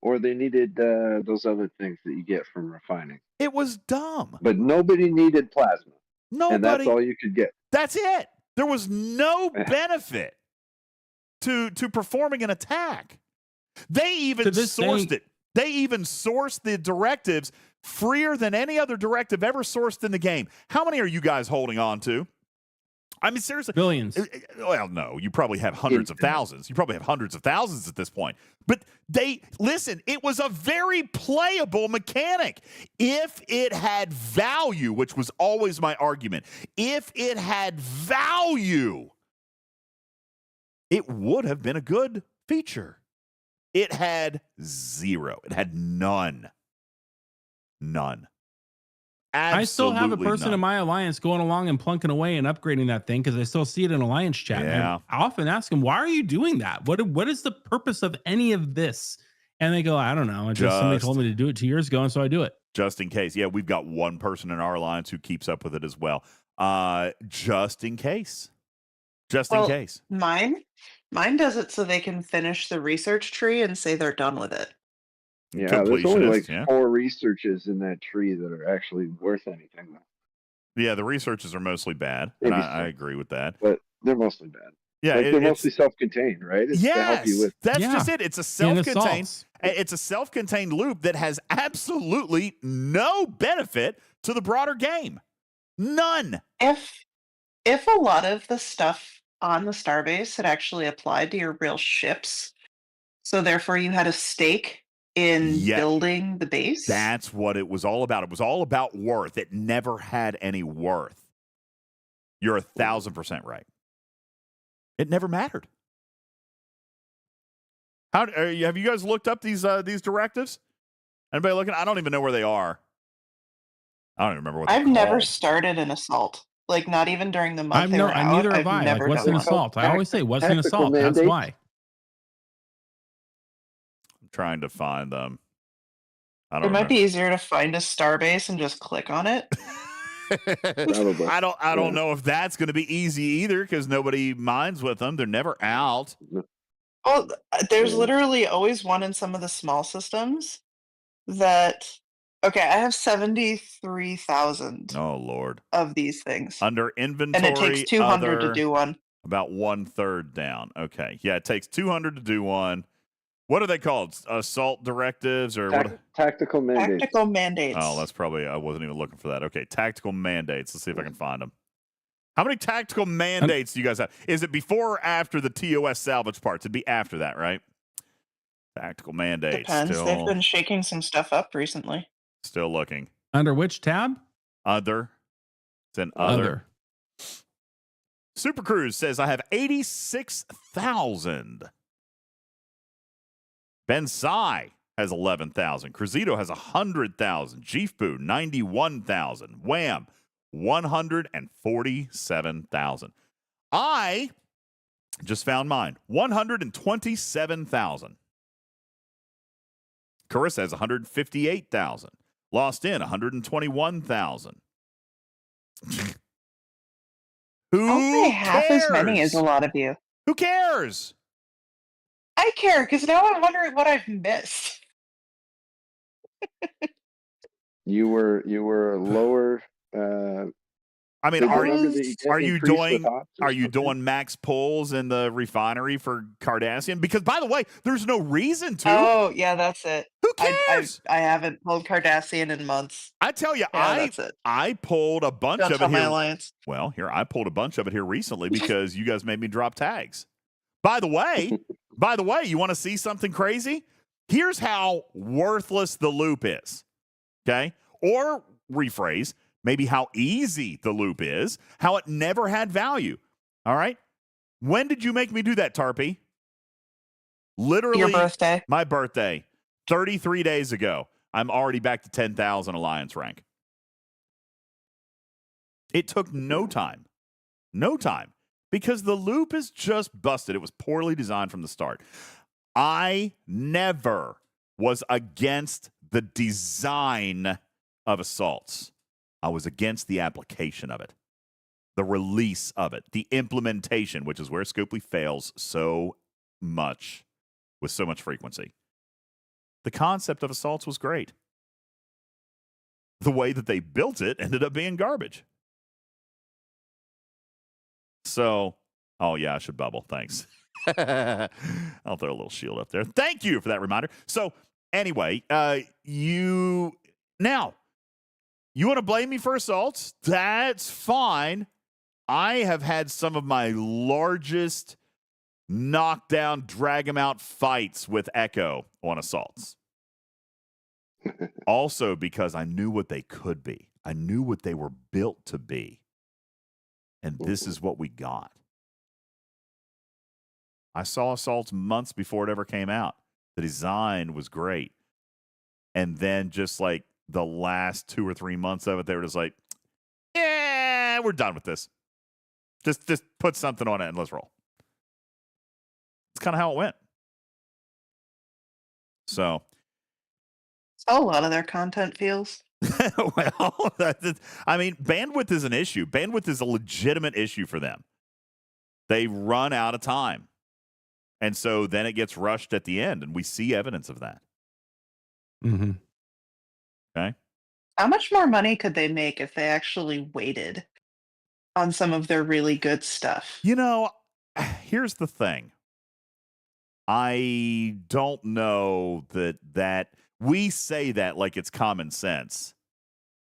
or they needed those other things that you get from refining. It was dumb. But nobody needed plasma. Nobody. And that's all you could get. That's it. There was no benefit to performing an attack. They even sourced it. They even sourced the directives freer than any other directive ever sourced in the game. How many are you guys holding on to? I mean, seriously. Billions. Well, no, you probably have hundreds of thousands. You probably have hundreds of thousands at this point. But listen, it was a very playable mechanic. If it had value, which was always my argument, if it had value, it would have been a good feature. It had zero. It had none. None. Absolutely I still have a person none. in my alliance going along and plunking away and upgrading that thing because I still see it in alliance chat. Yeah. I often ask them, why are you doing that? What is the purpose of any of this? And they go, I don't know. Somebody told me to do it 2 years ago, and so I do it. Just in case. Yeah, we've got one person in our alliance who keeps up with it as well. Just in case. Just in case. Mine does it so they can finish the research tree and say they're done with it. Yeah, there's only like 4 researches in that tree that are actually worth anything, though. Yeah, the researches are mostly bad, and I agree with that. But they're mostly bad. Yeah, they're mostly self-contained, right? It's to help you with. That's just it. It's a self-contained. It's a self-contained loop that has absolutely no benefit to the broader game. None. If a lot of the stuff on the starbase had actually applied to your real ships, so therefore you had a stake in building the base. That's what it was all about. It was all about worth. It never had any worth. You're 1,000% right. It never mattered. Have you guys looked up these directives? Anybody looking? I don't even know where they are. I don't even remember what they're I've never called. started an assault. Like, not even during the month they were out. Neither have I. Like, what's an assault? I always say, what's an assault? That's why. Trying to find them. It might be easier to find a starbase and just click on it. I don't know if that's going to be easy either because nobody minds with them. They're never out. Well, there's literally always one in some of the small systems, that okay, I have 73,000 Oh, Lord. of these things. Under And it takes inventory, 200 to other, do one. about 1/3 down. Okay. Yeah, it takes 200 to do one. What are they called? Assault directives or what? Tactical mandates. Tactical mandates. Oh, that's probably, I wasn't even looking for that. Okay, tactical mandates. Let's see if I can find them. How many tactical mandates do you guys have? Is it before or after the TOS salvage parts? It'd be after that, right? Tactical mandates. Depends. They've been shaking some stuff up recently. Still looking. Under which tab? Other. It's an other. Other. Super Cruise says, I have 86,000. Ben Sai has 11,000. Cruzito has 100,000. Jeefboo, 91,000. Wham, 147,000. I just found mine, 127,000. Carissa has 158,000. Lost in 121,000. Who Only half cares? as many as a lot of you. Who cares? I care because now I'm wondering what I've missed. You were lower. I mean, are you doing something? max pulls in the refinery for Cardassian? Because by the way, there's no reason to. Oh yeah, that's it. Who cares? I haven't pulled Cardassian in months. I tell you, Yeah, that's it. I pulled a bunch Don't of tell it my here. alliance. Well, here I pulled a bunch of it here recently because you guys made me drop tags. By the way, you want to see something crazy? Here's how worthless the loop is. Okay? Or rephrase, maybe how easy the loop is, how it never had value. All right? When did you make me do that, Tarpy? Literally Your birthday. My birthday. 33 days ago. I'm already back to 10,000 alliance rank. It took no time. No time. Because the loop is just busted. It was poorly designed from the start. I never was against the design of assaults. I was against the application of it, the release of it, the implementation, which is where Scopely fails so much with so much frequency. The concept of assaults was great. The way that they built it ended up being garbage. So, oh yeah, I should bubble. Thanks. I'll throw a little shield up there. Thank you for that reminder. So, anyway, you want to blame me for assaults? That's fine. I have had some of my largest knockdown, drag them out fights with Echo on assaults. Also because I knew what they could be. I knew what they were built to be. And this is what we got. I saw assaults months before it ever came out. The design was great. And then just like the last 2 or 3 months of it, they were just like, yeah, we're done with this. Just put something on it and let's roll. It's kind of how it went. So. A lot of their content feels. Well, I mean, bandwidth is an issue. Bandwidth is a legitimate issue for them. They run out of time. And so then it gets rushed at the end, and we see evidence of that. Mm-hmm. Okay. How much more money could they make if they actually waited on some of their really good stuff? You know, here's the thing. I don't know that we say that like it's common sense.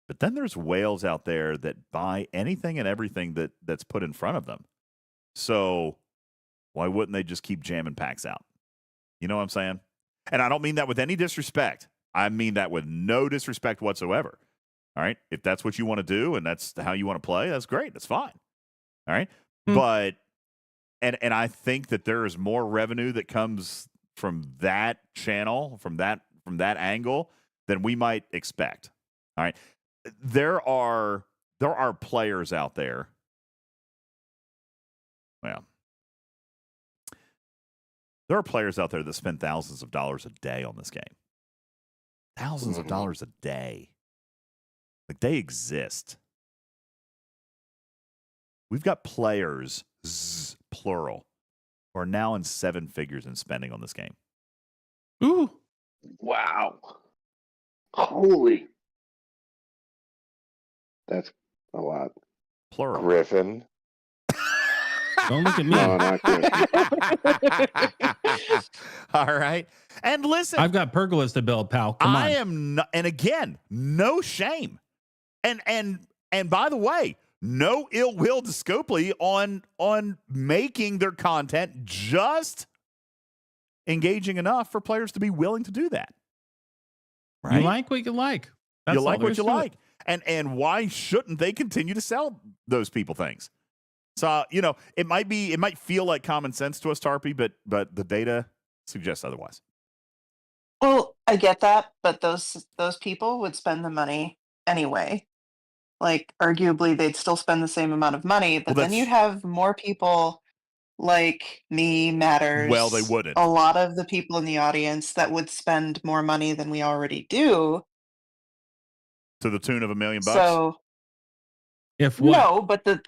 But then there's whales out there that buy anything and everything that's put in front of them. So why wouldn't they just keep jamming packs out? You know what I'm saying? And I don't mean that with any disrespect. I mean that with no disrespect whatsoever. All right? If that's what you want to do and that's how you want to play, that's great. That's fine. All right? But and I think that there is more revenue that comes from that channel, from that angle than we might expect. All right? There are players out there. Well, there are players out there that spend thousands of dollars a day on this game. Thousands of dollars a day. Like, they exist. We've got players, plural, who are now in 7 figures in spending on this game. Ooh. Wow. Holy. That's a lot. Plural. Griffin. Don't look at me. No, not Griffin. All right. And listen, I've got pergolas to build, pal. Come on. I am not, and again, no shame. And by the way, no ill will to Scopely on making their content just engaging enough for players to be willing to do that. Right? You like what you like. That's you all like there what is you to it. like. And why shouldn't they continue to sell those people things? So, it might feel like common sense to us, Tarpy, but the data suggests otherwise. Well, I get that, but those people would spend the money anyway. Like, arguably, they'd still spend the same amount of money, but then you'd have more people like me, Matters. Well, they wouldn't. A lot of the people in the audience that would spend more money than we already do. To the tune of $1 million? So, if what? no, but the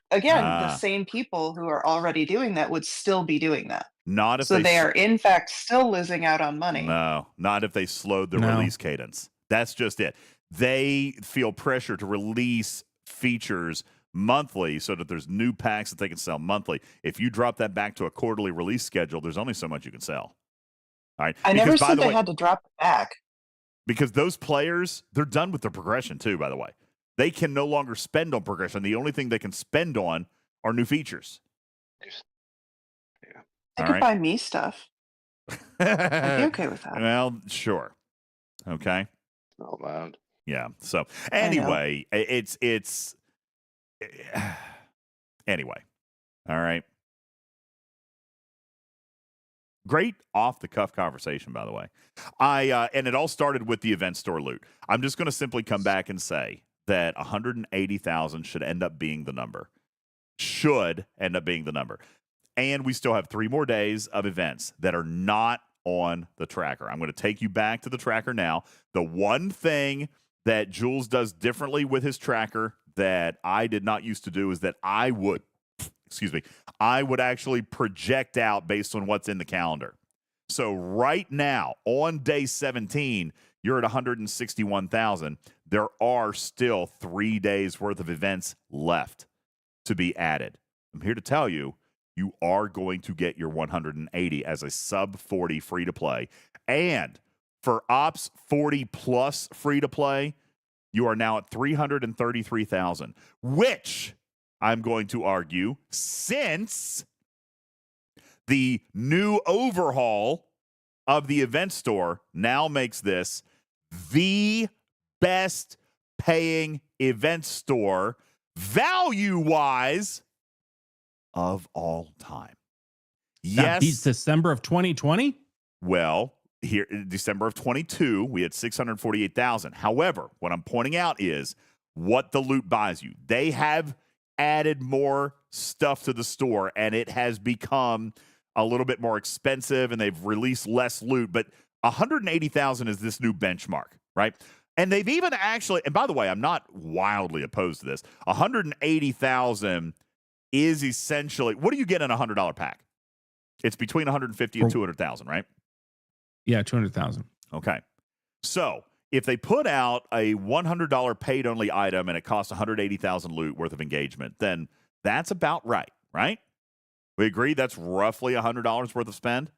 same people who are already doing that would still be doing that. Not if so they are in fact still losing out on money. No, not if they slowed the release cadence. That's just it. They feel pressure to release features monthly so that there's new packs that they can sell monthly. If you drop that back to a quarterly release schedule, there's only so much you can sell. All right. I never said they had to drop it back. Because those players, they're done with their progression too, by the way. They can no longer spend on progression. The only thing they can spend on are new features. They could buy me stuff. I'd be okay with that. Well, sure. Okay. Not loud. Yeah. So anyway, it's anyway. All right. Great off the cuff conversation, by the way. And it all started with the event store loot. I'm just going to simply come back and say that 180,000 should end up being the number. Should end up being the number. And we still have 3 more days of events that are not on the tracker. I'm going to take you back to the tracker now. The one thing that Jules does differently with his tracker that I did not used to do is that I would actually project out based on what's in the calendar. So right now, on day 17, you're at 161,000. There are still 3 days worth of events left to be added. I'm here to tell you, you are going to get your 180 as a sub 40 free to play. And for Ops 40 plus free to play, you are now at 333,000, which I'm going to argue, since the new overhaul of the event store now makes this the best paying event store value-wise of all time. That beats December of 2020? Well, here in December of 22, we had 648,000. However, what I'm pointing out is what the loot buys you. They have added more stuff to the store, and it has become a little bit more expensive, and they've released less loot. But 180,000 is this new benchmark, right? And they've even actually, and by the way, I'm not wildly opposed to this. 180,000 is essentially, what do you get in a $100 pack? It's between 150 and 200,000, right? Yeah, 200,000. Okay. So if they put out a $100 paid only item and it costs 180,000 loot worth of engagement, then that's about right, right? We agree that's roughly $100 worth of spend,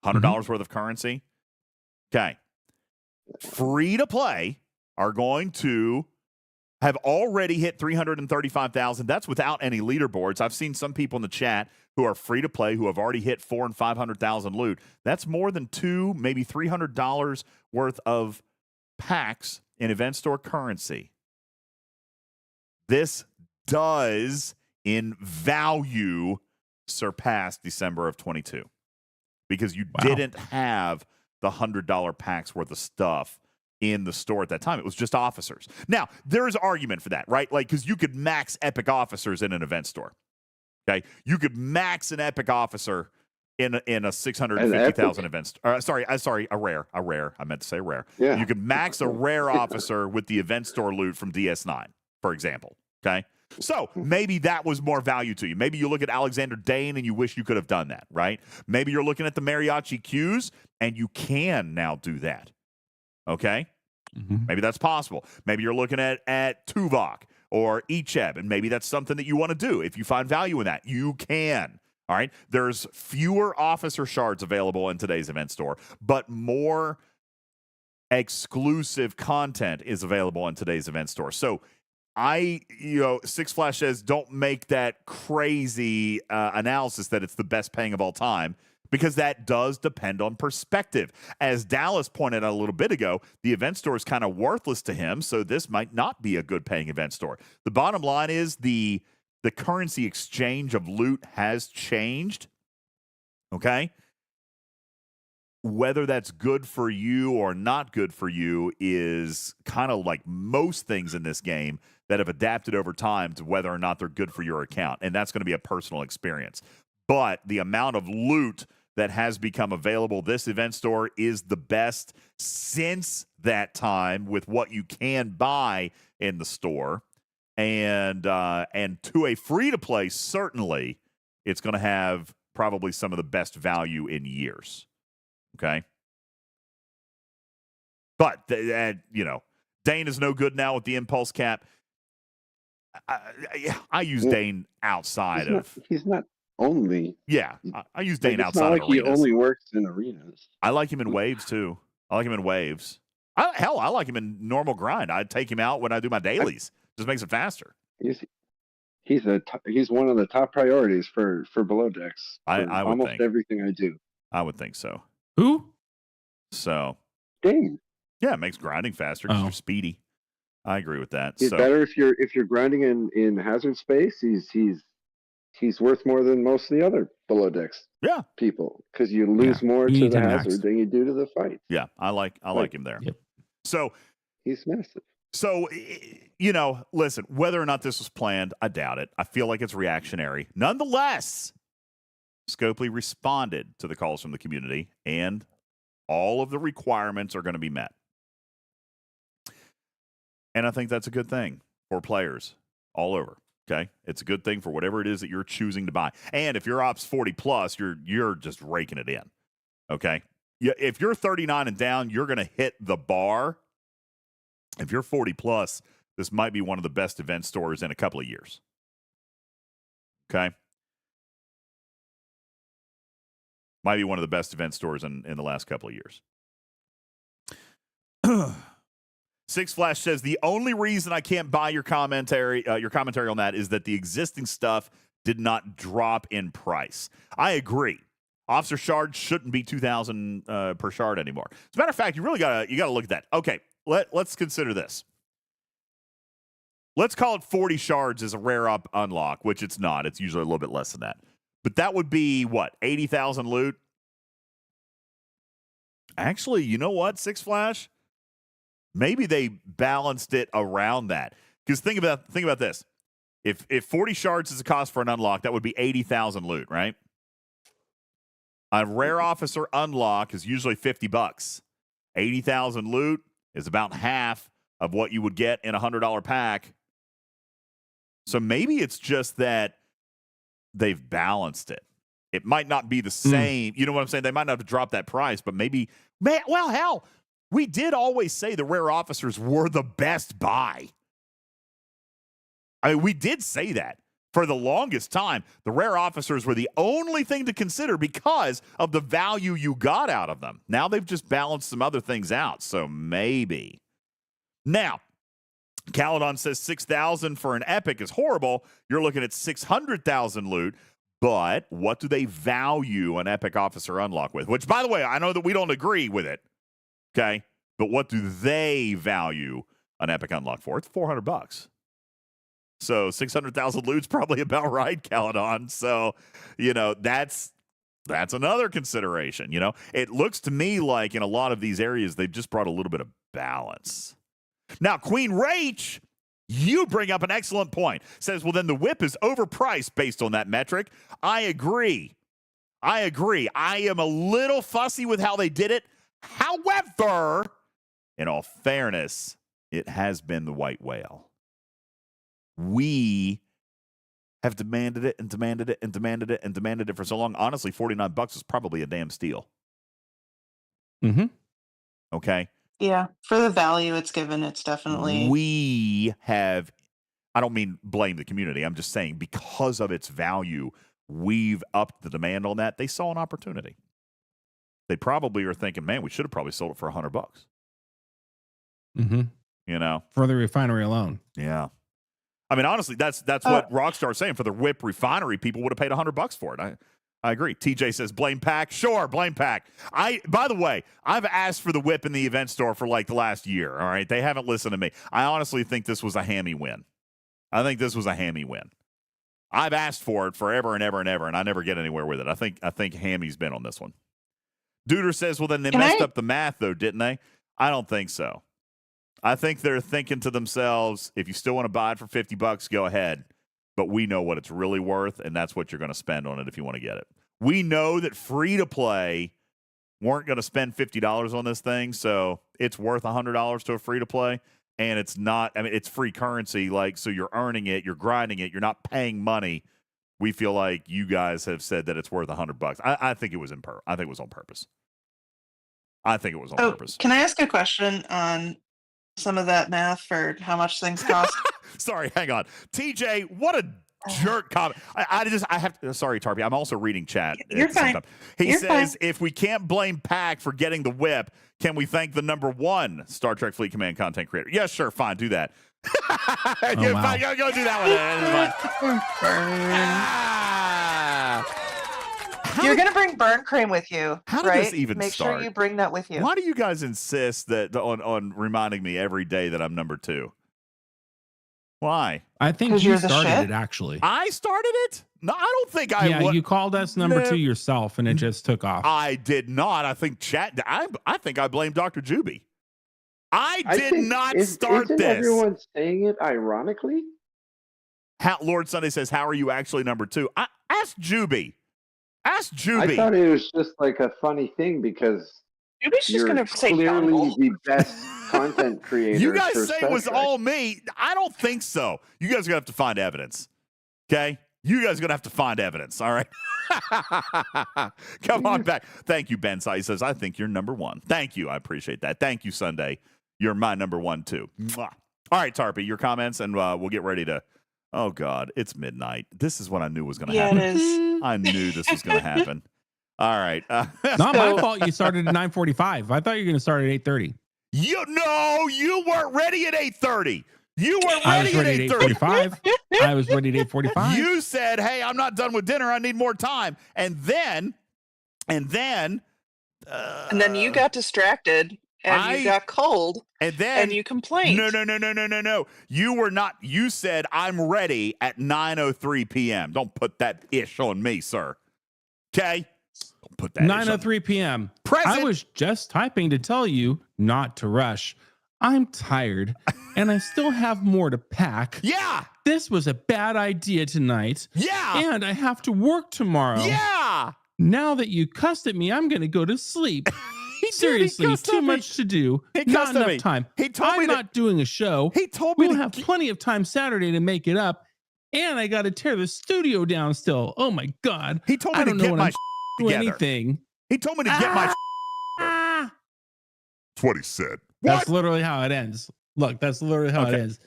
$100 worth of currency. Okay. Free to play are going to have already hit 335,000. That's without any leaderboards. I've seen some people in the chat who are free to play who have already hit 400,000 and 500,000 loot. That's more than $200, maybe $300 worth of packs in event store currency. This does, in value, surpass December of 22 because you didn't have the $100 packs worth of stuff in the store at that time. It was just officers. Now, there is argument for that, right? Like, because you could max epic officers in an event store. Okay, you could max an epic officer in a 650,000 events. Sorry, a rare. I meant to say rare. Yeah. You could max a rare officer with the event store loot from DS9, for example. Okay, so maybe that was more value to you. Maybe you look at Alexander Dane and you wish you could have done that, right? Maybe you're looking at the Mariachi Qs and you can now do that. Okay. Mm-hmm. Maybe that's possible. Maybe you're looking at Tuvok or Icheb, and maybe that's something that you want to do. If you find value in that, you can. All right. There's fewer officer shards available in today's event store, but more exclusive content is available in today's event store. So Six Flash says don't make that crazy analysis that it's the best paying of all time, because that does depend on perspective. As Dallas pointed out a little bit ago, the event store is kind of worthless to him, so this might not be a good paying event store. The bottom line is the currency exchange of loot has changed, okay? Whether that's good for you or not good for you is kind of like most things in this game that have adapted over time to whether or not they're good for your account, and that's going to be a personal experience. But the amount of loot that has become available, this event store is the best since that time with what you can buy in the store. And to a free-to-play, certainly, it's going to have probably some of the best value in years. Okay? But, Dane is no good now with the impulse cap. I use Dane outside he's not only. Yeah, I use Dane outside of arenas. It's not like he only works in arenas. I like him in waves, too. I like him in waves. I like him in normal grind. I'd take him out when I do my dailies. Just makes it faster. He's one of the top priorities for below decks. I would almost think. Everything I do. I would think so. Who? So. Dane. Yeah, it makes grinding faster because you're speedy. I agree with that. He's better if you're grinding in hazard space. He's worth more than most of the other below decks. Yeah, people, because you lose more to the hazard than you do to the fight. Yeah, I like him there. Yep. So he's massive. So listen, whether or not this was planned, I doubt it. I feel like it's reactionary. Nonetheless, Scopely responded to the calls from the community, and all of the requirements are going to be met. And I think that's a good thing for players all over. Okay, it's a good thing for whatever it is that you're choosing to buy. And if you're Ops 40 plus, you're just raking it in. Okay, if you're 39 and down, you're going to hit the bar. If you're 40 plus, this might be one of the best event stores in a couple of years. Okay, might be one of the best event stores in the last couple of years. Six Flash says the only reason I can't buy your commentary on that is that the existing stuff did not drop in price. I agree. Officer shard shouldn't be 2,000 per shard anymore. As a matter of fact, you really gotta look at that. Okay, let's consider this. Let's call it 40 shards as a rare up unlock, which it's not. It's usually a little bit less than that. But that would be what, 80,000 loot? Actually, you know what, Six Flash? Maybe they balanced it around that. Because think about this. If 40 shards is the cost for an unlock, that would be 80,000 loot, right? A rare officer unlock is usually $50. 80,000 loot is about half of what you would get in a $100 pack. So maybe it's just that they've balanced it. It might not be the same. You know what I'm saying? They might not have to drop that price, but maybe, hell, we did always say the rare officers were the best buy. I mean, we did say that for the longest time. The rare officers were the only thing to consider because of the value you got out of them. Now they've just balanced some other things out, so maybe. Now, Caledon says 6,000 for an epic is horrible. You're looking at 600,000 loot. But what do they value an epic officer unlock with? Which, by the way, I know that we don't agree with it. Okay, but what do they value an epic unlock for? It's $400. So 600,000 loot's probably about right, Caledon. So, that's another consideration. It looks to me like in a lot of these areas they've just brought a little bit of balance. Now, Queen Rach, you bring up an excellent point. Says, well, then the whip is overpriced based on that metric. I agree. I am a little fussy with how they did it. However, in all fairness, it has been the white whale. We have demanded it and demanded it and demanded it and demanded it for so long. Honestly, $49 is probably a damn steal. Mm-hmm. Okay? Yeah, for the value it's given, it's definitely. We have, I don't mean blame the community. I'm just saying because of its value, we've upped the demand on that. They saw an opportunity. They probably are thinking, man, we should have probably sold it for $100. Mm-hmm. You know, For the refinery alone. Yeah. I mean, honestly, that's what Rockstar's saying. For the whip refinery, people would have paid $100 for it. I agree. TJ says blame Pack. Sure, blame Pack. By the way, I've asked for the whip in the event store for like the last year. All right, they haven't listened to me. I honestly think this was a hammy win. I think this was a hammy win. I've asked for it forever and ever and ever, and I never get anywhere with it. I think Hammy's been on this one. Duder says, well, then they messed up the math, though, didn't they? I don't think so. I think they're thinking to themselves, if you still want to buy it for $50, go ahead. But we know what it's really worth, and that's what you're going to spend on it if you want to get it. We know that free-to-play weren't going to spend $50 on this thing, so it's worth $100 to a free-to-play, and it's not, I mean, it's free currency, like, so you're earning it, you're grinding it, you're not paying money. We feel like you guys have said that it's worth $100. I think it was on purpose. I think it was on purpose. Can I ask a question on some of that math for how much things cost? Sorry, hang on. TJ, what a jerk comment. I have to, sorry, Tarpy. I'm also reading chat. You're fine. He says, if we can't blame Pack for getting the whip, can we thank the #1 Star Trek Fleet Command content creator? Yeah, sure, fine, do that. Fine, go do that one. You're going to bring burn cream with you, how did this even Make start? sure you bring that with you. Why do you guys insist that on reminding me every day that I'm #2? Why? I think you started it, actually. I started it? No, I don't think I Yeah, you called us #2 yourself, and it just took off. I did not. I think I think I blame Dr. Juby. I did not start isn't this. Everyone saying it ironically? Lord Sunday says, how are you actually #2? Ask Juby. Ask Juby. I thought it was just like a funny thing because Juby's just going to say clearly the best content creator. You guys say it was all me. I don't think so. You guys are going to have to find evidence. Okay? You guys are going to have to find evidence. All right? Come on back. Thank you, Ben. He says, I think you're #1. Thank you. I appreciate that. Thank you, Sunday. You're my #1, too. Mwah. All right, Tarpy, your comments, and we'll get ready to... Oh, God. It's midnight. This is what I knew was going to happen. It is. I knew this was going to happen. All right. Not my fault you started at 9:45. I thought you were going to start at 8:30. You weren't ready at 8:30. You weren't ready at 8:45. I was ready at 8:45. You said, hey, I'm not done with dinner. I need more time. And then you got distracted. And you got cold, and then you complained. No. You were not. You said I'm ready at 9:03 p.m. Don't put that ish on me, sir. Okay, don't put that. 9:03 p.m. I was just typing to tell you not to rush. I'm tired, and I still have more to pack. Yeah, this was a bad idea tonight. Yeah, and I have to work tomorrow. Yeah. Now that you cussed at me, I'm going to go to sleep. Seriously, too much to do. Not enough time. I'm not doing a show. He told me we'll have plenty of time Saturday to make it up. And I got to tear the studio down still. Oh my God. He told me to get my together. Anything. He told me to get my That's what he said. That's literally how it ends. Look, that's literally how it ends.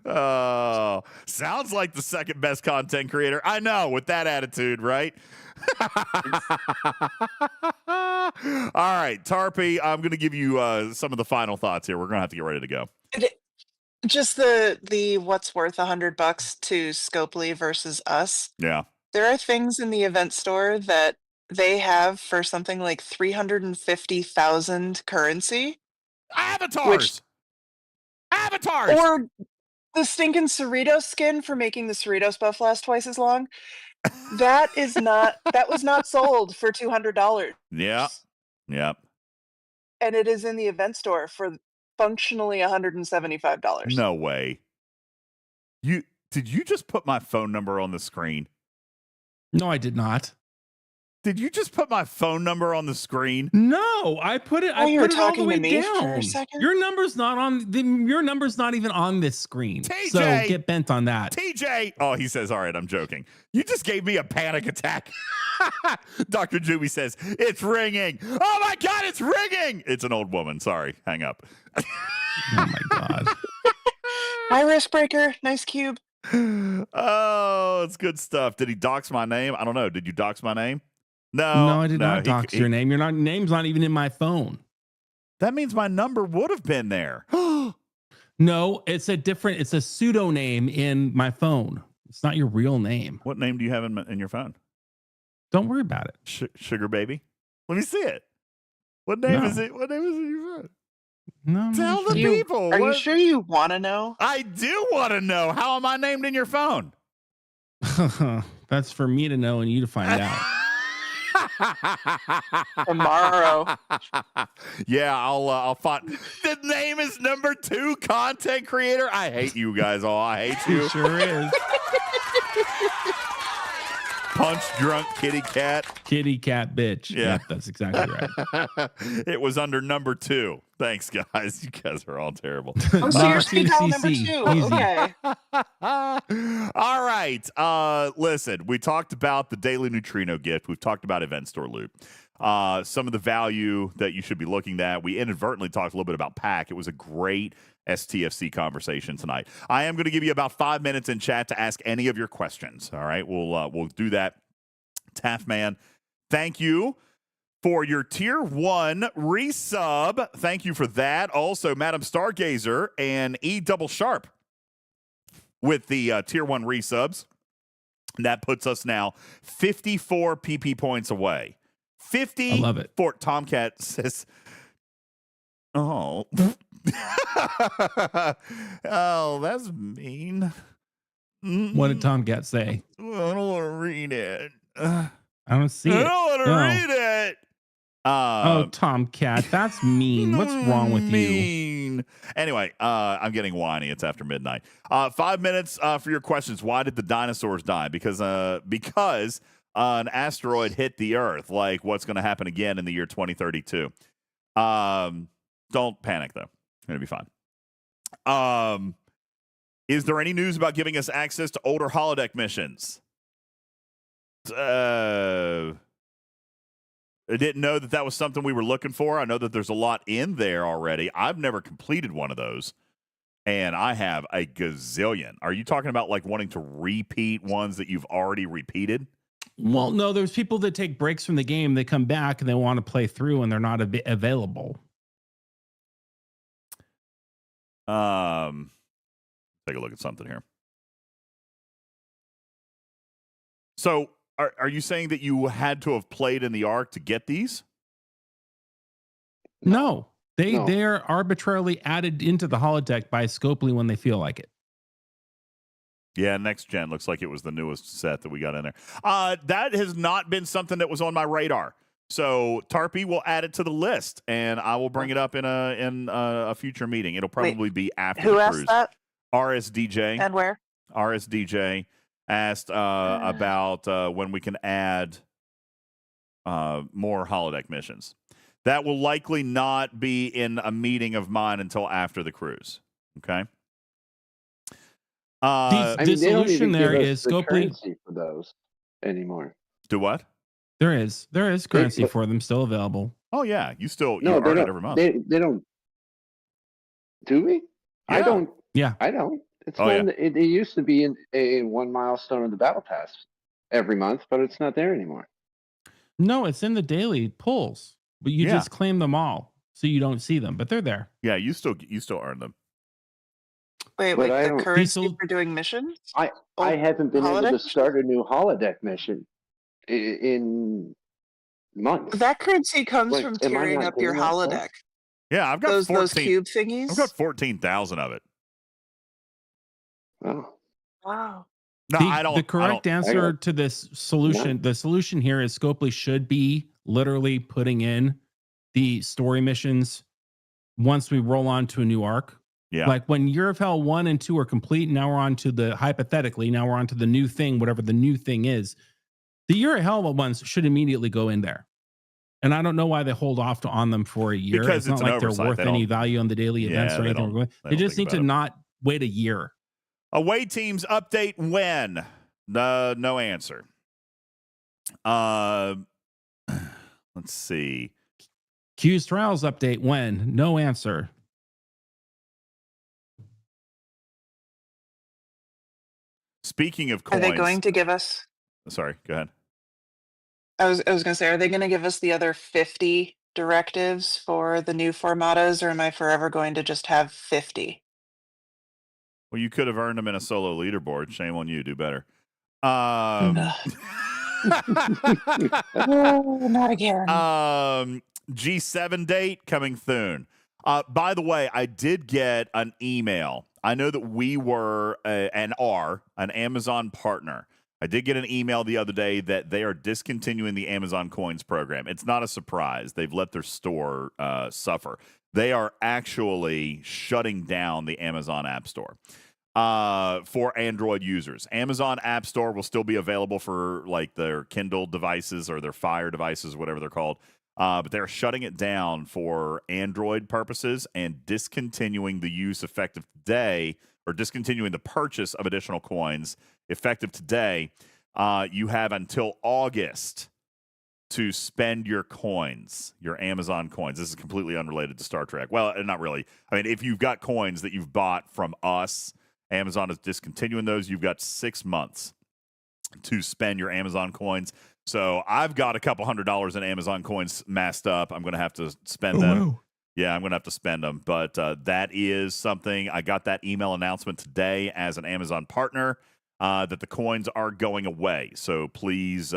Oh, sounds like the second best content creator. I know, with that attitude, right? All right, Tarpy, I'm going to give you some of the final thoughts here. We're going to have to get ready to go. Just the what's worth $100 to Scopely versus us. Yeah. There are things in the event store that they have for something like 350,000 currency. Avatars! Or the stinking Cerritos skin for making the Cerritos buff last twice as long. That was not sold for $200. Yeah. Yep. And it is in the event store for functionally $175. No way. Did you just put my phone number on the screen? No, I did not. Did you just put my phone number on the screen? No, I put it. Oh, I you were put it all the talking way to me for down. a second? Your number's not on. Your number's not even on this screen. TJ! So get bent on that. TJ. Oh, he says, all right, I'm joking. You just gave me a panic attack. Dr. Juby says, it's ringing. Oh my God, it's ringing. It's an old woman. Sorry. Hang up. Oh my God. Hi, Risk Breaker. Nice cube. Oh, it's good stuff. Did he dox my name? I don't know. Did you dox my name? No. No, I did not dox your name. Your name's not even in my phone. That means my number would have been there. No, it's a pseudonym in my phone. It's not your real name. What name do you have in your phone? Don't worry about it. Sugar baby. Let me see it. What name is it? What name is it in your phone? No. Tell the people. Are you sure you want to know? I do want to know. How am I named in your phone? That's for me to know and you to find out. Tomorrow. Yeah, I'll find. The name is number 2 content creator. I hate you guys all. I hate you. It sure is. Punch drunk kitty cat. Kitty cat bitch. Yeah. Yep, that's exactly right. It was under number 2. Thanks, guys. You guys are all terrible. Oh, so you're speed dial number 2. Easy. Okay. All right. Listen, we talked about the daily neutrino gift. We've talked about event store loot. Some of the value that you should be looking at. We inadvertently talked a little bit about pack. It was a great STFC conversation tonight. I am going to give you about 5 minutes in chat to ask any of your questions. All right, we'll do that. Taffman, thank you for your tier 1 resub. Thank you for that. Also, Madam Stargazer and E Double Sharp with the tier 1 resubs. That puts us now 54 PP points away. 50. I love it. For Tomcat says, oh. Oh, that's mean. What did Tomcat say? I don't want to read it. I don't see I it. don't want to read it. Oh, Tomcat, that's mean. What's wrong with you? Anyway, I'm getting whiny. It's after midnight. 5 minutes for your questions. Why did the dinosaurs die? Because an asteroid hit the Earth. Like, what's going to happen again in the year 2032? Don't panic, though. It's going to be fine. Is there any news about giving us access to older holodeck missions? I didn't know that was something we were looking for. I know that there's a lot in there already. I've never completed one of those, and I have a gazillion. Are you talking about like wanting to repeat ones that you've already repeated? Well, no, there's people that take breaks from the game. They come back and they want to play through and they're not available. Take a look at something here. So are you saying that you had to have played in the Ark to get these? No. They're arbitrarily added into the holodeck by Scopely when they feel like it. Yeah, next gen looks like it was the newest set that we got in there. That has not been something that was on my radar. So Tarpy will add it to the list, and I will bring it up in a future meeting. It'll probably be after the cruise. Who asked that? RSDJ. And where? RSDJ asked about when we can add more holodeck missions. That will likely not be in a meeting of mine until after the cruise. Okay. The solution there is the Scopely currency for those anymore. Do what? There is currency for them still available. Oh yeah, you No, earn it every month. They don't. Do we? Yeah. I don't. Yeah, I don't. It's it used to be in a 1 milestone of the battle pass every month, but it's not there anymore. No, it's in the daily pulls, but you just claim them all, so you don't see them, but they're there. Yeah, you still earn them. Wait, But I the don't- currency for doing missions? I haven't been able to holodeck? start a new holodeck mission in months. That currency comes Like, from am I tearing not up your getting that holodeck. stuff? Yeah, I've got Those 14. cube thingies. I've got 14,000 of it. Oh. Wow. No, I don't. The correct answer don't- to this solution, the solution here is Scopely should be literally putting in the story missions once we roll on to a new arc. Yeah. Like when Year of Hell 1 and 2 are complete, now we're on to the, hypothetically, now we're on to the new thing, whatever the new thing is. The Year of Hell ones should immediately go in there. And I don't know why they hold off on them for a year. Because it's not an like they're oversight. worth They any don't- value on the daily events Yeah, or they anything. don't- They just think need to about it. not wait a year. Away teams update when? No answer. Let's see. Q's Trials update when? No answer. Speaking of Are coins, they going to give us? sorry, go ahead. I was going to say, are they going to give us the other 50 directives for the new formatas, or am I forever going to just have 50? Well, you could have earned them in a solo leaderboard. Shame on you. Do better. Oh, not again. G7 date coming soon. By the way, I did get an email. I know that we were and are an Amazon partner. I did get an email the other day that they are discontinuing the Amazon Coins program. It's not a surprise. They've let their store suffer. They are actually shutting down the Amazon App Store for Android users. Amazon App Store will still be available for like their Kindle devices or their Fire devices, whatever they're called. But they're shutting it down for Android purposes and discontinuing the use effective today, or discontinuing the purchase of additional coins effective today. You have until August to spend your coins, your Amazon coins. This is completely unrelated to Star Trek. Well, not really. I mean, if you've got coins that you've bought from us, Amazon is discontinuing those. You've got 6 months to spend your Amazon coins. So I've got a couple $100 in Amazon coins massed up. I'm going to have to spend them. Wow. Yeah, I'm going to have to spend them. But that is something. I got that email announcement today as an Amazon partner that the coins are going away. So please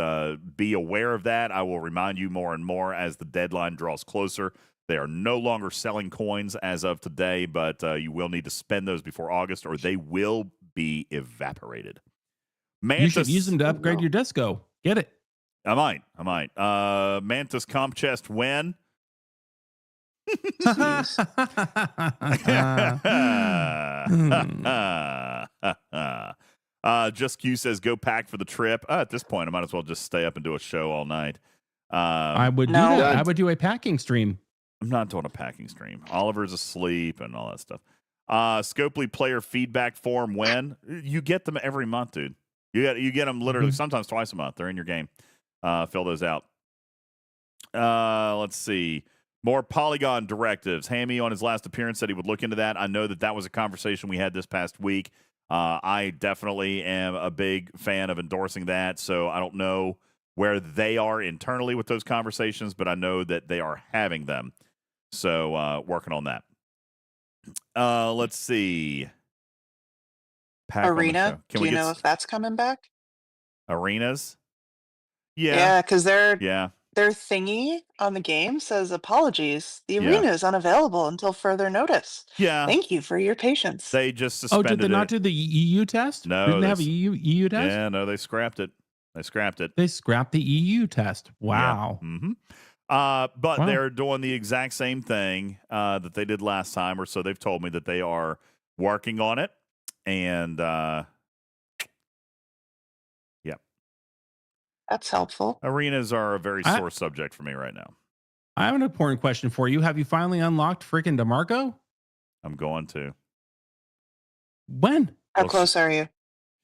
be aware of that. I will remind you more and more as the deadline draws closer. They are no longer selling coins as of today, but you will need to spend those before August or they will be evaporated. Mantis, You should use them to upgrade your disco. Get it. I might. Mantis Comp Chest when? Just Q says go pack for the trip. At this point, I might as well just stay up and do a show all night. I would do No. that. I would do a packing stream. I'm not doing a packing stream. Oliver's asleep and all that stuff. Scopely player feedback form when? You get them every month, dude. You get them literally sometimes twice a month. They're in your game. Fill those out. Let's see. More Polygon directives. Hammy on his last appearance said he would look into that. I know that was a conversation we had this past week. I definitely am a big fan of endorsing that. So I don't know where they are internally with those conversations, but I know that they are having them. So working on that. Let's see. Arena. Do you know if that's coming back? Arenas? Yeah. Yeah, because their thingy on the game says apologies. The arena is unavailable until further notice. Yeah. Thank you for your patience. They just suspended did they not do the EU test? No. Didn't they have a EU test? Yeah, no, they scrapped it. They scrapped the EU test. Wow. Yeah. Mm-hmm. But they're doing the exact same thing that they did last time, or so they've told me that they are working on it. And that's helpful. Arenas are a very sore subject for me right now. I have an important question for you. Have you finally unlocked freaking DeMarco? I'm going to. When? How close are you?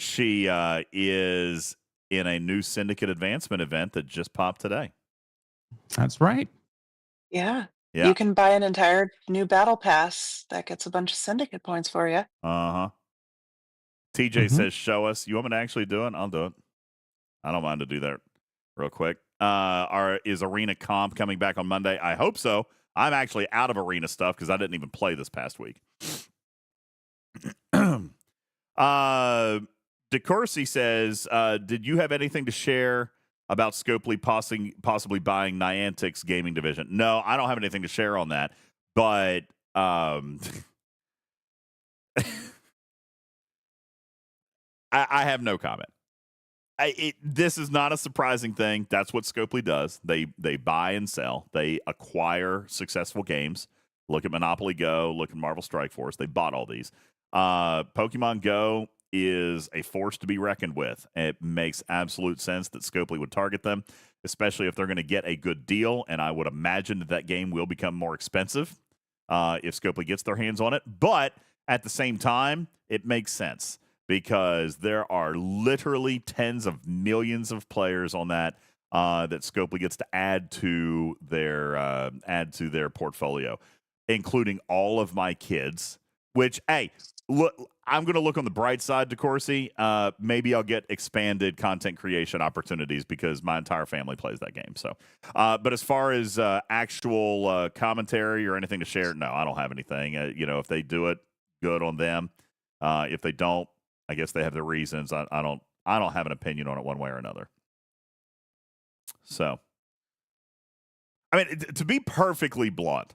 She is in a new Syndicate Advancement event that just popped today. That's right. Yeah. Yeah. You can buy an entire new battle pass that gets a bunch of Syndicate points for you. Uh-huh. TJ says, show us. You want me to actually do it? I'll do it. I don't mind to do that real quick. Is Arena Comp coming back on Monday? I hope so. I'm actually out of Arena stuff because I didn't even play this past week. DeCourcy says, did you have anything to share about Scopely possibly buying Niantic's gaming division? No, I don't have anything to share on that. But I have no comment. This is not a surprising thing. That's what Scopely does. They buy and sell. They acquire successful games. Look at Monopoly Go. Look at Marvel Strike Force. They bought all these. Pokemon Go is a force to be reckoned with. It makes absolute sense that Scopely would target them, especially if they're going to get a good deal. And I would imagine that game will become more expensive if Scopely gets their hands on it. But at the same time, it makes sense because there are literally tens of millions of players on that Scopely gets to add to their portfolio, including all of my kids. Which, hey, look, I'm going to look on the bright side, DeCourcy. Maybe I'll get expanded content creation opportunities because my entire family plays that game. So, but as far as actual commentary or anything to share, no, I don't have anything. If they do it, good on them. If they don't, I guess they have their reasons. I don't have an opinion on it one way or another. So, I mean, to be perfectly blunt,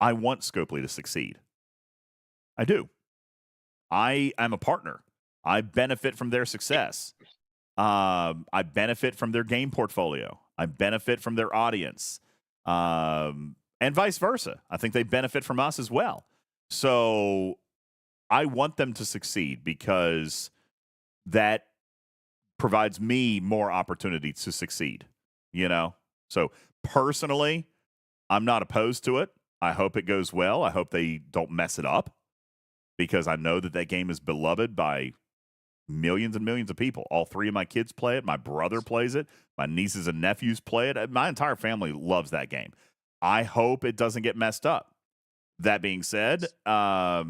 I want Scopely to succeed. I do. I am a partner. I benefit from their success. I benefit from their game portfolio. I benefit from their audience. And vice versa. I think they benefit from us as well. So I want them to succeed because that provides me more opportunity to succeed, So personally, I'm not opposed to it. I hope it goes well. I hope they don't mess it up because I know that game is beloved by millions and millions of people. All three of my kids play it. My brother plays it. My nieces and nephews play it. My entire family loves that game. I hope it doesn't get messed up. That being said, I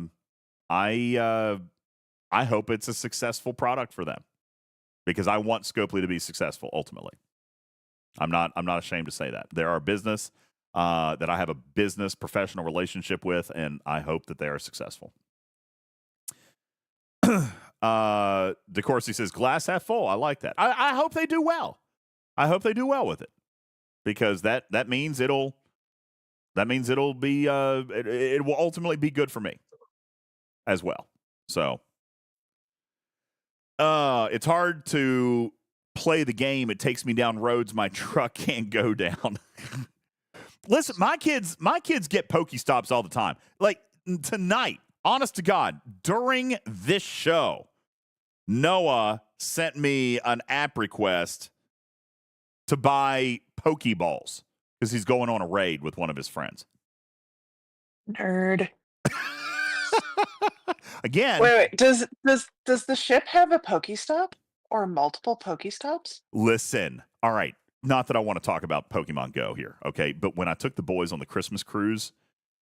hope it's a successful product for them because I want Scopely to be successful ultimately. I'm not ashamed to say that. They're our business that I have a business professional relationship with, and I hope that they are successful. DeCourcy says glass half full. I like that. I hope they do well. I hope they do well with it because that means it'll be it will ultimately be good for me as well. So it's hard to play the game. It takes me down roads my truck can't go down. Listen, my kids get Pokestops all the time. Like tonight, honest to God, during this show, Noah sent me an app request to buy Pokeballs because he's going on a raid with one of his friends. Nerd. Again. Wait. Does the ship have a Pokestop or multiple Pokestops? Listen. All right. Not that I want to talk about Pokemon Go here, okay? But when I took the boys on the Christmas cruise,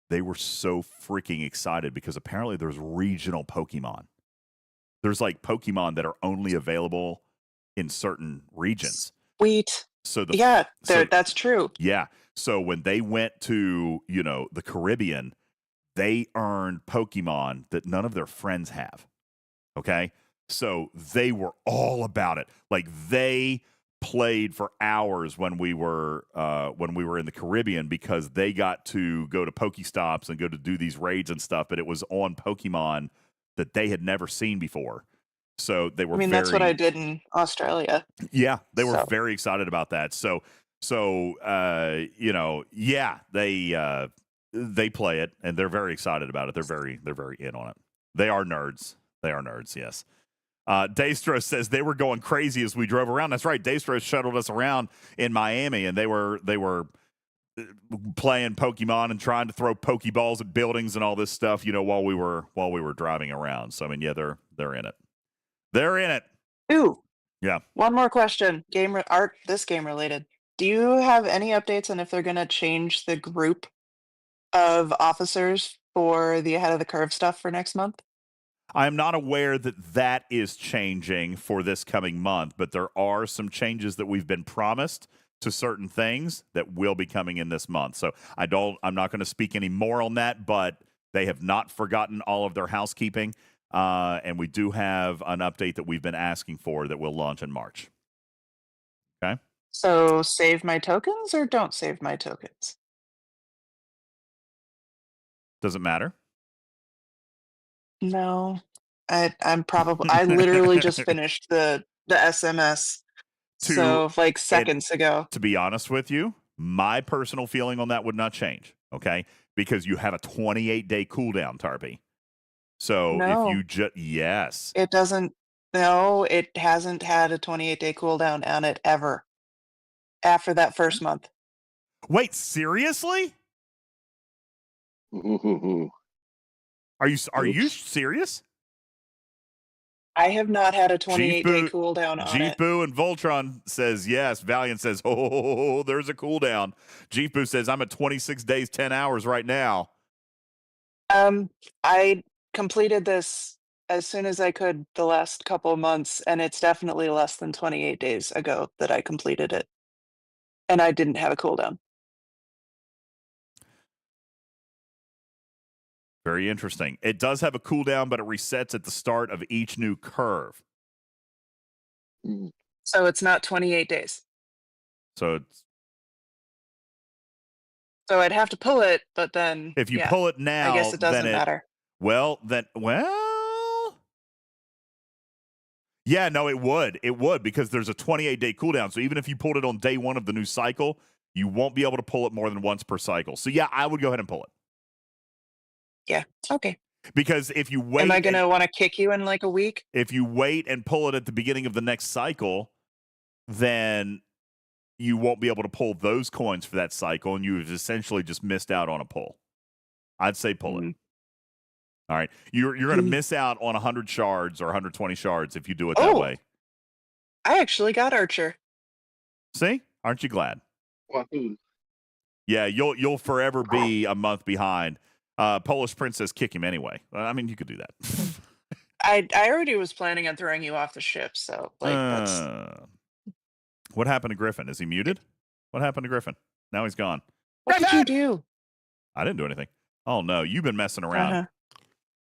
they were so freaking excited because apparently there's regional Pokemon. There's like Pokemon that are only available in certain regions. Sweet. So that's true. Yeah. So when they went to, the Caribbean, they earned Pokemon that none of their friends have. Okay? So they were all about it. Like they played for hours when we were in the Caribbean because they got to go to Pokestops and go to do these raids and stuff, but it was on Pokemon that they had never seen before. So they were that's what I did in Australia. Yeah, they were very excited about that. So they play it and they're very excited about it. They're very in on it. They are nerds. Yes. Daystro says they were going crazy as we drove around. That's right. Daystro shuttled us around in Miami, and they were playing Pokemon and trying to throw Pokeballs at buildings and all this stuff, while we were driving around. So I mean, yeah, they're in it. They're in it. Ooh. Yeah. One more question. Game related. Do you have any updates on if they're going to change the group of officers for the ahead of the curve stuff for next month? I am not aware that is changing for this coming month, but there are some changes that we've been promised to certain things that will be coming in this month. So I'm not going to speak any more on that, but they have not forgotten all of their housekeeping. And we do have an update that we've been asking for that will launch in March. Okay. So save my tokens or don't save my tokens? Does it matter? No, I literally just finished the SMS. Seconds ago. To be honest with you, my personal feeling on that would not change. Okay. Because you have a 28-day cooldown, Tarby. So No. if you yes. It doesn't. No, it hasn't had a 28-day cooldown on it ever after that first month. Wait, seriously? Ooh. Are you Oops. serious? I have not had a Chief 28-day Boo, cooldown on Chief it. Boo and Voltron says yes. Valiant says, oh, there's a cooldown. Chief Boo says, I'm at 26 days, 10 hours right now. I completed this as soon as I could the last couple of months, and it's definitely less than 28 days ago that I completed it. And I didn't have a cooldown. Very interesting. It does have a cooldown, but it resets at the start of each new curve. So it's not 28 days. So So I'd have to pull it, but then if you pull it now, I guess it doesn't matter. Well, yeah, no, it would. It would, because there's a 28-day cooldown. So even if you pulled it on day 1 of the new cycle, you won't be able to pull it more than once per cycle. So yeah, I would go ahead and pull it. Yeah. Okay. Because if you wait, Am I going to want to kick you in like a week? If you wait and pull it at the beginning of the next cycle, then you won't be able to pull those coins for that cycle, and you've essentially just missed out on a pull. I'd say pull it. All right. You're going to miss out on 100 shards or 120 shards if you do it that way. I actually got Archer. See? Aren't you glad? Wahoo. Yeah, you'll forever be a month behind. Polish Princess, kick him anyway. I mean, you could do that. I already was planning on throwing you off the ship, so like that's. What happened to Griffin? Is he muted? What happened to Griffin? Now he's gone. What did you do? I didn't do anything. Oh no, you've been messing around. Uh-huh.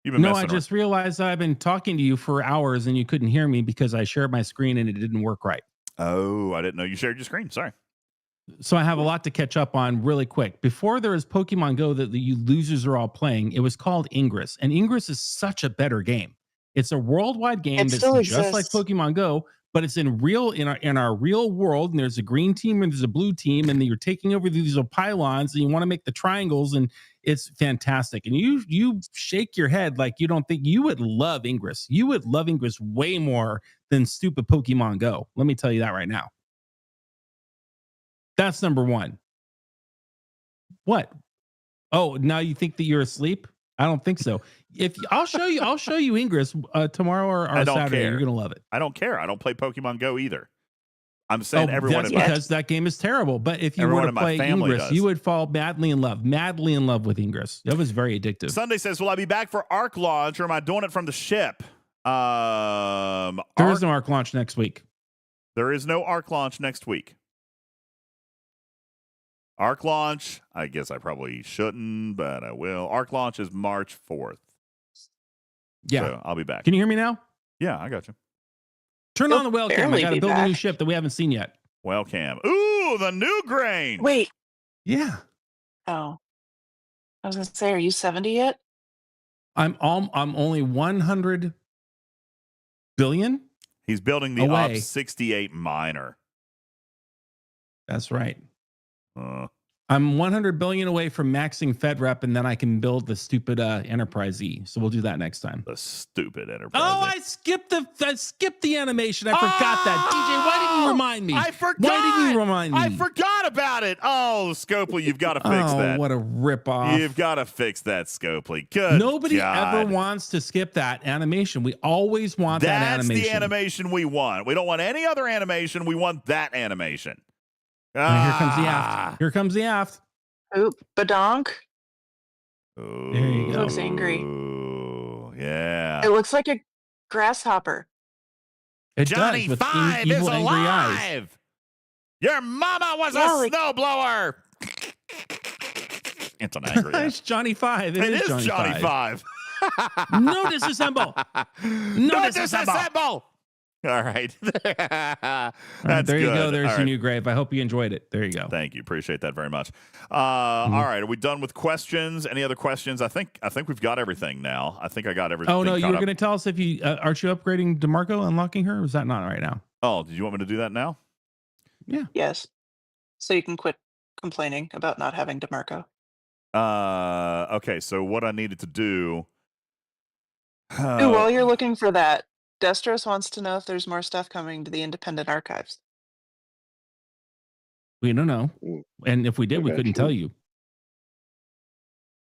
You've been No, messing I just realized I've been talking to you for hours and you couldn't hear me because I shared my screen and it didn't work right. Oh, I didn't know you shared your screen. Sorry. So I have a lot to catch up on really quick. Before there was Pokemon Go that you losers are all playing, it was called Ingress. And Ingress is such a better game. It's a worldwide game that's just like Pokemon Go, but it's in our real world. And there's a green team and there's a blue team, and you're taking over these pylons, and you want to make the triangles, and it's fantastic. And you shake your head like you don't think you would love Ingress. You would love Ingress way more than stupid Pokemon Go. Let me tell you that right now. That's number one. What? Oh, now you think that you're asleep? I don't think so. I'll show you Ingress tomorrow or Saturday. Care. You're gonna love it. I don't care. I don't play Pokemon Go either. I'm saying everyone because that game is terrible. But if you were to play Ingress, you would fall madly in love with Ingress. That was very addictive. Sunday says, "Will I be back for Arc launch, or am I doing it from the ship?" There is no Arc launch next week. There is no Arc launch next week. Arc launch, I guess I probably shouldn't, but I will. Arc launch is March 4th. Yeah. So I'll be back. Can you hear me now? Yeah, I got you. Turn on the whale cam. I got to build a new ship that we haven't seen yet. Whale cam. Ooh, the new grain. Wait. Yeah. Oh. I was going to say, are you 70 yet? I'm only 100 billion. He's building the Op 68 miner. That's right. I'm 100 billion away from maxing FedRep, and then I can build the stupid Enterprise E. So we'll do that next time. The stupid Enterprise. Oh, I skipped the animation. I forgot that. DJ, why didn't you remind me? I forgot. Why didn't you remind me? I forgot about it. Oh, Scopely, you've got to fix that. What a ripoff. You've got to fix that, Scopely. Good. Nobody ever wants to skip that animation. We always want that animation. That's the animation we want. We don't want any other animation. We want that animation. Here comes the aft. Here comes the aft. Oop, badonk. Ooh, there you go. It looks angry. Yeah. It looks like a grasshopper. It Johnny does, with 5 evil, is angry alive. eyes. Your mama was a snowblower. It's an angry It's Johnny 5. It is Johnny 5. No disassemble. No disassemble. All right. That's there you good. go. There's your new grave. I hope you enjoyed it. There you go. Thank you. Appreciate that very much. All right. Are we done with questions? Any other questions? I think we've got everything now. I think I got everything. Oh, no. You were going to tell us if you aren't you upgrading DeMarco, unlocking her? Or is that not right now? Oh, did you want me to do that now? Yeah. Yes. So you can quit complaining about not having DeMarco. Okay. So what I needed to do Ooh, while you're looking for that, Destros wants to know if there's more stuff coming to the independent archives. We don't know. Mm, And if we did, I we got couldn't you. tell you.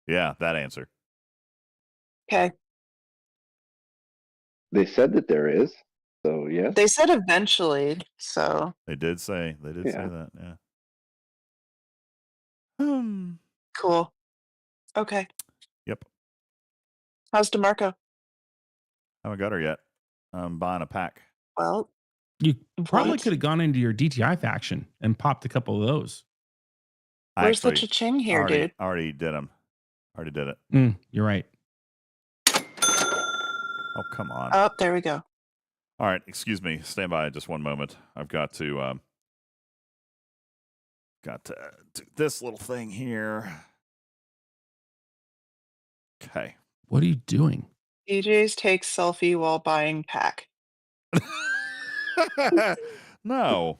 Yeah, that answer. Okay. They said that there is. So yes. They said eventually, so They did say Yeah. that. Yeah. cool. Okay. Yep. How's DeMarco? Haven't got her yet. I'm buying a pack. Well, You probably what? could have gone into your DTI faction and popped a couple of those. Where's the cha-ching here, dude? Already did them. Already did it. You're right. Oh, come on. Oh, there we go. All right, excuse me. Stand by just one moment. I've got to do this little thing here. Okay. What are you doing? DJz takes selfie while buying pack. No.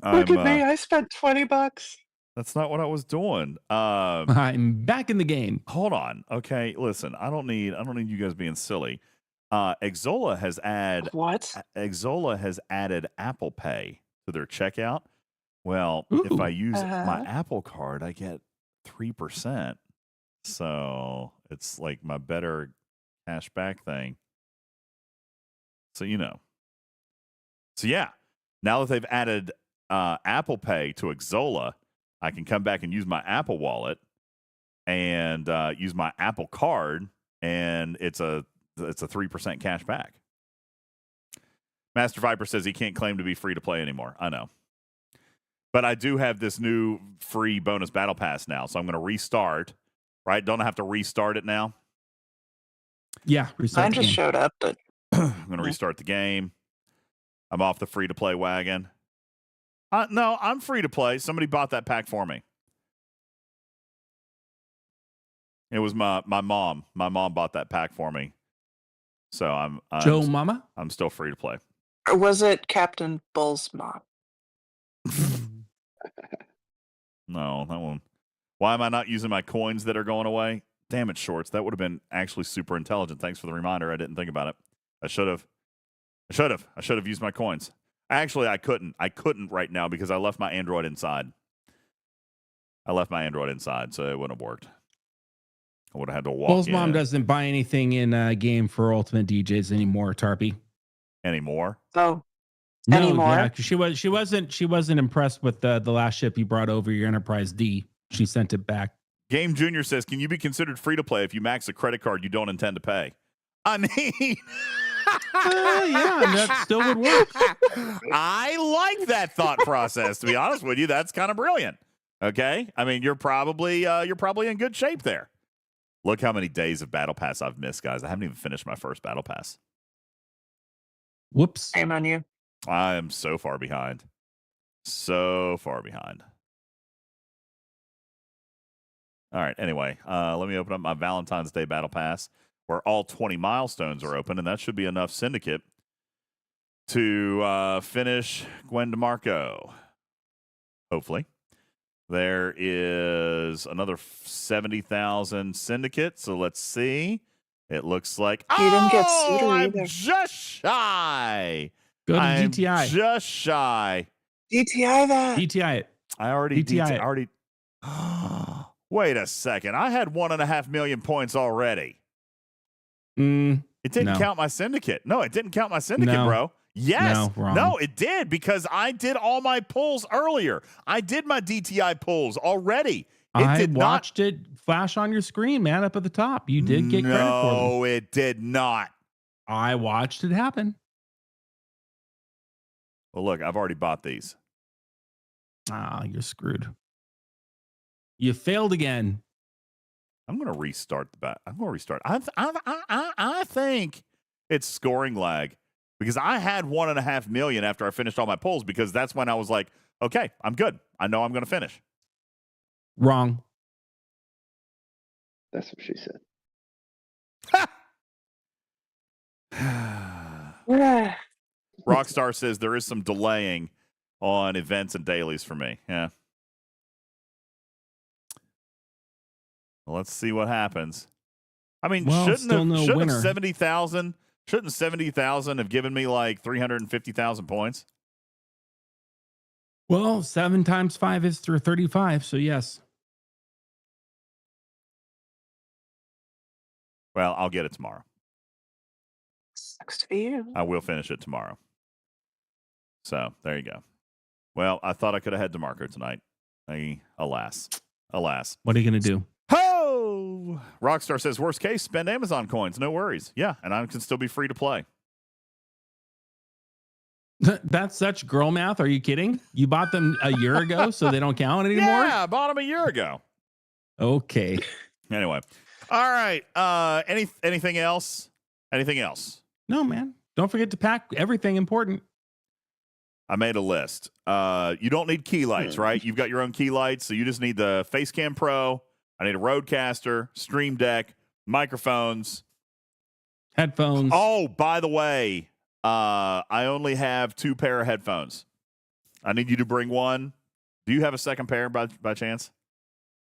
Look at me. I spent $20. That's not what I was doing. I'm back in the game. Hold on. Okay, listen. I don't need you guys being silly. Exola has added Apple Pay to their checkout. Well, if I use my Apple card, I get 3%. So it's like my better cash back thing. So So yeah, now that they've added Apple Pay to Exola, I can come back and use my Apple Wallet and use my Apple card, and it's a 3% cash back. Master Viper says he can't claim to be free to play anymore. I know. But I do have this new free bonus battle pass now, so I'm going to restart. Right? Don't I have to restart it now? Yeah, restart. Mine just showed up, but I'm going to restart the game. I'm off the free to play wagon. No, I'm free to play. Somebody bought that pack for me. It was my mom. My mom bought that pack for me. So I'm Joe Mama? I'm still free to play. or was it Captain Bull's mom? No, that one. Why am I not using my coins that are going away? Damn it, Shorts. That would have been actually super intelligent. Thanks for the reminder. I didn't think about it. I should have used my coins. Actually, I couldn't. I couldn't right now because I left my Android inside. So it wouldn't have worked. I would have had to walk Bull's in. mom doesn't buy anything in a game for Ultimate DJs anymore, Tarpy. Anymore? Oh. No, anymore? Yeah, because she wasn't impressed with the last ship you brought over, your Enterprise D. She sent it back. Game Junior says, can you be considered free to play if you max a credit card you don't intend to pay? I mean, yeah, that still would work. I like that thought process, to be honest with you. That's kind of brilliant. Okay? I mean, you're probably in good shape there. Look how many days of Battle Pass I've missed, guys. I haven't even finished my first Battle Pass. Whoops. Shame on you. I am so far behind. So far behind. All right. Anyway, let me open up my Valentine's Day Battle Pass where all 20 milestones are open, and that should be enough syndicate to finish Gwen DeMarco. Hopefully. There is another 70,000 syndicate, so let's see. It looks like You didn't get Suitor I'm either. just shy. Go to I'm DTI. just shy. DTI that. DTI it. I already DTI it. already. Wait a second. I had 1.5 million points already. It didn't count my syndicate. No, it didn't count my syndicate, bro. Yes. No, wrong. No, it did because I did all my pulls earlier. I did my DTI pulls already. I watched it flash on your screen, man, up at the top. You did get credit for them. No, it did not. I watched it happen. Well, look, I've already bought these. You're screwed. You failed again. I'm going to restart the bat. I'm going to restart. I think it's scoring lag because I had 1.5 million after I finished all my pulls because that's when I was like, okay, I'm good. I know I'm going to finish. Wrong. That's what she said. Rockstar says there is some delaying on events and dailies for me. Yeah. Well, let's see what happens. I mean, Well, still no shouldn't winner. 70,000 have given me like 350,000 points? Well, 7 times 5 is 35. So yes. Well, I'll get it tomorrow. Sucks to be you. I will finish it tomorrow. So there you go. Well, I thought I could have had DeMarco tonight. Alas. What are you going to do? Ho! Rockstar says, worst case, spend Amazon coins. No worries. Yeah, and I can still be free to play. That's such girl math. Are you kidding? You bought them a year ago, so they don't count anymore? Yeah, I bought them a year ago. Okay. Anyway. All right. Anything else? Anything else? No, man. Don't forget to pack everything important. I made a list. You don't need key lights, right? You've got your own key lights, so you just need the Facecam Pro. I need a Rodecaster, Stream Deck, microphones, headphones. Oh, by the way, I only have 2 pair of headphones. I need you to bring one. Do you have a second pair by chance?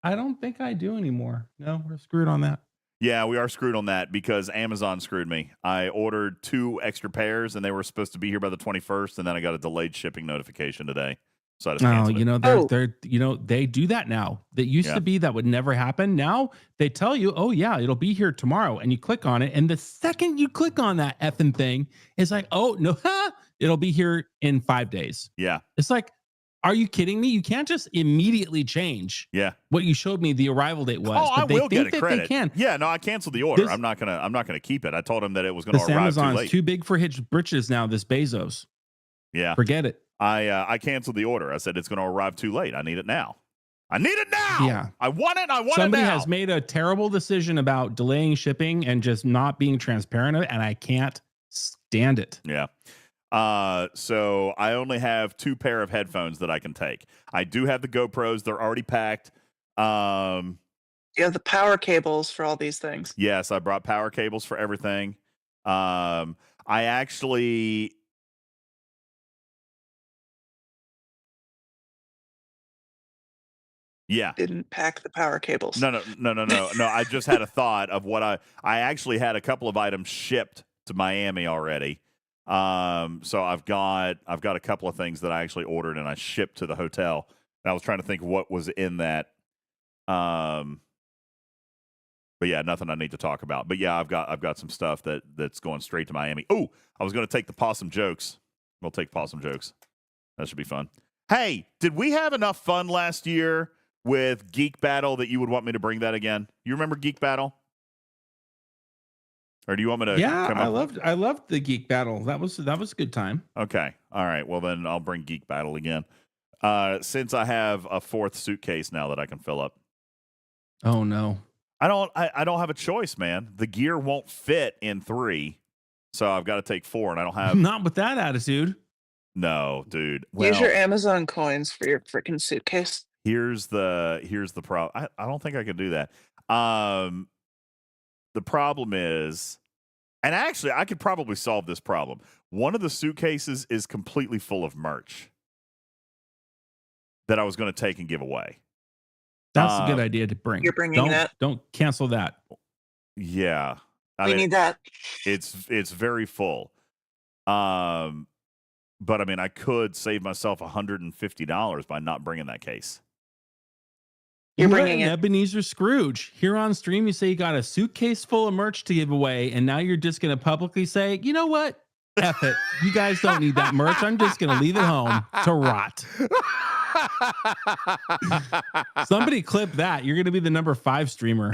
I don't think I do anymore. No, we're screwed on that. Yeah, we are screwed on that because Amazon screwed me. I ordered 2 extra pairs, and they were supposed to be here by the 21st, and then I got a delayed shipping notification today. So I just canceled it. They do that now. That used to be that would never happen. Now they tell you, oh yeah, it'll be here tomorrow, and you click on it, and the second you click on that effing thing, it's like, oh no, it'll be here in 5 days. Yeah, it's like, are you kidding me? You can't just immediately change. Yeah, what you showed me the arrival date was. Oh, but I they will think get a that credit. They can. Yeah, no, I canceled the order. I'm not gonna keep it. I told him that it was gonna arrive Amazon's too late. Too big for hitch britches now. This Bezos. Yeah, forget it. I canceled the order. I said it's going to arrive too late. I need it now. I need it now. Yeah, I want it. Somebody it now. has made a terrible decision about delaying shipping and just not being transparent, and I can't stand it. Yeah. So I only have 2 pair of headphones that I can take. I do have the GoPros. They're already packed. You have the power cables for all these things. Yes, I brought power cables for everything. I actually... Yeah. Didn't pack the power cables. No. I just had a thought of what I actually had a couple of items shipped to Miami already. So I've got a couple of things that I actually ordered and I shipped to the hotel. And I was trying to think what was in that. But yeah, nothing I need to talk about. But yeah, I've got some stuff that's going straight to Miami. Oh, I was going to take the possum jokes. We'll take possum jokes. That should be fun. Hey, did we have enough fun last year with Geek Battle that you would want me to bring that again? You remember Geek Battle? Or do you want me to? Yeah, come up? I loved the Geek Battle. That was a good time. Okay, all right. Well, then I'll bring Geek Battle again. Since I have a 4th suitcase now that I can fill up. Oh no, I don't have a choice, man. The gear won't fit in 3, so I've got to take 4, and I don't have. Not with that attitude. No, dude. Well, use your Amazon coins for your freaking suitcase. Here's the problem. I don't think I can do that. The problem is, and actually I could probably solve this problem. One of the suitcases is completely full of merch that I was going to take and give away. That's a good idea to bring. You're bringing that? Don't cancel that. Yeah. We need that. It's very full. But I mean, I could save myself $150 by not bringing that case. You're bringing it. Ebenezer Scrooge. Here on stream, you say you got a suitcase full of merch to give away, and now you're just going to publicly say, you know what? F it. You guys don't need that merch. I'm just going to leave it home to rot. Somebody clip that. You're going to be the number 5 streamer.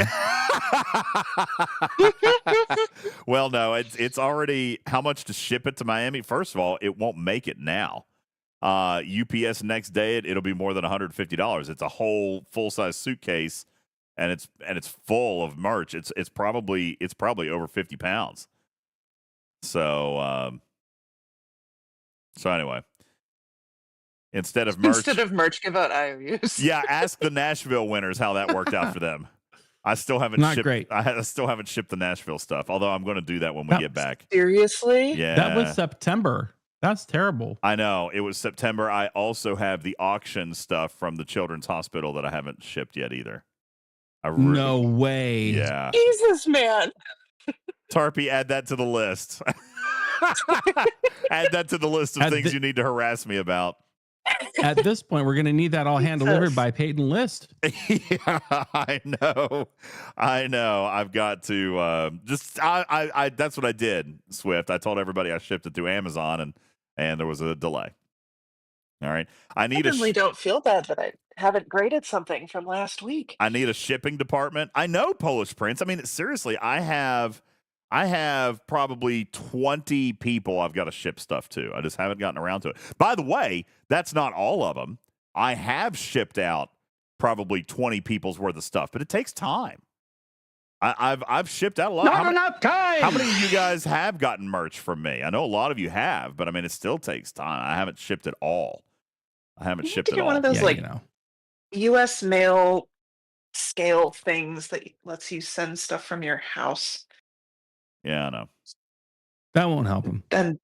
Well, no, it's already how much to ship it to Miami. First of all, it won't make it now. UPS next day it'll be more than $150. It's a whole full-size suitcase, and it's full of merch. It's probably over 50 pounds. So anyway, instead of merch, give out IOUs. Yeah, ask the Nashville winners how that worked out for them. I still haven't great. I still haven't shipped the Nashville stuff, although I'm going to do that when we get back. Seriously? Yeah. That was September. That's terrible. I know. It was September. I also have the auction stuff from the Children's Hospital that I haven't shipped yet either. No way. Yeah. Jesus, man. Tarpy, add that to the list. Add that to the list of things you need to harass me about. At this point, we're going to need that all hand delivered by Peyton List. Yeah, I know. I've got to I that's what I did, Swift. I told everybody I shipped it through Amazon and there was a delay. All right. I definitely don't feel bad that I haven't graded something from last week. I need a shipping department. I know Polish Prince. I mean, seriously, I have probably 20 people I've got to ship stuff to. I just haven't gotten around to it. By the way, that's not all of them. I have shipped out probably 20 people's worth of stuff, but it takes time. I've shipped out a lot. Not enough time. How many of you guys have gotten merch from me? I know a lot of you have, but I mean, it still takes time. I haven't shipped it all. I haven't shipped it all. One of those U.S. mail scale things that lets you send stuff from your house. Yeah, I know. That won't help him. And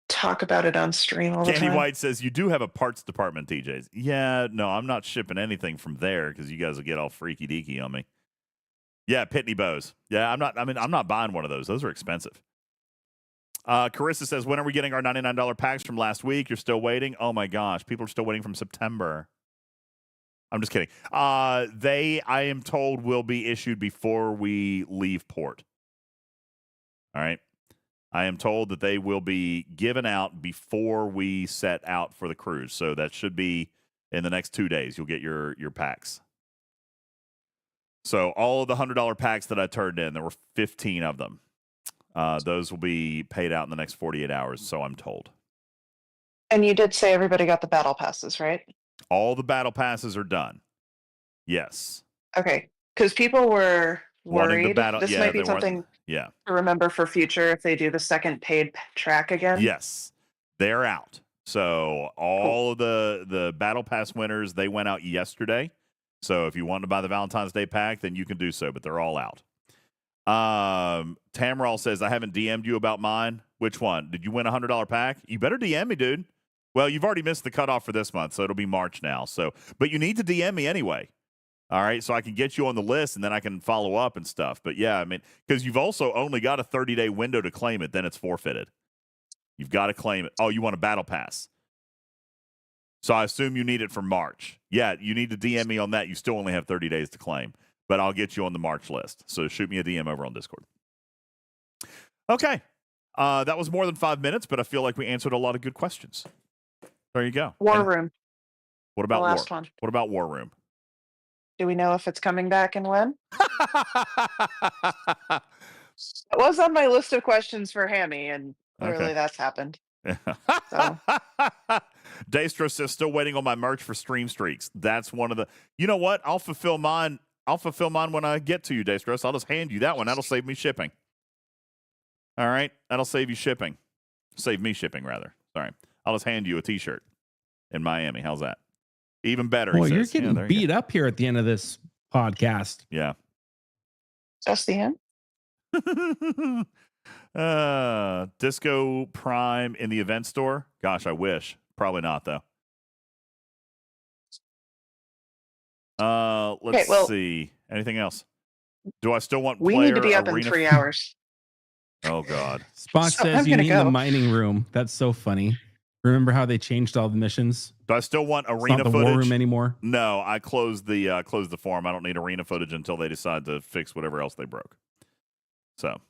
talk about it on stream all the Candy time. White says, you do have a parts department, DJs. Yeah, no, I'm not shipping anything from there because you guys will get all freaky deaky on me. Yeah, Pitney Bows. Yeah, I'm not buying one of those. Those are expensive. Carissa says, when are we getting our $99 packs from last week? You're still waiting? Oh my gosh, people are still waiting from September. I'm just kidding. I am told, will be issued before we leave port. All right. I am told that they will be given out before we set out for the cruise. So that should be in the next 2 days. You'll get your packs. So all of the $100 packs that I turned in, there were 15 of them. Those will be paid out in the next 48 hours, so I'm told. And you did say everybody got the battle passes, right? All the battle passes are done. Yes. Okay. Because people were worried. This might be they something to remember for future if they do the second paid track again. Yes. They're out. So all of the battle pass winners, they went out yesterday. So if you want to buy the Valentine's Day pack, then you can do so, but they're all out. Tamral says, I haven't DM'd you about mine. Which one? Did you win a $100 pack? You better DM me, dude. Well, you've already missed the cutoff for this month, so it'll be March now. But you need to DM me anyway. All right, so I can get you on the list, and then I can follow up and stuff. But yeah, I mean, because you've also only got a 30-day window to claim it, then it's forfeited. You've got to claim it. Oh, you want a battle pass. So I assume you need it for March. Yeah, you need to DM me on that. You still only have 30 days to claim, but I'll get you on the March list. So shoot me a DM over on Discord. Okay. That was more than 5 minutes, but I feel like we answered a lot of good questions. There you go. War Room. What about the last one? What about War Room? Do we know if it's coming back and when? It was on my list of questions for Hammy, and clearly that's happened. So. Daystro says, still waiting on my merch for Stream Streaks. That's one of the. You know what? I'll fulfill mine when I get to you, Daystro. So I'll just hand you that one. That'll save me shipping. All right, that'll save you shipping. Save me shipping, rather. Sorry, I'll just hand you a T-shirt in Miami. How's that? Even better. Well, you're getting beat up here at the end of this podcast. Yeah. Just the end. Disco Prime in the event store. Gosh, I wish. Probably not, though. Let's see. Anything else? Do I still want we need to be up in 3 hours. Oh, God. Spock says you need the mining room. That's so funny. Remember how they changed all the missions? Do I still want arena not the footage? War Room anymore? No, I closed the forum. I don't need arena footage until they decide to fix whatever else they broke. So.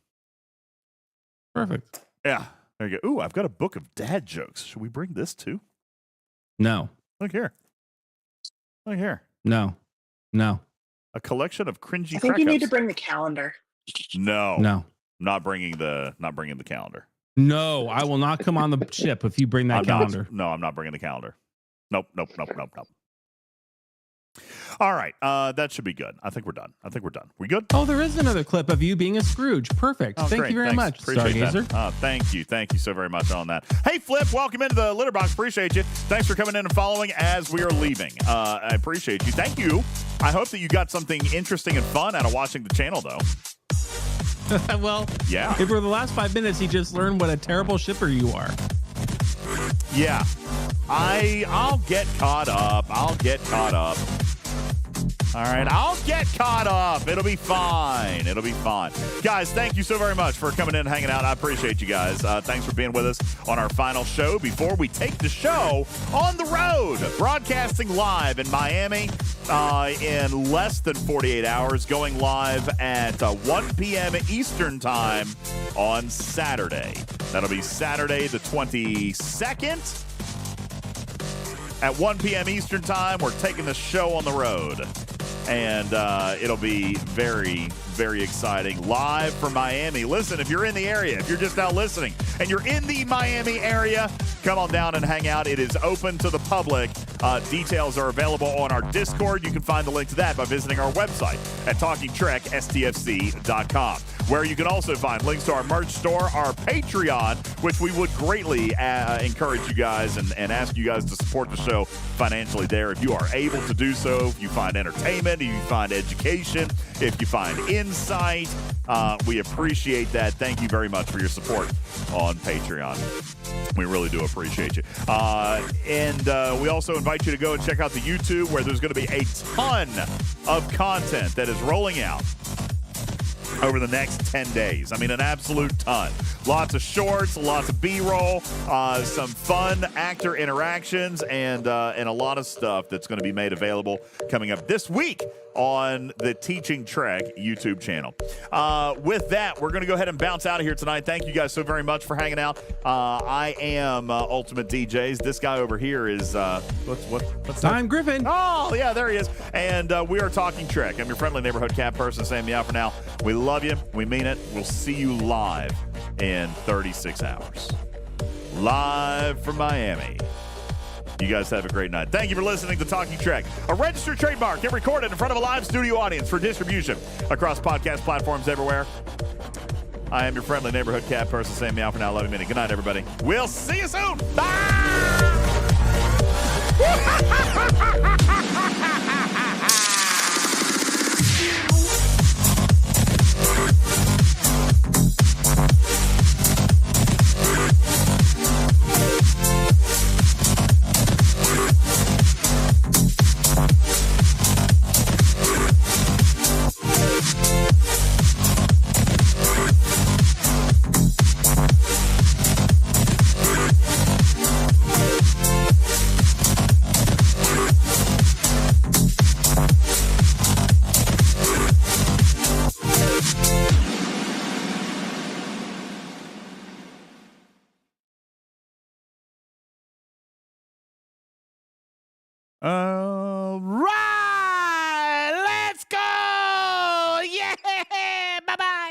Perfect. Yeah. There you go. Ooh, I've got a book of dad jokes. Should we bring this too? No. Look here. Look here. No. A collection of cringy. I think you need to bring the calendar. No. Not bringing the calendar. No, I will not come on the ship if you bring that calendar. I'm not bringing the calendar. Nope. All right, that should be good. I think we're done. We good? Oh, there is another clip of you being a Scrooge. Perfect. Oh, Thank you very much, Stargazer. Thank you so very much on that. Hey, Flip, welcome into the litter box. Appreciate you. Thanks for coming in and following as we are leaving. I appreciate you. Thank you. I hope that you got something interesting and fun out of watching the channel, though. Well, yeah. If for the last 5 minutes he just learned what a terrible shipper you are. Yeah. I'll get caught up. All right, I'll get caught up. It'll be fine. It'll be fine. Guys, thank you so very much for coming in and hanging out. I appreciate you guys. Thanks for being with us on our final show before we take the show on the road. Broadcasting live in Miami in less than 48 hours, going live at 1 p.m. Eastern Time on Saturday. That'll be Saturday the 22nd. At 1 p.m. Eastern Time, we're taking the show on the road. And it'll be very, very exciting. Live from Miami. Listen, if you're in the area, if you're just now listening, and you're in the Miami area, come on down and hang out. It is open to the public. Details are available on our Discord. You can find the link to that by visiting our website at TalkingTrekSTFC.com, where you can also find links to our merch store, our Patreon, which we would greatly encourage you guys and ask you guys to support the show financially there if you are able to do so. If you find entertainment, if you find education, if you find insight, we appreciate that. Thank you very much for your support on Patreon. We really do appreciate you. And we also invite you to go and check out the YouTube, where there's going to be a ton of content that is rolling out over the next 10 days. I mean, an absolute ton. Lots of shorts, lots of B-roll, some fun actor interactions, and a lot of stuff that's going to be made available coming up this week on the Teaching Trek YouTube channel. With that, we're going to go ahead and bounce out of here tonight. Thank you guys so very much for hanging out. I am UltimatDJz. This guy over here is what's that? I'm Griffin. Oh, yeah, there he is. And we are Talking Trek. I'm your friendly neighborhood cat person saying meow for now. We love you. We mean it. We'll see you live in 36 hours. Live from Miami. You guys have a great night. Thank you for listening to Talking Trek, a registered trademark and recorded in front of a live studio audience for distribution across podcast platforms everywhere. I am your friendly neighborhood cat person saying meow for now. Love you, minute. Good night, everybody. We'll see you soon. Bye! All right.